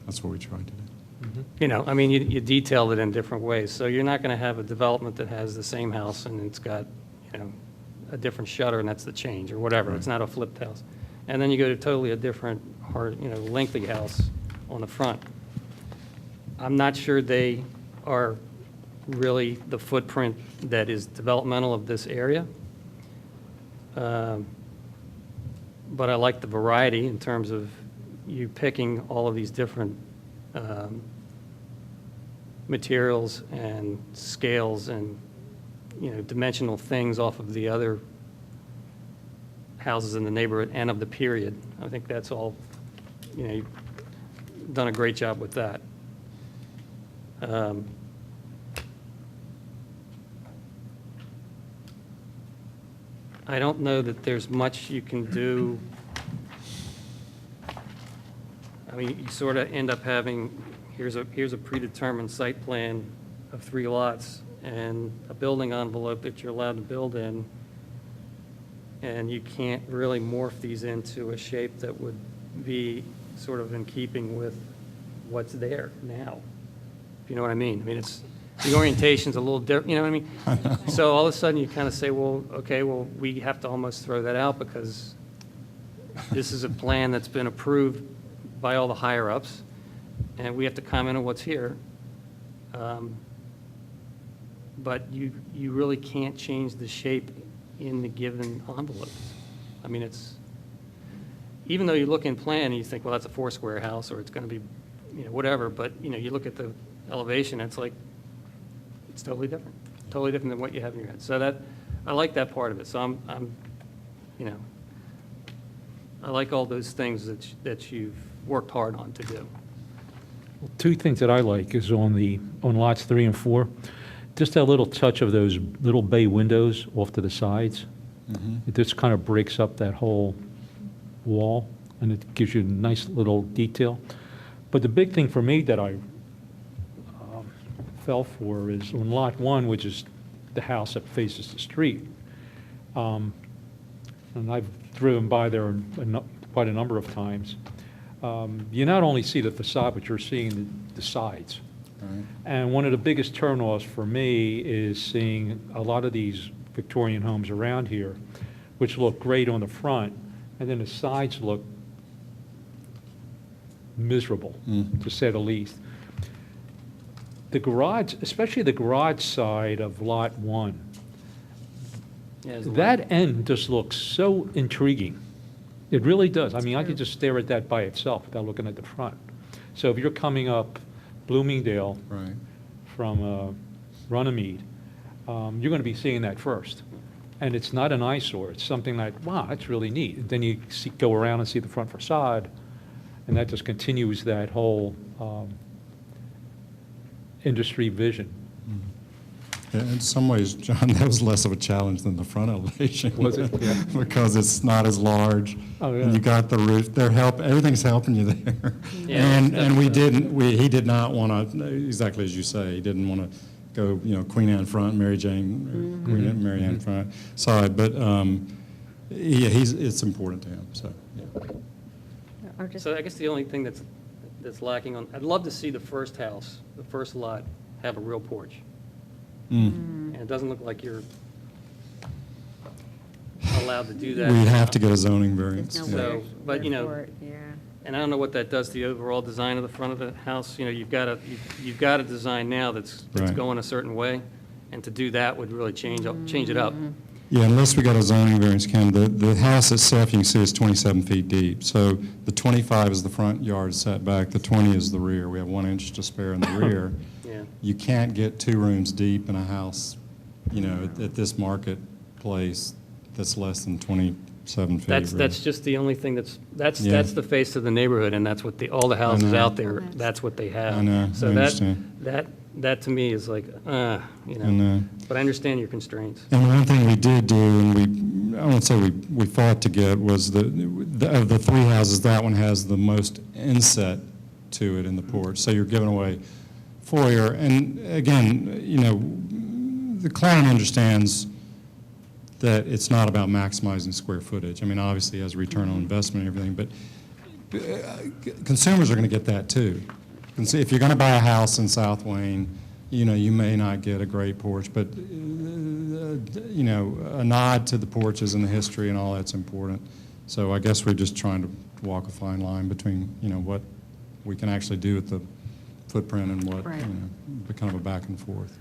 That's what we tried to do. You know, I mean, you detailed it in different ways, so you're not going to have a development that has the same house and it's got, you know, a different shutter and that's the change, or whatever. It's not a flipped house. And then you go to totally a different, hard, you know, lengthy house on the front. I'm not sure they are really the footprint that is developmental of this area. But I like the variety in terms of you picking all of these different materials and scales and, you know, dimensional things off of the other houses in the neighborhood and of the period. I think that's all, you know, you've done a great job with that. I don't know that there's much you can do. I mean, you sort of end up having, here's a predetermined site plan of 3 lots and a building envelope that you're allowed to build in, and you can't really morph these into a shape that would be sort of in keeping with what's there now, if you know what I mean. I mean, it's, the orientation's a little different, you know what I mean? So all of a sudden, you kind of say, well, okay, well, we have to almost throw that out because this is a plan that's been approved by all the higher-ups, and we have to comment on what's here. But you really can't change the shape in the given envelopes. I mean, it's, even though you look in plan and you think, well, that's a 4-square house, or it's going to be, you know, whatever, but, you know, you look at the elevation, it's like, it's totally different than what you have in your head. So that, I like that part of it. So I'm, you know, I like all those things that you've worked hard on to do. Two things that I like is on lots 3 and 4, just that little touch of those little bay windows off to the sides. It just kind of breaks up that whole wall, and it gives you a nice little detail. But the big thing for me that I fell for is on lot 1, which is the house that faces the street. And I've driven by there quite a number of times. You not only see the facade, but you're seeing the sides. Right. And one of the biggest turnoffs for me is seeing a lot of these Victorian homes around here, which look great on the front, and then the sides look miserable, to say the least. The garage, especially the garage side of lot 1, Yeah, that end just looks so intriguing. It really does. I mean, I could just stare at that by itself without looking at the front. So if you're coming up Bloomingdale Right. from Runnymede, you're going to be seeing that first. And it's not an eyesore. It's something like, wow, that's really neat. And then you go around and see the front facade, and that just continues that whole industry vision. Yeah, in some ways, John, that was less of a challenge than the front elevation. Was it? Yeah. Because it's not as large. Oh, yeah. And you got the roof, everything's helping you there. Yeah, And we that's, he did not want to, exactly as you say, he didn't want to go, you know, Queen Anne front, Mary Jane, or Queen Anne, Mary Anne front side, but yeah, it's important to him, so, yeah. Or just, So I guess the only thing that's lacking on, I'd love to see the first house, the first lot, have a real porch. And it doesn't look like you're allowed to do that. We'd have to get a zoning there's variance. no yeah. So, word but, you know, for it, yeah. And I don't know what that does to the overall design of the front of the house. You know, you've got a design now that's Right. going a certain way, and to do that would really change it up. Yeah, unless we got a zoning variance, Ken, the house itself, you can see, is 27 feet deep. So the 25 is the front yard setback, the 20 is the rear. We have 1 inch to spare in the rear. Yeah. You can't get 2 rooms deep in a house, you know, at this marketplace that's less than 27 feet. That's really. just the only thing that's Yeah. the face of the neighborhood, and that's what all the houses know. out there, that's what they have. I know, So I understand. that to me is like, you know. I know. But I understand your constraints. And one thing we did do, and I won't say we fought to get, was of the 3 houses, that one has the most inset to it in the porch. So you're giving away foyer. And again, you know, the client understands that it's not about maximizing square footage. I mean, obviously, it has a return on investment and everything, but consumers are going to get that too. if you're going to buy a house in South Wayne, you may not get a great porch, but, a nod to the porches and the history and all that's important. So I guess we're just trying to walk a fine line between, what we can actually do with the footprint and what, Right. kind of a back and forth.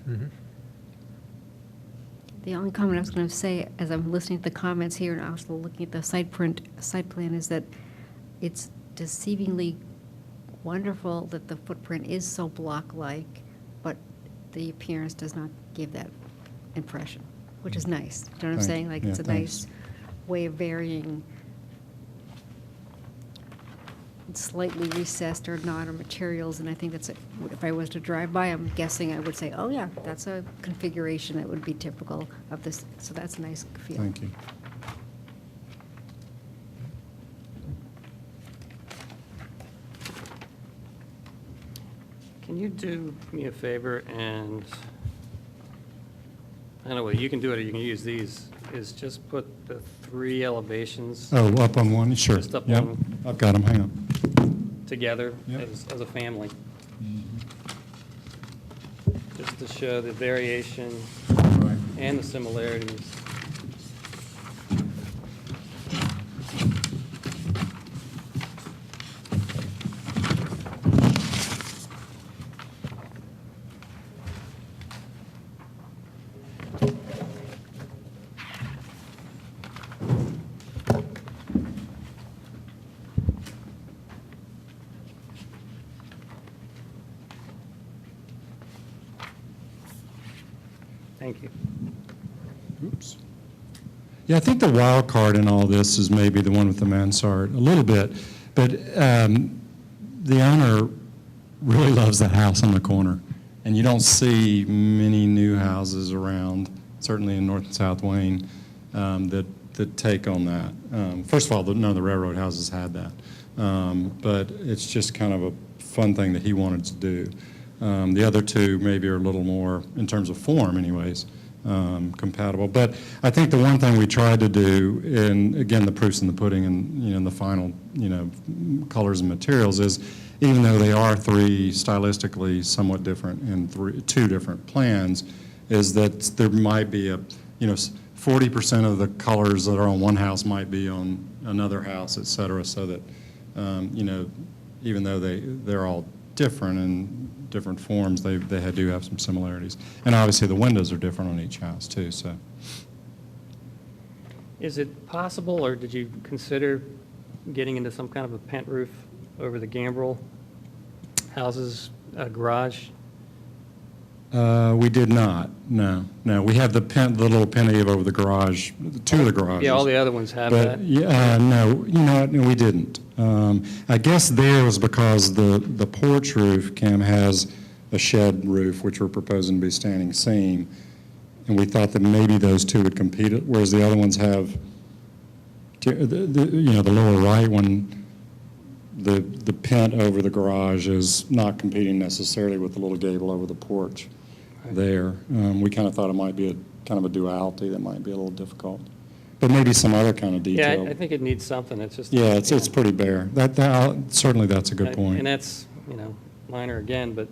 The only comment I was going to say, as I'm listening to the comments here and also looking at the site plan, is that it's deceivingly wonderful that the footprint is so block-like, but the appearance does not give that impression, which is nice. You know what I'm Thank- saying? Like, yeah, it's a thanks. nice way of varying slightly recessed or not, or materials, and I think that's, if I was to drive by, I'm guessing I would say, oh yeah, that's a configuration that would be typical of this, so that's a nice feel. Thank you. Can you do me a favor and, I don't know whether you can do it or you can use these, is just put the 3 elevations Oh, up on one? Sure. Just up Yep. on- I've got them, hang on. together Yep. as a family. Just to show the variation Right. and the similarities. Thank you. Oops. Yeah, I think the wild card in all this is maybe the one with the mansard, a little bit. But the owner really loves that house on the corner. And you don't see many new houses around, certainly in North and South Wayne, that take on that. First of all, none of the railroad houses had that. But it's just kind of a fun thing that he wanted to do. The other two maybe are a little more, in terms of form anyways, compatible. But I think the one thing we tried to do, and again, the proof's in the pudding and, in the final, colors and materials, is even though they are 3 stylistically somewhat different in 2 different plans, is that there might be a, 40% of the colors that are on one house might be on another house, et cetera, so that, even though they're all different in different forms, they do have some similarities. And obviously, the windows are different on each house, too, so. Is it possible, or did you consider getting into some kind of a pent roof over the Gambrel houses, garage? We did not, no. We have the little pentave over the garage, 2 of the garages. Yeah, all the other ones have But, that. no, you know what, no, we didn't. I guess there was because the porch roof, Kim, has a shed roof, which we're proposing to be standing seam, and we thought that maybe those 2 would compete, whereas the other ones have, the lower right one, the pent over the garage is not competing necessarily with the little gable over the porch there. We kind of thought it might be kind of a duality that might be a little difficult. But maybe some other kind of Yeah, detail. I think it needs something, it's just. Yeah, it's pretty bare. Certainly that's a good point. And that's, minor again, but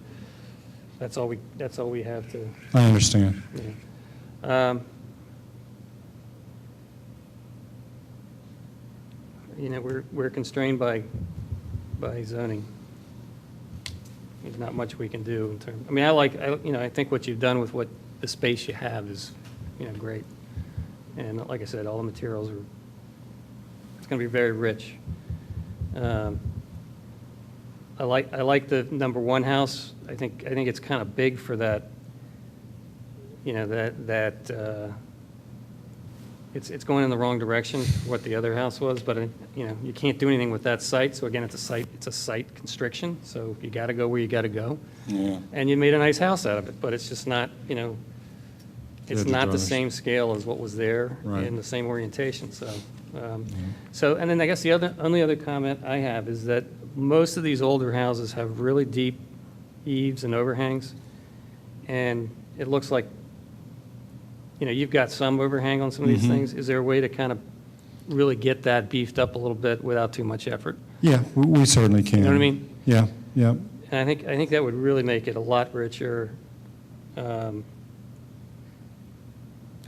that's all we have to, I understand. we're constrained by zoning. There's not much we can do in terms, I think what you've done with what the space you have is, great. And like I said, all the materials are, it's going to be very rich. I like the number 1 house. I think it's kind of big for that, it's going in the wrong direction for what the other house was, but, you can't do anything with that site. So again, it's a site constriction, so you got to go where you got to go. Yeah. And you made a nice house out of it, but it's just not, it's Edge of not the dollars. same scale as what was there Right. in the same orientation, so. So, and then I guess the only other comment I have is that most of these older houses have really deep eaves and overhangs, and it looks like, you've got some overhang on some of these things. Is there a way to kind of really get that beefed up a little bit without too much effort? Yeah, we certainly can. You know what I mean? Yeah, yeah. And I think that would really make it a lot richer. I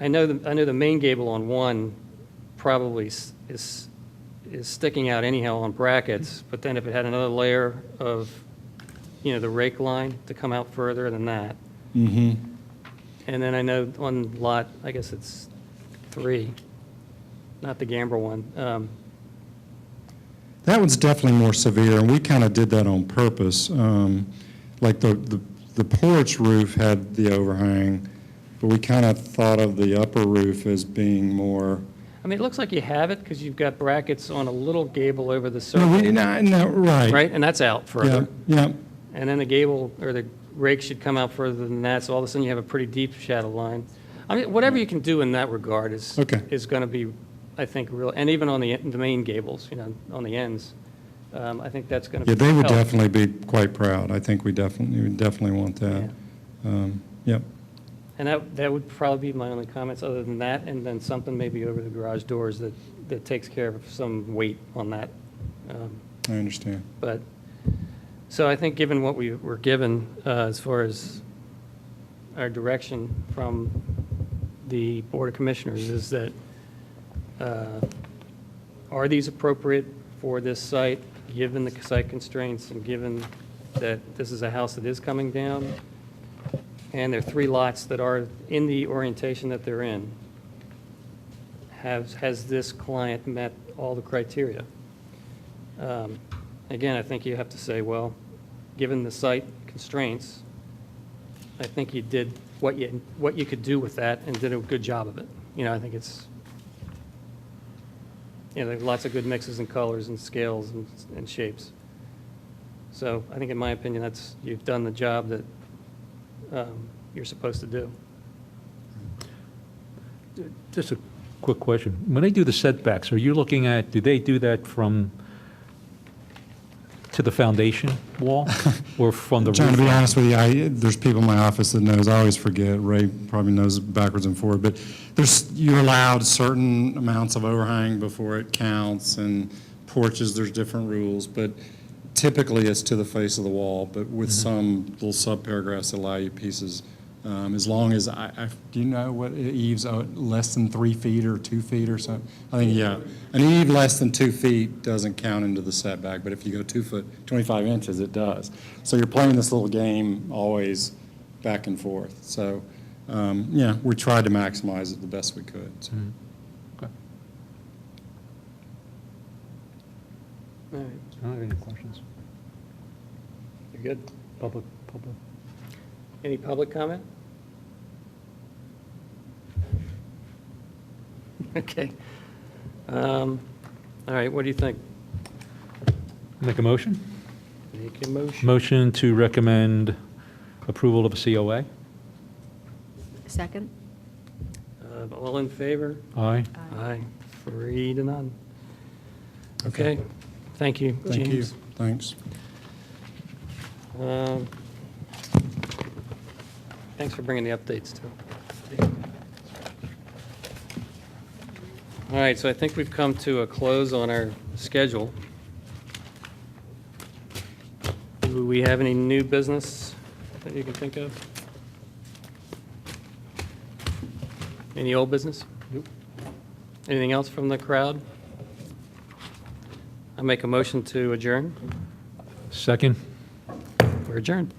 know the main gable on one probably is sticking out anyhow on brackets, but then if it had another layer of, the rake line to come out further than that. Mm-hmm. And then I know on lot, I guess it's 3, not the Gambrel one. That one's definitely more severe, and we kind of did that on purpose. Like the porch roof had the overhang, but we kind of thought of the upper roof as being more. I mean, it looks like you have it because you've got brackets on a little gable over the No, circle. no, right. Right, and that's out Yeah, further. yeah. And then the gable, or the rake should come out further than that, so all of a sudden you have a pretty deep shadow line. I mean, whatever you can do in that regard is Okay. going to be, I think, real, and even on the main gables, on the ends, I think that's going to Yeah, be. they would help. definitely be quite proud. I think we definitely want that. Yep. And that would probably be my only comments, other than that, and then something maybe over the garage doors that takes care of some weight on that. I understand. But, so I think given what we were given as far as our direction from the Board of Commissioners is that, are these appropriate for this site, given the site constraints and given that this is a house that is coming down? And there are 3 lots that are in the orientation that they're in. Has this client met all the criteria? Again, I think you have to say, well, given the site constraints, I think you did what you could do with that and did a good job of it. I think it's, there's lots of good mixes and colors and scales and shapes. So I think in my opinion, you've done the job that you're supposed to do. Just a quick question. When they do the setbacks, are you looking at, do they do that from to the foundation wall or from the roof? John, to be honest with you, there's people in my office that knows. I always forget. Ray probably knows backwards and forward. But you're allowed certain amounts of overhang before it counts, and porches, there's different rules. But typically, it's to the face of the wall. But with some little subparagraphs that allow you pieces, as long as do you know what eaves less than 3 feet or 2 feet or something? I think an eave less than 2 feet doesn't count into the setback, but if you go 2 foot 25 inches, it does. So you're playing this little game always back and forth. So we tried to maximize it the best we could. So. Okay. All right, I don't have any questions. you're good. Public. Any public comment? Okay. All right, what do you think? Make a motion? Make a motion. Motion to recommend approval of a COA? Second? All in favor? Aye. Aye. 3-0. Okay, thank you, Thank you. James. Thanks. Thanks for bringing the updates, too. All right, so I think we've come to a close on our schedule. Do we have any new business that you can think of? Any old business? Nope. Anything else from the crowd? I make a motion to adjourn. Second? We're adjourned.